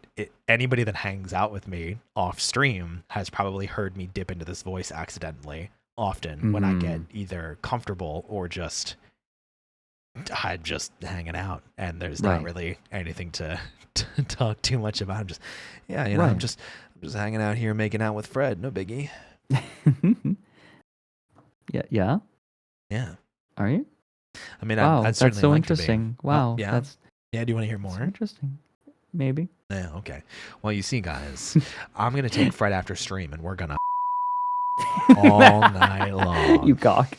Speaker 1: anybody that hangs out with me off stream has probably heard me dip into this voice accidentally often when I get either comfortable or I'm just hanging out, and there's not really anything to talk too much about. I'm just, I'm just hanging out here making out with Fred. No biggie.
Speaker 2: Yeah. Are you?
Speaker 1: I mean,
Speaker 2: wow,
Speaker 1: I'd
Speaker 2: that's so
Speaker 1: like
Speaker 2: interesting. Wow,
Speaker 1: yeah.
Speaker 2: That's
Speaker 1: do you want to hear more?
Speaker 2: Interesting. Maybe.
Speaker 1: Yeah. Okay. Well, you see, guys, I'm gonna take Fred after stream, and we're gonna all night long.
Speaker 2: You cock.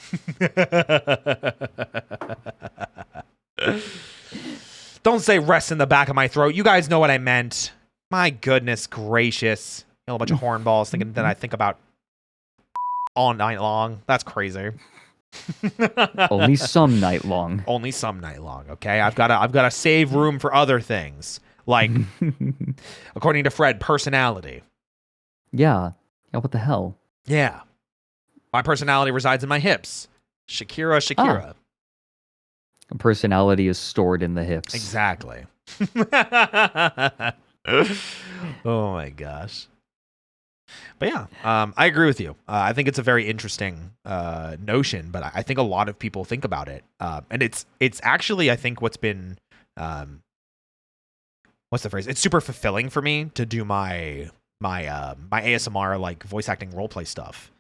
Speaker 1: Don't say rest in the back of my throat. You guys know what I meant. My goodness gracious. A bunch of hornballs thinking that I think about all night long. That's crazy.
Speaker 2: Only some night long.
Speaker 1: Only some night long, okay? I've got to save room for other things. Like, according to Fred, personality.
Speaker 2: Yeah, what the hell?
Speaker 1: Yeah. My personality resides in my hips. Shakira.
Speaker 2: Personality is stored in the hips.
Speaker 1: Exactly. Oh my gosh. But yeah, I agree with you. I think it's a very interesting notion, but I think a lot of people think about it. And it's actually, I think, what's been, what's the phrase? It's super fulfilling for me to do my ASMR, like voice acting roleplay stuff.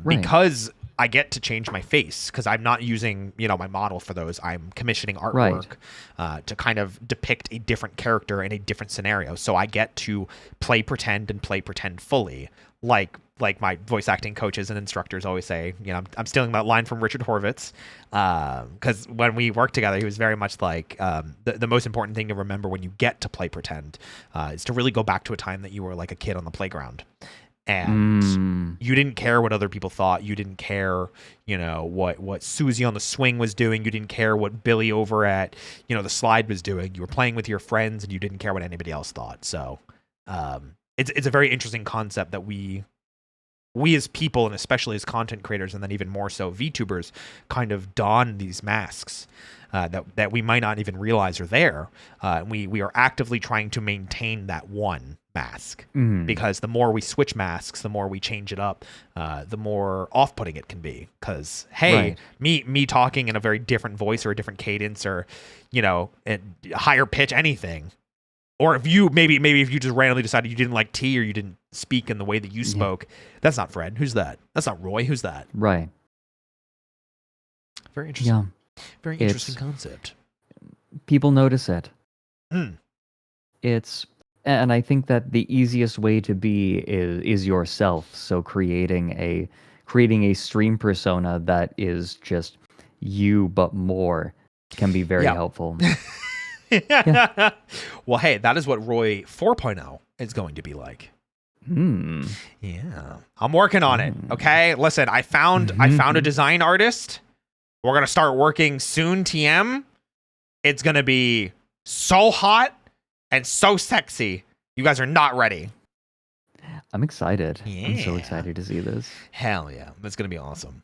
Speaker 1: because I get to change my face because I'm not using, my model for those. I'm commissioning artwork to kind of depict a different character in a different scenario. So I get to play pretend and play pretend fully, like my voice acting coaches and instructors always say. I'm stealing that line from Richard Horvitz, because when we worked together, he was very much like, the most important thing to remember when you get to play pretend is to really go back to a time that you were like a kid on the playground. And you didn't care what other people thought. You didn't care, what Susie on the swing was doing. You didn't care what Billy over at, the slide was doing. You were playing with your friends, and you didn't care what anybody else thought. So it's a very interesting concept that we as people, and especially as content creators, and then even more so VTubers, kind of don these masks that we might not even realize are there. We are actively trying to maintain that one mask, because the more we switch masks, the more we change it up, the more off-putting it can be. Because me talking in a very different voice or a different cadence, or a higher pitch, anything, or if you maybe if you just randomly decided you didn't like T, or you didn't speak in the way that you spoke, that's not Fred. Who's that? That's not Roy. Who's that?
Speaker 2: Right.
Speaker 1: Very interesting. Yeah. Very interesting concept.
Speaker 2: People notice it. And I think that the easiest way to be is yourself. So creating a stream persona that is just you but more can be very helpful.
Speaker 1: Yeah. Well, hey, that is what Roy 4.0 is going to be like. Yeah. I'm working on it. Okay. Listen, I found a design artist. We're going to start working soon, TM. It's going to be so hot and so sexy. You guys are not ready.
Speaker 2: I'm excited.
Speaker 1: Yeah.
Speaker 2: I'm so excited to see this.
Speaker 1: Hell yeah. That's going to be awesome.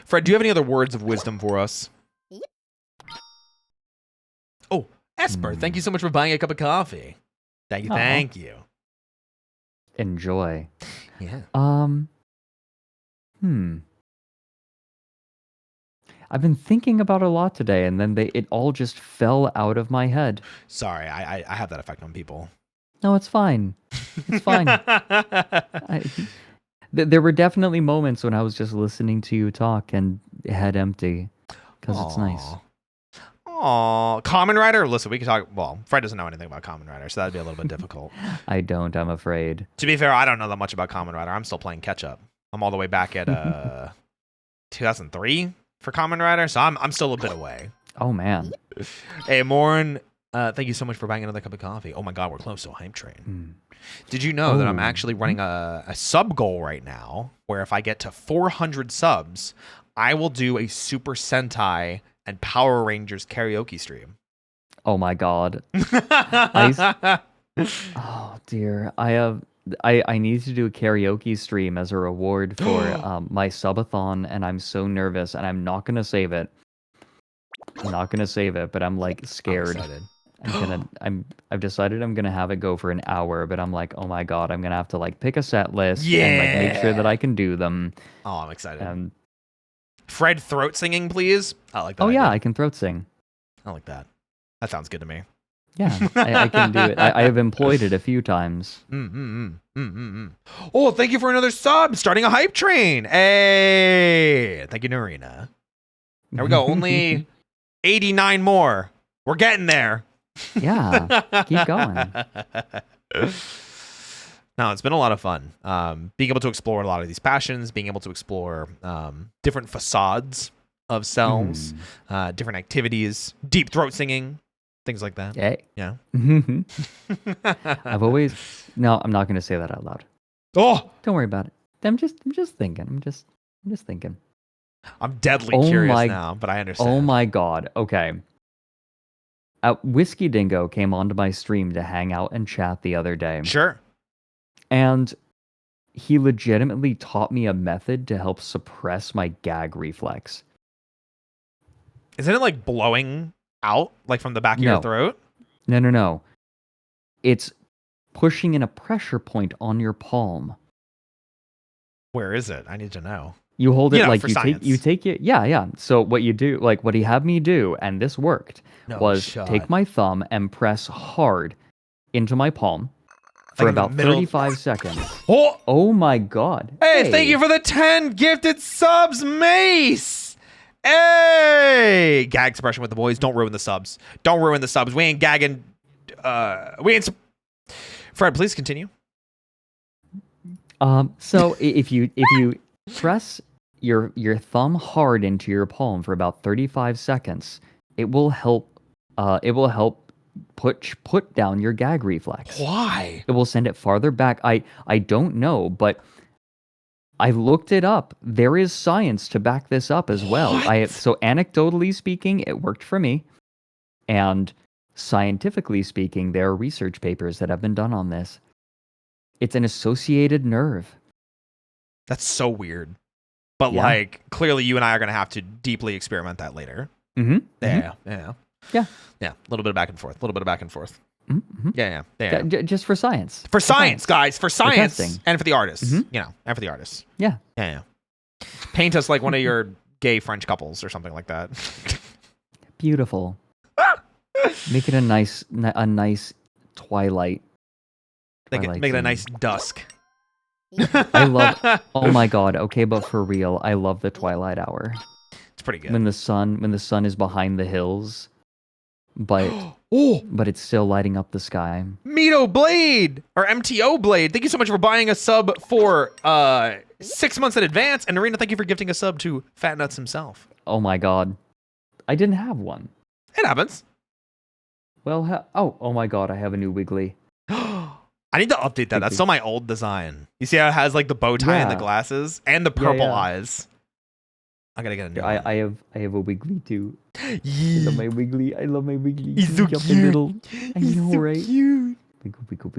Speaker 1: Fred, do you have any other words of wisdom for us? Oh, Esper, thank you so much for buying a cup of coffee. Thank you.
Speaker 2: Enjoy.
Speaker 1: Yeah.
Speaker 2: I've been thinking about it a lot today, and then it all just fell out of my head.
Speaker 1: Sorry, I have that effect on people.
Speaker 2: No, it's fine. It's fine. There were definitely moments when I was just listening to you talk and head empty, because it's nice.
Speaker 1: Aw, Kamen Rider? Listen, we can talk. Well, Fred doesn't know anything about Kamen Rider, so that'd be a little bit difficult.
Speaker 2: I don't, I'm afraid.
Speaker 1: To be fair, I don't know that much about Kamen Rider. I'm still playing catch up. I'm all the way back at 2003 for Kamen Rider, so I'm still a bit away.
Speaker 2: Oh, man.
Speaker 1: Hey, Morin, thank you so much for buying another cup of coffee. Oh my god, we're close to a hype train. Did you know that I'm actually running a sub goal right now, where if I get to 400 subs, I will do a Super Sentai and Power Rangers karaoke stream?
Speaker 2: Oh my god. Oh dear. I need to do a karaoke stream as a reward for my subathon, and I'm so nervous, and I'm not gonna save it. I'm not gonna save it, but I'm like scared. I've decided I'm gonna have it go for an hour, but I'm like, oh my god, I'm gonna have to like pick a set list and like make sure that I can do them.
Speaker 1: Oh, I'm excited. Fred, throat singing, please. I like that.
Speaker 2: Oh
Speaker 1: idea.
Speaker 2: yeah, I can throat sing.
Speaker 1: I like that. That sounds good to me.
Speaker 2: Yeah, I can do it. I have employed it a few times.
Speaker 1: Oh, thank you for another sub. Starting a hype train. Hey, thank you, Narina. There we go. Only 89 more. We're getting there.
Speaker 2: Yeah, keep going.
Speaker 1: No, it's been a lot of fun. Being able to explore a lot of these passions, being able to explore different facades of selves, different activities, deep throat singing, things like that. Yeah.
Speaker 2: I've always... No, I'm not going to say that out loud.
Speaker 1: Oh!
Speaker 2: Don't worry about it. I'm just thinking. I'm just thinking.
Speaker 1: I'm deadly curious now, but I understand.
Speaker 2: Oh my god. Okay. Whiskey Dingo came onto my stream to hang out and chat the other day.
Speaker 1: Sure.
Speaker 2: And he legitimately taught me a method to help suppress my gag reflex.
Speaker 1: Isn't it like blowing out, like from the back of your throat?
Speaker 2: No. It's pushing in a pressure point on your palm.
Speaker 1: Where is it? I need to know.
Speaker 2: You hold it like
Speaker 1: you
Speaker 2: take it. Yeah. So what you do, like what he had me do, and this worked, was take my thumb and press hard into my palm. for about 35 seconds. Oh my god.
Speaker 1: Hey, thank you for the 10 gifted subs, Mace. Hey, gag expression with the boys. Don't ruin the subs. Don't ruin the subs. We ain't gagging. Fred, please continue.
Speaker 2: So if you press your thumb hard into your palm for about 35 seconds, it will help put down your gag reflex.
Speaker 1: Why?
Speaker 2: It will send it farther back. I don't know, but I looked it up. There is science to back this up as well. So anecdotally speaking, it worked for me. And scientifically speaking, there are research papers that have been done on this. It's an associated nerve.
Speaker 1: That's so weird. But like, clearly you and I are going to have to deeply experiment that later.
Speaker 2: Mm-hmm.
Speaker 1: Yeah.
Speaker 2: Yeah.
Speaker 1: A little bit of back and forth.
Speaker 2: Mm-hmm.
Speaker 1: Yeah.
Speaker 2: Just for science.
Speaker 1: For science, guys. For science.
Speaker 2: testing.
Speaker 1: And for the artists.
Speaker 2: Mm-hmm.
Speaker 1: And for the artists.
Speaker 2: Yeah.
Speaker 1: Paint us like one of your gay French couples or something like that.
Speaker 2: Beautiful. Make it a nice twilight.
Speaker 1: Make it a nice dusk.
Speaker 2: I love. Oh my god. Okay, but for real, I love the twilight hour.
Speaker 1: It's pretty good.
Speaker 2: When the sun is behind the hills, but it's still lighting up the sky.
Speaker 1: Mito Blade or MTO Blade. Thank you so much for buying a sub for 6 months in advance. And Arena, thank you for gifting a sub to Fat Nuts himself.
Speaker 2: Oh my god, I didn't have one.
Speaker 1: It happens.
Speaker 2: Well, oh my god, I have a new Wiggly.
Speaker 1: I need to update that. That's still my old design. You see how it has like the bow tie and the glasses and the purple eyes. I gotta get a new one.
Speaker 2: I have a Wiggly too.
Speaker 1: Yeah.
Speaker 2: I love my Wiggly.
Speaker 1: He's so cute.
Speaker 2: I know, right?
Speaker 1: Cute.
Speaker 2: Wiggle.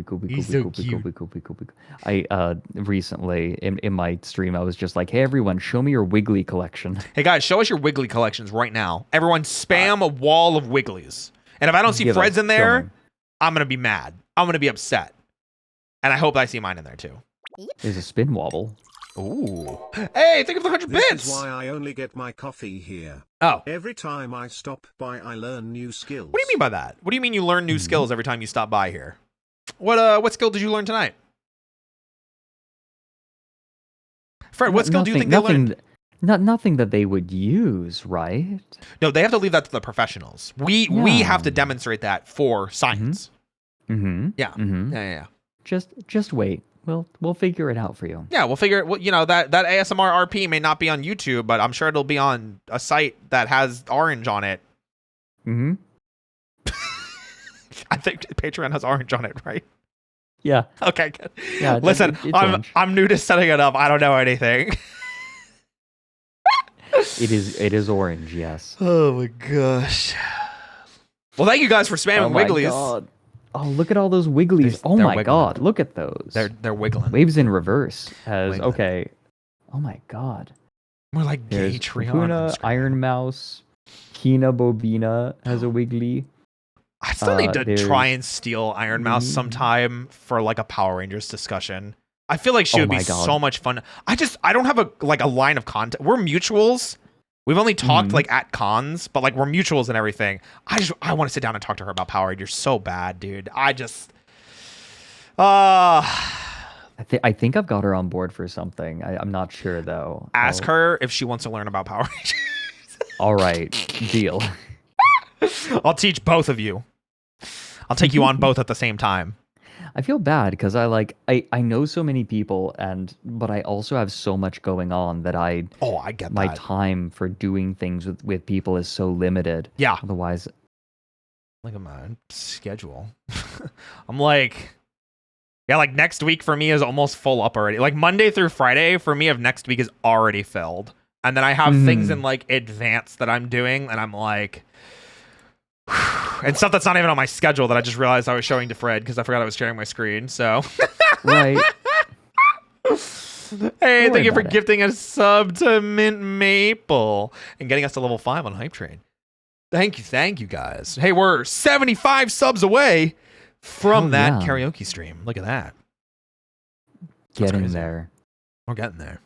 Speaker 2: I recently in my stream I was just like, hey everyone, show me your Wiggly collection.
Speaker 1: Hey guys, show us your Wiggly collections right now. Everyone spam a wall of Wigglies. And if I don't see Fred's in there, I'm gonna be mad. I'm gonna be upset. And I hope I see mine in there too.
Speaker 2: There's a spin wobble.
Speaker 1: Ooh. Hey, think of the 100 bits!
Speaker 3: This is why I only get my coffee here.
Speaker 1: Oh.
Speaker 3: Every time I stop by, I learn new skills.
Speaker 1: What do you mean by that? What do you mean you learn new skills every time you stop by here? What skill did you learn tonight? Fred, what skill do you think they learned?
Speaker 2: Nothing that they would use, right?
Speaker 1: No, they have to leave that to the professionals. We have to demonstrate that for science.
Speaker 2: Mm-hmm.
Speaker 1: Yeah.
Speaker 2: Mm-hmm.
Speaker 1: Yeah.
Speaker 2: Just wait. We'll figure it out for you.
Speaker 1: Yeah, we'll figure it. Well, you know, that ASMR RP may not be on YouTube, but I'm sure it'll be on a site that has orange on it.
Speaker 2: Mm-hmm.
Speaker 1: I think Patreon has orange on it, right?
Speaker 2: Yeah.
Speaker 1: Okay, good.
Speaker 2: Yeah.
Speaker 1: Listen, I'm new to setting it up. I don't know anything.
Speaker 2: It is orange, yes.
Speaker 1: Oh my gosh. Well, thank you guys for spamming Wigglies.
Speaker 2: God. Oh, look at all those Wigglies. Oh my god, look at those.
Speaker 1: They're wiggling.
Speaker 2: Waves in reverse has
Speaker 1: Wiggling.
Speaker 2: okay. Oh my god.
Speaker 1: More like gay Trion.
Speaker 2: Iron Mouse, Kina Bobina has a Wiggly.
Speaker 1: I still need to try and steal Iron Mouse sometime for like a Power Rangers discussion. I feel like she would be so much fun. I don't have a line of contact. We're mutuals. We've only talked like at cons, but like we're mutuals and everything. I want to sit down and talk to her about Power Rangers so bad, dude. I
Speaker 2: think I've got her on board for something. I'm not sure though.
Speaker 1: Ask her if she wants to learn about Power Rangers.
Speaker 2: All right, deal.
Speaker 1: I'll teach both of you. I'll take you on both at the same time.
Speaker 2: I feel bad because I know so many people but I also have so much going on that I
Speaker 1: get
Speaker 2: my
Speaker 1: that.
Speaker 2: time for doing things with people is so limited.
Speaker 1: Yeah.
Speaker 2: Otherwise,
Speaker 1: look at my schedule. I'm like, like next week for me is almost full up already. Like Monday through Friday for me of next week is already filled. And then I have things in like advance that I'm doing and I'm like, and stuff that's not even on my schedule that I just realized I was showing to Fred because I forgot I was sharing my screen. So,
Speaker 2: right.
Speaker 1: Hey, thank you for gifting a sub to Mint Maple and getting us to level 5 on Hype Train. Thank you guys. Hey, we're 75 subs away from that karaoke stream. Look at that.
Speaker 2: Getting there.
Speaker 1: We're getting there.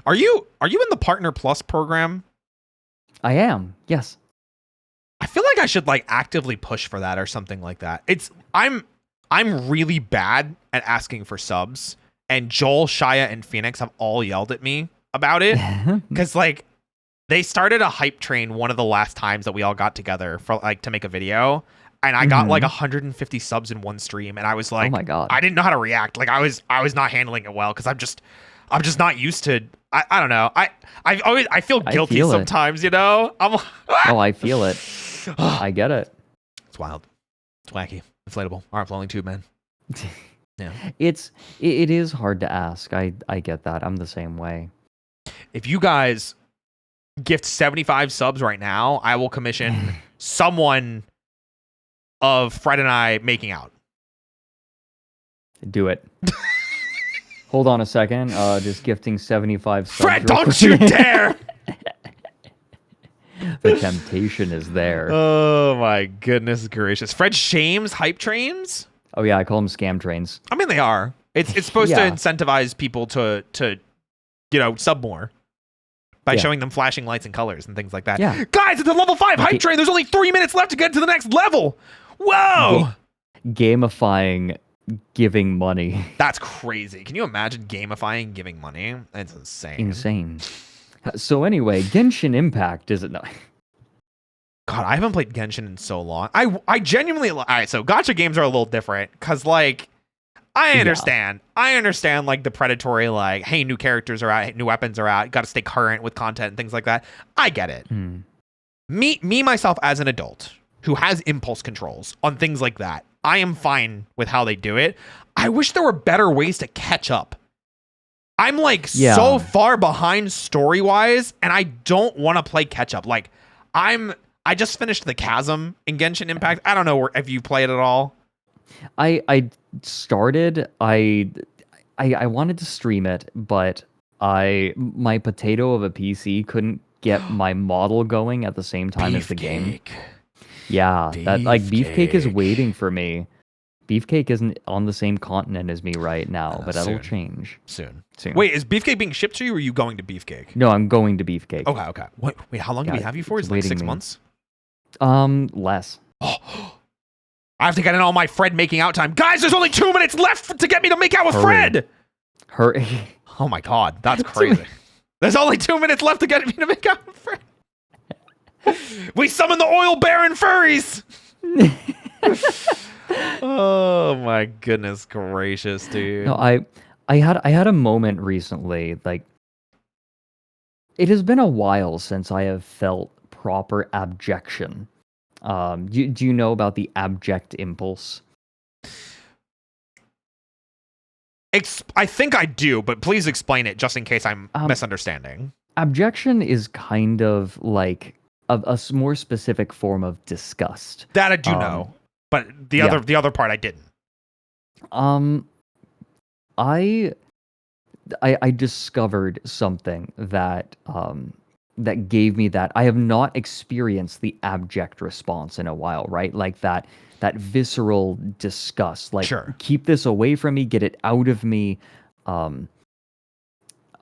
Speaker 1: Are you in the Partner Plus program?
Speaker 2: I am. Yes.
Speaker 1: I feel like I should like actively push for that or something like that. I'm I'm really bad at asking for subs, and Joel, Shia, and Phoenix have all yelled at me about it because like they started a hype train one of the last times that we all got together for like to make a video, and I got like 150 subs in one stream, and I was like,
Speaker 2: oh my God,
Speaker 1: I didn't know how to react. Like I was not handling it well because I'm just not used to. I don't know. I feel guilty sometimes, you know.
Speaker 2: Oh, I feel it. I get it.
Speaker 1: It's wild. It's wacky. Inflatable. Arm flowing tube, man. Yeah.
Speaker 2: It is hard to ask. I get that. I'm the same way.
Speaker 1: If you guys gift 75 subs right now, I will commission someone of Fred and I making out.
Speaker 2: Do it. Hold on a second. Just gifting 75 subs.
Speaker 1: Fred, don't you dare!
Speaker 2: The temptation is there.
Speaker 1: Oh my goodness gracious. Fred shames hype trains?
Speaker 2: Oh yeah, I call them scam trains.
Speaker 1: I mean, they are. It's supposed to incentivize people to sub more by showing them flashing lights and colors and things like that.
Speaker 2: Yeah.
Speaker 1: Guys, it's a level 5 hype train. There's only 3 minutes left to get to the next level. Whoa!
Speaker 2: Gamifying giving money.
Speaker 1: That's crazy. Can you imagine gamifying giving money? That's insane.
Speaker 2: Insane. So anyway, Genshin Impact is it not?
Speaker 1: God, I haven't played Genshin in so long. I genuinely... All right, so gacha games are a little different because, like, I understand. Yeah. I understand, like, the predatory, like, hey, new characters are out, new weapons are out, got to stay current with content and things like that. I get it. Me, myself, as an adult who has impulse controls on things like that, I am fine with how they do it. I wish there were better ways to catch up. I'm, like, so far behind story-wise, and I don't want to play catch-up. Like, I just finished the Chasm in Genshin Impact. I don't know if you played it at all.
Speaker 2: I started. I wanted to stream it, but my potato of a PC couldn't get my model going at the same time as the game. Yeah, that like Beefcake is waiting for me. Beefcake isn't on the same continent as me right now, but that'll change
Speaker 1: soon. Wait, is Beefcake being shipped to you, or are you going to Beefcake?
Speaker 2: No, I'm going to Beefcake.
Speaker 1: Okay. Wait, how long do we have you for? Is it like 6 months?
Speaker 2: Less.
Speaker 1: Oh, I have to get in all my Fred making out time. Guys, there's only 2 minutes left to get me to make out with Fred!
Speaker 2: Hurry.
Speaker 1: Oh my God, that's crazy. There's only 2 minutes left to get me to make out with Fred. We summon the oil baron furries! Oh my goodness gracious, dude.
Speaker 2: No, I had a moment recently, like, it has been a while since I have felt proper abjection. Do you know about the abject impulse?
Speaker 1: I think I do, but please explain it just in case I'm misunderstanding.
Speaker 2: Abjection is kind of like a more specific form of disgust.
Speaker 1: That I do know, but the other part I didn't.
Speaker 2: I discovered something that that gave me that. I have not experienced the abject response in a while, right? Like that visceral disgust. Like, keep this away from me, get it out of me.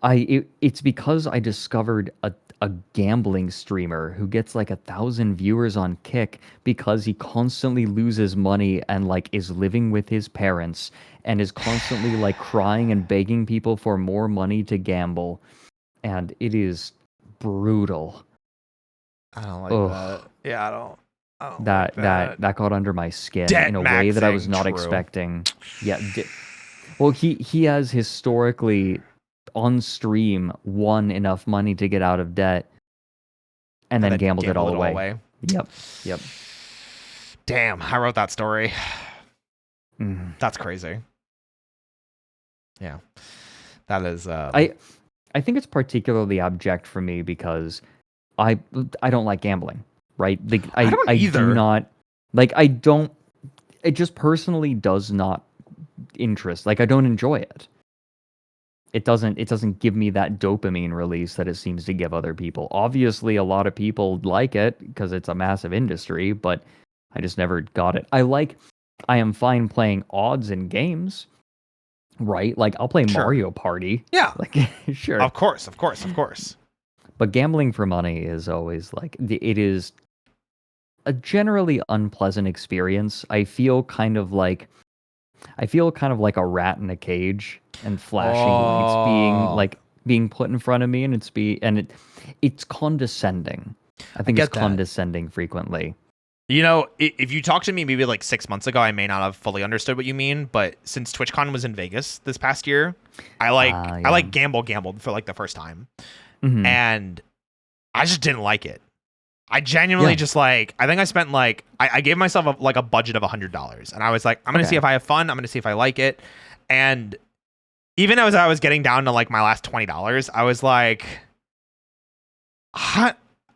Speaker 2: It's because I discovered a gambling streamer who gets like 1,000 viewers on Kick because he constantly loses money and like is living with his parents and is constantly like crying and begging people for more money to gamble. And it is brutal.
Speaker 1: I don't like that. Yeah, I don't
Speaker 2: that got under my skin in a way that I was not expecting. Yeah. Well, he has historically on stream won enough money to get out of debt and then gambled it all away. Yep.
Speaker 1: Damn, I wrote that story. That's crazy. Yeah. That is
Speaker 2: I think it's particularly abject for me because I don't like gambling, right? Like I don't either. Do not like it just personally does not interest. Like I don't enjoy it. It doesn't give me that dopamine release that it seems to give other people. Obviously, a lot of people like it because it's a massive industry, but I just never got it. I am fine playing odds in games, right? Like I'll play Mario Party.
Speaker 1: Yeah.
Speaker 2: Like sure.
Speaker 1: Of course.
Speaker 2: But gambling for money is always like it is a generally unpleasant experience. I feel kind of like I feel kind of like a rat in a cage, and flashing lights being put in front of me, and it's condescending. I think it's
Speaker 1: get that.
Speaker 2: condescending frequently.
Speaker 1: You know, if you talked to me maybe like 6 months ago, I may not have fully understood what you mean. But since TwitchCon was in Vegas this past year, I gambled for like the first time, and I just didn't like it. I genuinely just like, I think I spent like, I gave myself a budget of $100, and I was like, I'm going to see if I have fun. I'm going to see if I like it. And even as I was getting down to like my last $20, I was like,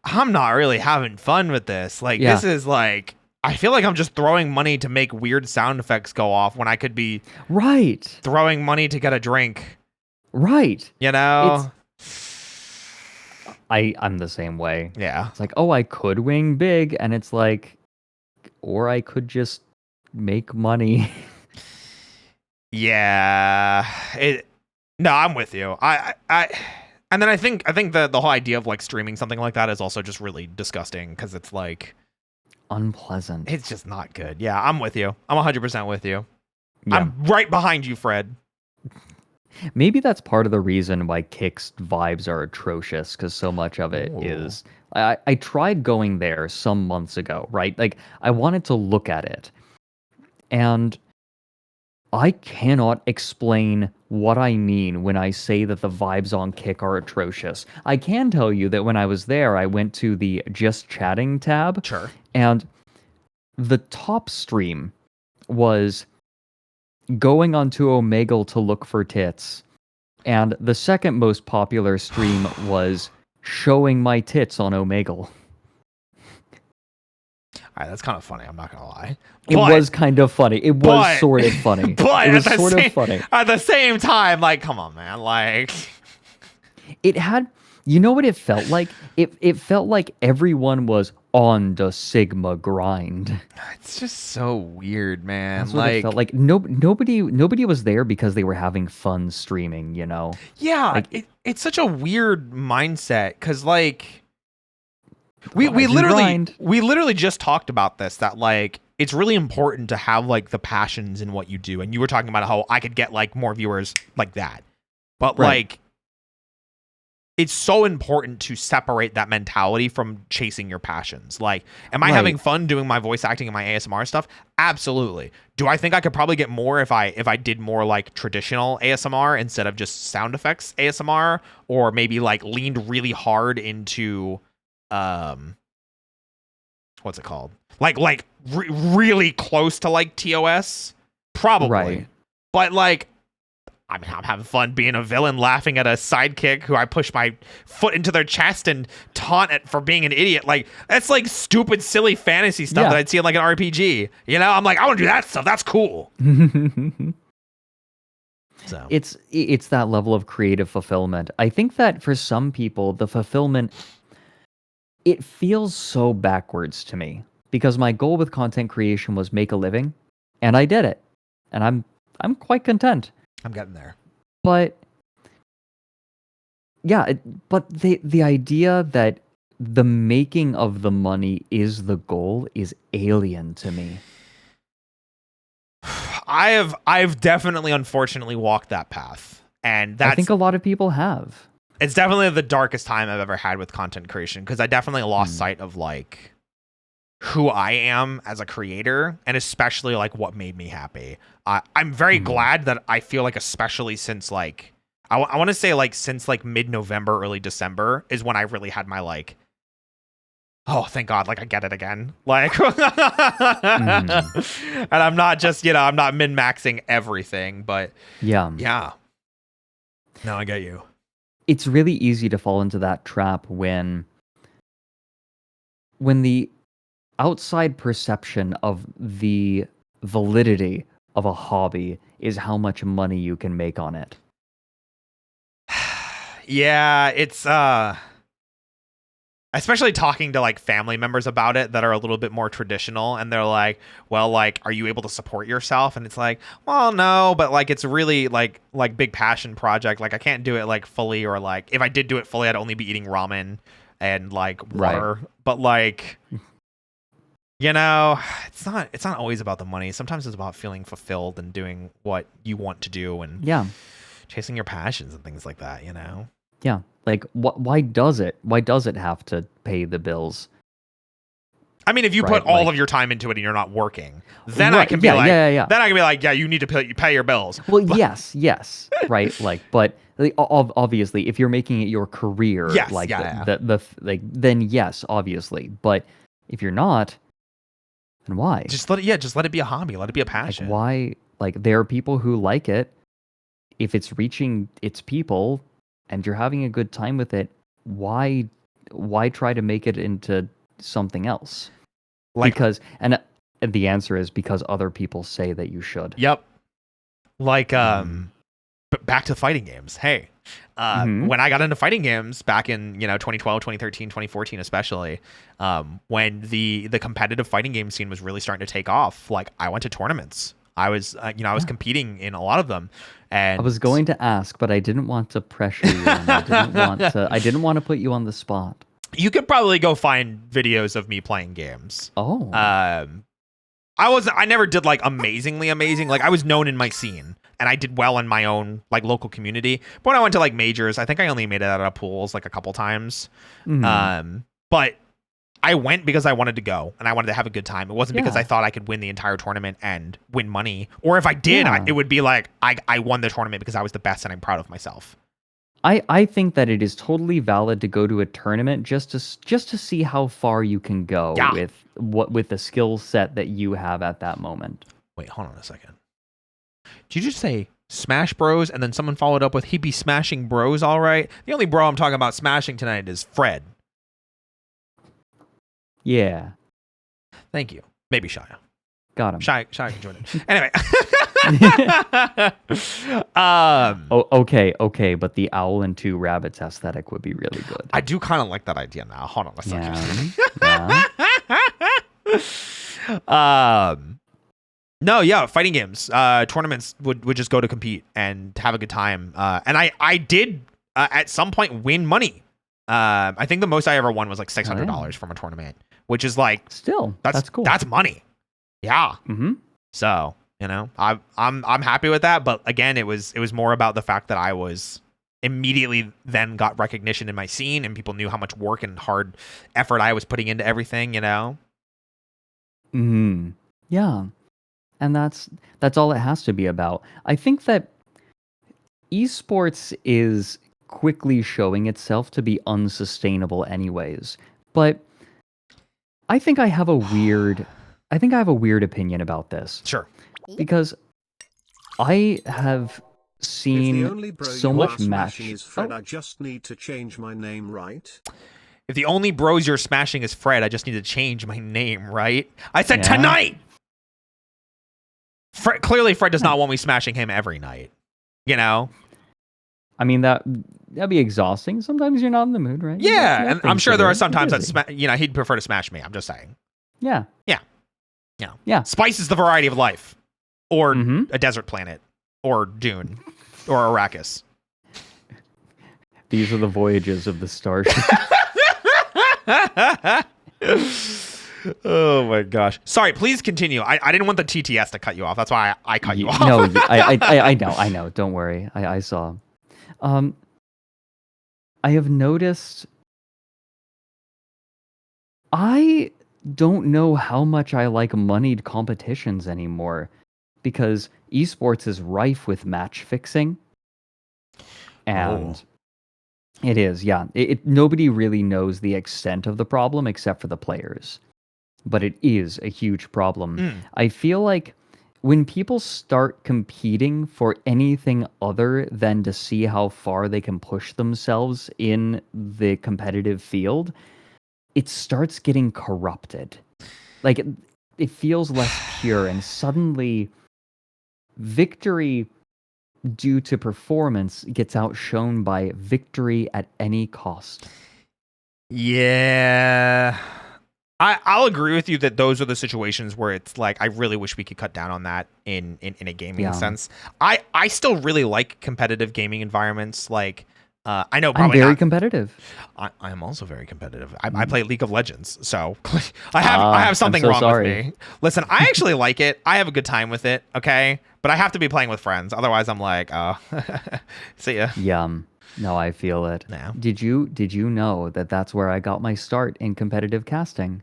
Speaker 1: I'm not really having fun with this. Like, this is like, I feel like I'm just throwing money to make weird sound effects go off when I could be throwing money to get a drink.
Speaker 2: Right.
Speaker 1: You know?
Speaker 2: I'm the same way.
Speaker 1: Yeah.
Speaker 2: It's like, oh, I could wing big, and it's like, or I could just make money.
Speaker 1: Yeah. No, I'm with you. And then I think the whole idea of like streaming something like that is also just really disgusting, because it's like
Speaker 2: unpleasant.
Speaker 1: It's just not good. Yeah, I'm with you. I'm 100% with you.
Speaker 2: Yeah.
Speaker 1: I'm right behind you, Fred.
Speaker 2: Maybe that's part of the reason why Kick's vibes are atrocious, because so much of it is... I tried going there some months ago, right? Like, I wanted to look at it, and I cannot explain what I mean when I say that the vibes on Kick are atrocious. I can tell you that when I was there, I went to the Just Chatting tab.
Speaker 1: Sure.
Speaker 2: And the top stream was going onto Omegle to look for tits. And the second most popular stream was showing my tits on Omegle.
Speaker 1: All right, that's kind of funny. I'm not gonna lie.
Speaker 2: It was kind of funny. It was sort of funny.
Speaker 1: But
Speaker 2: it was sort of funny.
Speaker 1: At the same time, like, come on, man. Like,
Speaker 2: it had. You know what it felt like? It felt like everyone was on the Sigma grind.
Speaker 1: It's just so weird, man.
Speaker 2: That's what it felt like. Nobody was there because they were having fun streaming. You know?
Speaker 1: Yeah,
Speaker 2: like,
Speaker 1: it's such a weird mindset, because like. We literally just talked about this, that like it's really important to have like the passions in what you do, and you were talking about how I could get like more viewers like that, but like it's so important to separate that mentality from chasing your passions. Like, am I having fun doing my voice acting and my ASMR stuff? Absolutely. Do I think I could probably get more if I did more like traditional ASMR instead of just sound effects ASMR, or maybe like leaned really hard into what's it called? Like really close to like TOS? Probably.
Speaker 2: Right.
Speaker 1: But like, I mean, I'm having fun being a villain, laughing at a sidekick who I push my foot into their chest and taunt it for being an idiot. Like, that's like stupid, silly fantasy stuff that I'd see in like an RPG. You know, I'm like, I want to do that stuff. That's cool. So
Speaker 2: it's that level of creative fulfillment. I think that for some people, the fulfillment, it feels so backwards to me, because my goal with content creation was make a living, and I did it, and I'm quite content.
Speaker 1: I'm getting there.
Speaker 2: But yeah, but the idea that the making of the money is the goal is alien to me.
Speaker 1: I've definitely, unfortunately, walked that path, and I
Speaker 2: think a lot of people have.
Speaker 1: It's definitely the darkest time I've ever had with content creation, because I definitely lost sight of like who I am as a creator, and especially like what made me happy. I'm very glad that I feel like, especially since like I want to say like since like mid-November, early December is when I really had my like, oh, thank God, like I get it again. Like, and I'm not just, I'm not min-maxing everything, but yeah. No, I get you.
Speaker 2: It's really easy to fall into that trap when the outside perception of the validity of a hobby is how much money you can make on it.
Speaker 1: Yeah, it's especially talking to like family members about it that are a little bit more traditional, and they're like, well, like, are you able to support yourself? And it's like, well, no, but like it's really like big passion project. Like, I can't do it like fully, or like if I did do it fully, I'd only be eating ramen and like water. But like, You know, it's not always about the money. Sometimes it's about feeling fulfilled and doing what you want to do and
Speaker 2: Yeah.
Speaker 1: chasing your passions and things like that, you know?
Speaker 2: Yeah. Like, why does it? Why does it have to pay the bills?
Speaker 1: I mean, if you put
Speaker 2: Right,
Speaker 1: all
Speaker 2: like-
Speaker 1: of your time into it and you're not working, then I
Speaker 2: Right,
Speaker 1: can be
Speaker 2: yeah,
Speaker 1: like,
Speaker 2: yeah.
Speaker 1: then I can be like, yeah, you need to pay your bills.
Speaker 2: Well, yes, right. Like, but like, obviously, if you're making it your career,
Speaker 1: Yes,
Speaker 2: like
Speaker 1: yeah.
Speaker 2: like, then yes, obviously. But if you're not, then why?
Speaker 1: Just let it be a hobby. Let it be a
Speaker 2: Like,
Speaker 1: passion.
Speaker 2: why? Like, there are people who like it. If it's reaching its people and you're having a good time with it, why try to make it into something else?
Speaker 1: Like,
Speaker 2: Because the answer is because other people say that you should.
Speaker 1: yep. Like, but back to fighting games. Hey, when I got into fighting games back in 2012, 2013, 2014, especially, when the competitive fighting game scene was really starting to take off, like I went to tournaments. I was competing in a lot of them, and
Speaker 2: I was going to ask, but I didn't want to pressure you. And I didn't want to put you on the spot.
Speaker 1: You could probably go find videos of me playing games.
Speaker 2: Oh.
Speaker 1: I never did like amazingly amazing. Like I was known in my scene and I did well in my own like local community. But when I went to like majors, I think I only made it out of pools like a couple times. But I went because I wanted to go and I wanted to have a good time. It wasn't because I thought I could win the entire tournament and win money. Or if I did, it would be like I won the tournament because I was the best and I'm proud of myself.
Speaker 2: I think that it is totally valid to go to a tournament just to see how far you can go with the skill set that you have at that moment.
Speaker 1: Wait, hold on a second. Did you just say Smash Bros and then someone followed up with he'd be smashing bros all right? The only bro I'm talking about smashing tonight is Fred.
Speaker 2: Yeah.
Speaker 1: Thank you. Maybe Shia.
Speaker 2: Got him.
Speaker 1: Shia can join it. Anyway.
Speaker 2: Okay, but the owl and two rabbits aesthetic would be really good.
Speaker 1: I do kind of like that idea now. Hold on a second.
Speaker 2: Yeah.
Speaker 1: No, yeah, fighting games, tournaments would just go to compete and have a good time. And I did at some point win money. I think the most I ever won was like $600 from a tournament, which is like
Speaker 2: still that's cool.
Speaker 1: That's money. Yeah.
Speaker 2: Mm-hmm.
Speaker 1: So I'm happy with that. But again, it was more about the fact that I was immediately then got recognition in my scene and people knew how much work and hard effort I was putting into everything. Yeah.
Speaker 2: And that's all it has to be about. I think that esports is quickly showing itself to be unsustainable anyways. But I think I have a weird opinion about this.
Speaker 1: Sure.
Speaker 2: Because I have seen so much match.
Speaker 3: Is Fred, I just need to change my name, right?
Speaker 1: If the only bros you're smashing is Fred, I just need to change my name, right? I said tonight. Clearly, Fred does not want me smashing him every night.
Speaker 2: I mean that'd be exhausting. Sometimes you're not in the mood, right?
Speaker 1: Yeah, and I'm sure there are some times that he'd prefer to smash me. I'm just saying.
Speaker 2: Yeah.
Speaker 1: Spice is the variety of life, or a desert planet, or Dune, or Arrakis.
Speaker 2: These are the voyages of the starship.
Speaker 1: Oh my gosh! Sorry, please continue. I didn't want the TTS to cut you off. That's why I cut you off.
Speaker 2: No, I know. Don't worry. I saw. I have noticed. I don't know how much I like moneyed competitions anymore, because esports is rife with match fixing, and it is. Yeah, nobody really knows the extent of the problem except for the players. But it is a huge problem. I feel like when people start competing for anything other than to see how far they can push themselves in the competitive field, it starts getting corrupted. Like, it feels less pure, and suddenly victory due to performance gets outshone by victory at any cost.
Speaker 1: Yeah. I'll agree with you that those are the situations where it's like, I really wish we could cut down on that in a gaming sense. I still really like competitive gaming environments. Like, I know
Speaker 2: I'm
Speaker 1: probably
Speaker 2: very
Speaker 1: not.
Speaker 2: competitive.
Speaker 1: I am also very competitive. I play League of Legends, so I have something wrong with me. Listen, I actually like it. I have a good time with it. Okay, but I have to be playing with friends. Otherwise, I'm like, oh, see ya.
Speaker 2: Yum. No, I feel it.
Speaker 1: No.
Speaker 2: Did you know that that's where I got my start in competitive casting?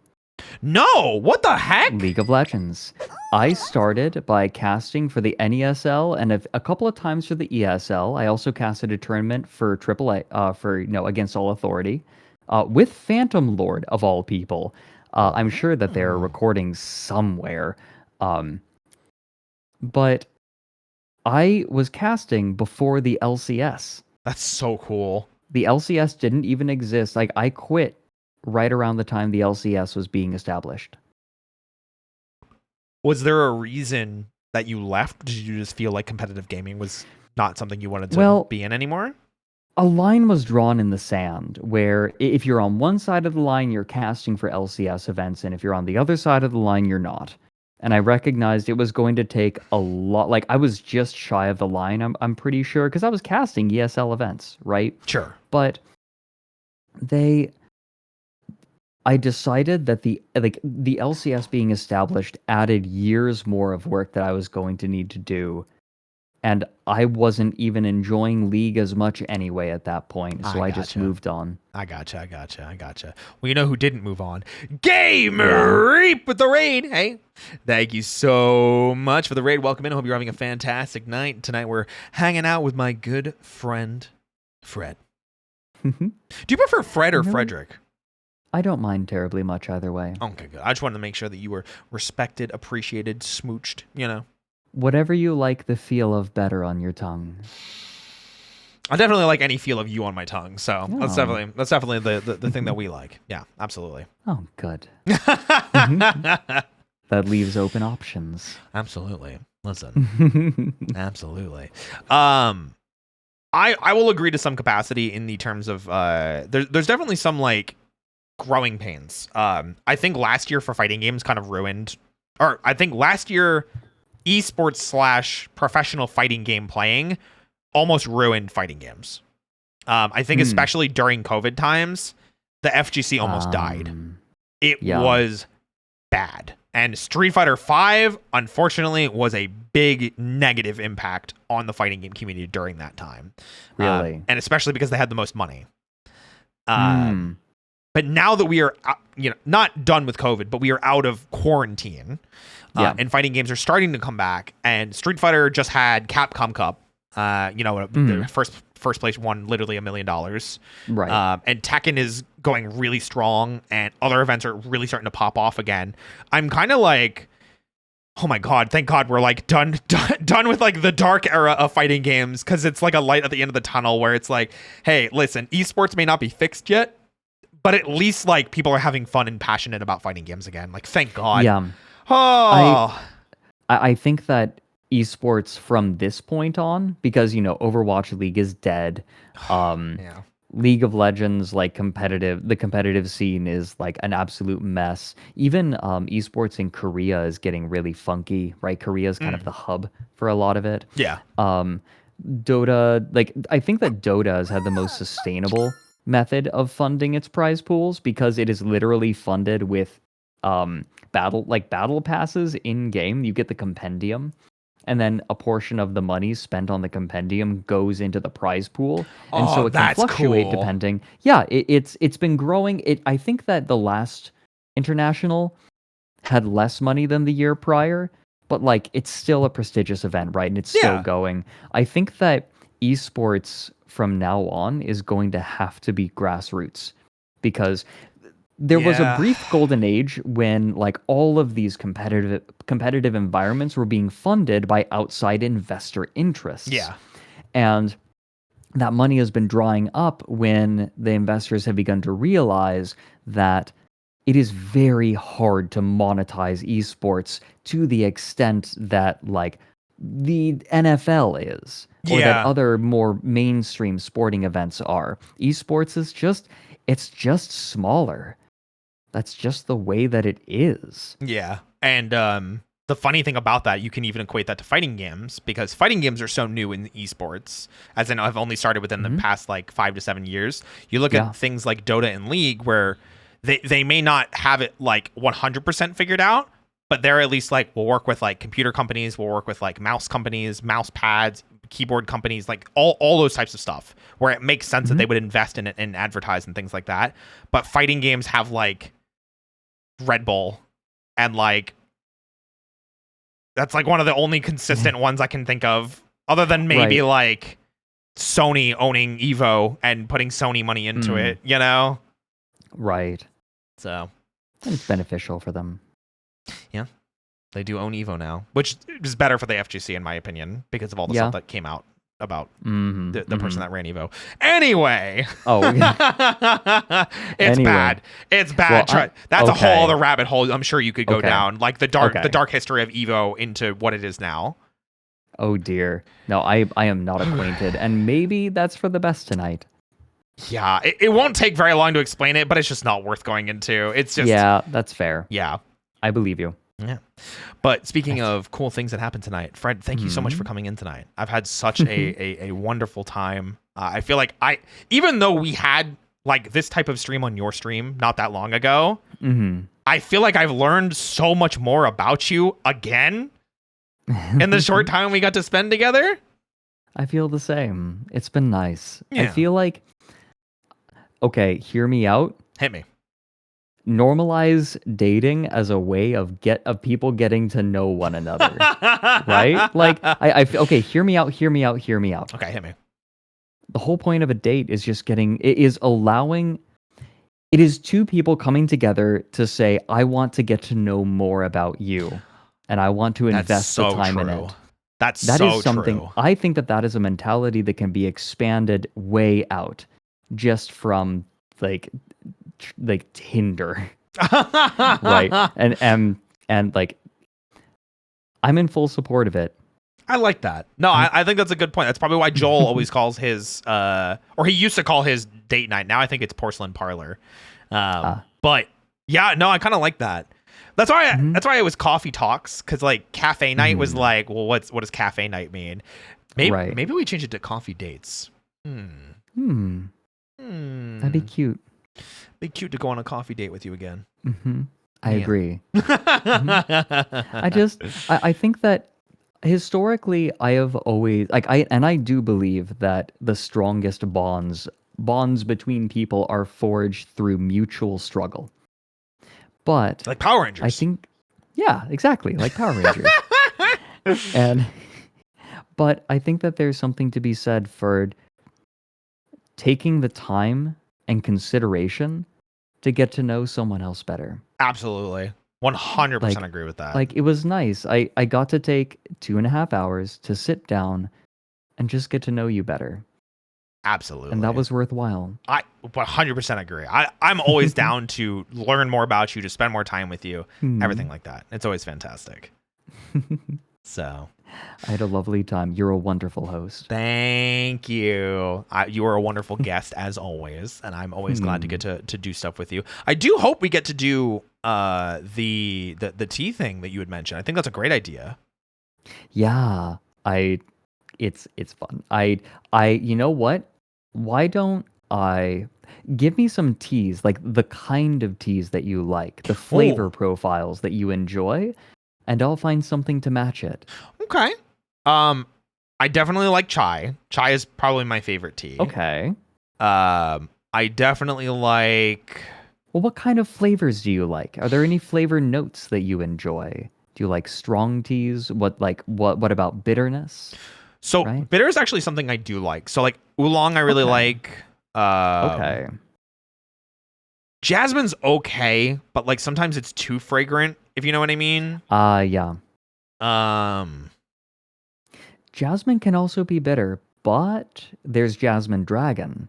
Speaker 1: No, what the heck?
Speaker 2: League of Legends. I started by casting for the NESL and a couple of times for the ESL. I also casted a tournament for AAA, for Against All Authority, with Phantom Lord of all people. I'm sure that they're recording somewhere, but I was casting before the LCS.
Speaker 1: That's so cool.
Speaker 2: The LCS didn't even exist. Like, I quit right around the time the LCS was being established.
Speaker 1: Was there a reason that you left? Did you just feel like competitive gaming was not something you wanted to be in anymore?
Speaker 2: A line was drawn in the sand where if you're on one side of the line, you're casting for LCS events, and if you're on the other side of the line, you're not. And I recognized it was going to take a lot. Like, I was just shy of the line, I'm pretty sure, because I was casting ESL events, right?
Speaker 1: Sure.
Speaker 2: But I decided that the LCS being established added years more of work that I was going to need to do, and I wasn't even enjoying League as much anyway at that point, so I just moved on.
Speaker 1: I gotcha. Well, you know who didn't move on? Gamer Reap with the raid. Hey, thank you so much for the raid. Welcome in. I hope you're having a fantastic night. Tonight we're hanging out with my good friend, Fred. Do you prefer Fred or Frederick?
Speaker 2: I don't mind terribly much either way.
Speaker 1: Okay, good. I just wanted to make sure that you were respected, appreciated, smooched,
Speaker 2: Whatever you like the feel of better on your tongue.
Speaker 1: I definitely like any feel of you on my tongue, so that's definitely the thing that we like. Yeah, absolutely.
Speaker 2: Oh, good. That leaves open options.
Speaker 1: Absolutely. Listen. Absolutely. I will agree to some capacity in the terms of there's definitely some like growing pains. I think last year for fighting games kind of ruined, or I think last year esports / professional fighting game playing almost ruined fighting games. I think especially during COVID times, the FGC almost died. It was bad. And Street Fighter V, unfortunately, was a big negative impact on the fighting game community during that time.
Speaker 2: Really?
Speaker 1: And especially because they had the most money. But now that we are, not done with COVID, but we are out of quarantine, and fighting games are starting to come back, and Street Fighter just had Capcom Cup. The first place won literally $1 million.
Speaker 2: Right.
Speaker 1: And Tekken is going really strong, and other events are really starting to pop off again. I'm kind of like, oh my god, thank god we're like done with like the dark era of fighting games, because it's like a light at the end of the tunnel where it's like, hey, listen, esports may not be fixed yet, but at least like people are having fun and passionate about fighting games again. Like, thank god.
Speaker 2: Yeah.
Speaker 1: Oh.
Speaker 2: I think that esports from this point on, because Overwatch League is dead.
Speaker 1: Yeah.
Speaker 2: League of Legends, like the competitive scene is like an absolute mess. Even esports in Korea is getting really funky, right? Korea is kind of the hub for a lot of it.
Speaker 1: Yeah.
Speaker 2: Dota, like I think that Dota has had the most sustainable method of funding its prize pools, because it is literally funded with battle passes in game. You get the compendium, and then a portion of the money spent on the compendium goes into the prize pool, and so it can fluctuate
Speaker 1: cool.
Speaker 2: depending. Yeah, it's been growing. I think that the last international had less money than the year prior, but like it's still a prestigious event, right? And it's still going. I think that esports from now on is going to have to be grassroots, because there was a brief golden age when like all of these competitive environments were being funded by outside investor interests.
Speaker 1: Yeah.
Speaker 2: And that money has been drying up when the investors have begun to realize that it is very hard to monetize esports to the extent that like the NFL is, or that other more mainstream sporting events are. Esports is it's just smaller. That's just the way that it is.
Speaker 1: Yeah. And the funny thing about that, you can even equate that to fighting games, because fighting games are so new in esports, as in I've only started within the past like 5 to 7 years. You look at things like Dota and League, where they may not have it like 100% figured out, but they're at least like, we'll work with like computer companies, we'll work with like mouse companies, mouse pads, keyboard companies, like all those types of stuff, where it makes sense that they would invest in it and advertise and things like that. But fighting games have like Red Bull, and like that's like one of the only consistent ones I can think of, other than maybe like Sony owning Evo and putting Sony money into it, you know?
Speaker 2: Right.
Speaker 1: So
Speaker 2: it's beneficial for them.
Speaker 1: Yeah. They do own Evo now, which is better for the FGC in my opinion, because of all the stuff that came out about the person that ran Evo. Anyway. It's bad. It's bad. Well, that's a whole other rabbit hole I'm sure you could go down, like the dark history of Evo into what it is now.
Speaker 2: Oh dear. No, I am not acquainted, and maybe that's for the best tonight.
Speaker 1: Yeah, it won't take very long to explain it, but it's just not worth going into. It's just...
Speaker 2: Yeah, that's fair.
Speaker 1: Yeah.
Speaker 2: I believe you.
Speaker 1: Yeah. But speaking of cool things that happened tonight, Fred, thank you so much for coming in tonight. I've had such a wonderful time. I feel like even though we had like this type of stream on your stream not that long ago, I feel like I've learned so much more about you again in the short time we got to spend together.
Speaker 2: I feel the same. It's been nice.
Speaker 1: Yeah.
Speaker 2: I feel like, okay, hear me out.
Speaker 1: Hit me.
Speaker 2: Normalize dating as a way of people getting to know one another, right? Like, I feel, okay, hear me out.
Speaker 1: Okay, hit me.
Speaker 2: The whole point of a date is just it is two people coming together to say, I want to get to know more about you, and I want to invest the time in it. That is something,
Speaker 1: true.
Speaker 2: I think that is a mentality that can be expanded way out just from like Tinder. Right. And like, I'm in full support of it.
Speaker 1: I like that. No, I think that's a good point. That's probably why Joel always calls his or he used to call his date night. Now I think it's porcelain parlor. But yeah, no, I kind of like that. That's why it was coffee talks, because like cafe night was like, well, what does cafe night mean? Maybe we change it to coffee dates.
Speaker 2: That'd be cute.
Speaker 1: Be cute to go on a coffee date with you again.
Speaker 2: I agree. I think that historically I have always I do believe that the strongest bonds between people are forged through mutual struggle. But
Speaker 1: like Power Rangers.
Speaker 2: I think, yeah, exactly, like Power Rangers. But I think that there's something to be said for taking the time and consideration to get to know someone else better.
Speaker 1: Absolutely. 100% agree with that.
Speaker 2: Like, it was nice. I got to take 2.5 hours to sit down and just get to know you better.
Speaker 1: Absolutely.
Speaker 2: And that was worthwhile.
Speaker 1: I 100% agree. I'm always down to learn more about you, to spend more time with you, everything like that. It's always fantastic. So
Speaker 2: I had a lovely time. You're a wonderful host.
Speaker 1: Thank you. You are a wonderful guest as always, and I'm always glad to get to do stuff with you. I do hope we get to do the tea thing that you had mentioned. I think that's a great idea.
Speaker 2: Yeah, it's fun. I you know what? Why don't I give me some teas, like the kind of teas that you like, the flavor profiles that you enjoy, and I'll find something to match it.
Speaker 1: Okay. I definitely like chai. Chai is probably my favorite tea.
Speaker 2: Okay.
Speaker 1: I definitely like...
Speaker 2: Well, what kind of flavors do you like? Are there any flavor notes that you enjoy? Do you like strong teas? What about bitterness?
Speaker 1: So bitter is actually something I do like. So like oolong, I really like.
Speaker 2: Okay.
Speaker 1: Jasmine's okay, but like sometimes it's too fragrant, if you know what I mean.
Speaker 2: Yeah. Jasmine can also be bitter, but there's Jasmine Dragon,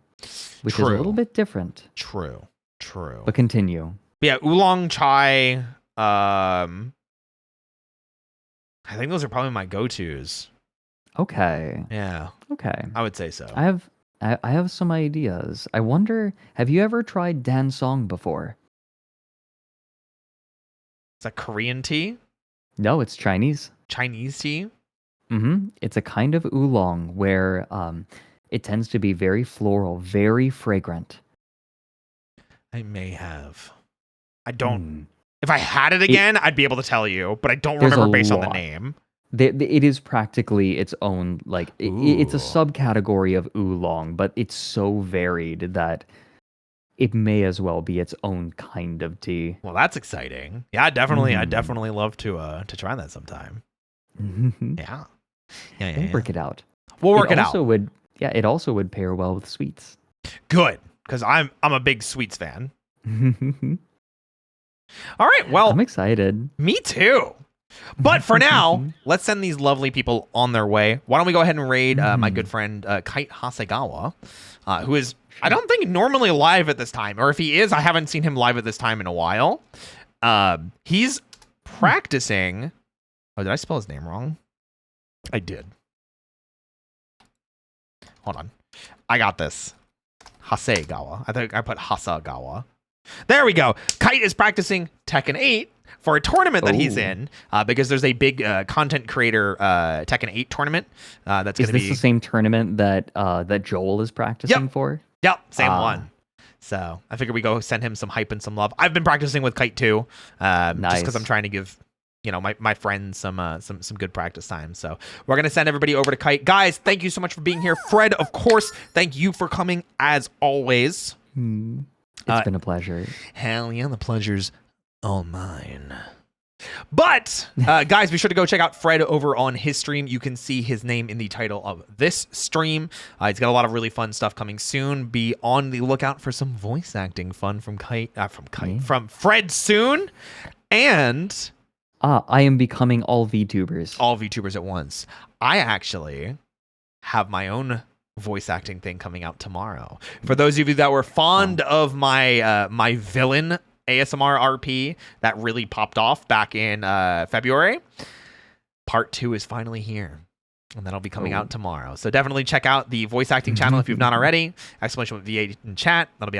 Speaker 2: which is a little bit different.
Speaker 1: True.
Speaker 2: But continue.
Speaker 1: Yeah, oolong, chai. I think those are probably my go-tos.
Speaker 2: Okay.
Speaker 1: Yeah.
Speaker 2: Okay.
Speaker 1: I would say so.
Speaker 2: I have some ideas. I wonder, have you ever tried dansong before?
Speaker 1: Is that Korean tea?
Speaker 2: No, it's Chinese.
Speaker 1: Chinese tea?
Speaker 2: It's a kind of oolong where it tends to be very floral, very fragrant.
Speaker 1: I may have. I don't. If I had it again, I'd be able to tell you, but I don't remember based on the name.
Speaker 2: It is practically its own, like, it's a subcategory of oolong, but it's so varied that it may as well be its own kind of tea.
Speaker 1: Well, that's exciting. Yeah, I'd definitely love to try that sometime. Yeah.
Speaker 2: We'll work it out.
Speaker 1: We'll work it out.
Speaker 2: It also would pair well with sweets.
Speaker 1: Good, because I'm a big sweets fan. All right, well,
Speaker 2: I'm excited.
Speaker 1: Me too. But for now, let's send these lovely people on their way. Why don't we go ahead and raid my good friend Kite Hasegawa, who is, I don't think, normally live at this time. Or if he is, I haven't seen him live at this time in a while. He's practicing. Oh, did I spell his name wrong? I did. Hold on. I got this. Hasegawa. I think I put Hasagawa. There we go. Kite is practicing Tekken 8 for a tournament that he's in, because there's a big content creator Tekken 8 tournament that's going to be...
Speaker 2: Is this the same tournament that Joel is practicing for?
Speaker 1: Yep, same one. So I figured we go send him some hype and some love. I've been practicing with Kite too, just because I'm trying to give my friends some good practice time. So we're gonna send everybody over to Kite. Guys, thank you so much for being here. Fred, of course, thank you for coming as always.
Speaker 2: It's been a pleasure.
Speaker 1: Hell yeah, the pleasure's all mine. But guys, be sure to go check out Fred over on his stream. You can see his name in the title of this stream. He's got a lot of really fun stuff coming soon. Be on the lookout for some voice acting fun from from Fred soon. And
Speaker 2: I am becoming all VTubers.
Speaker 1: All VTubers at once. I actually have my own voice acting thing coming out tomorrow. For those of you that were fond of my my villain ASMR RP that really popped off back in February, part 2 is finally here, and that'll be coming out tomorrow. So definitely check out the voice acting channel if you've not already. !V8 in chat. That'll be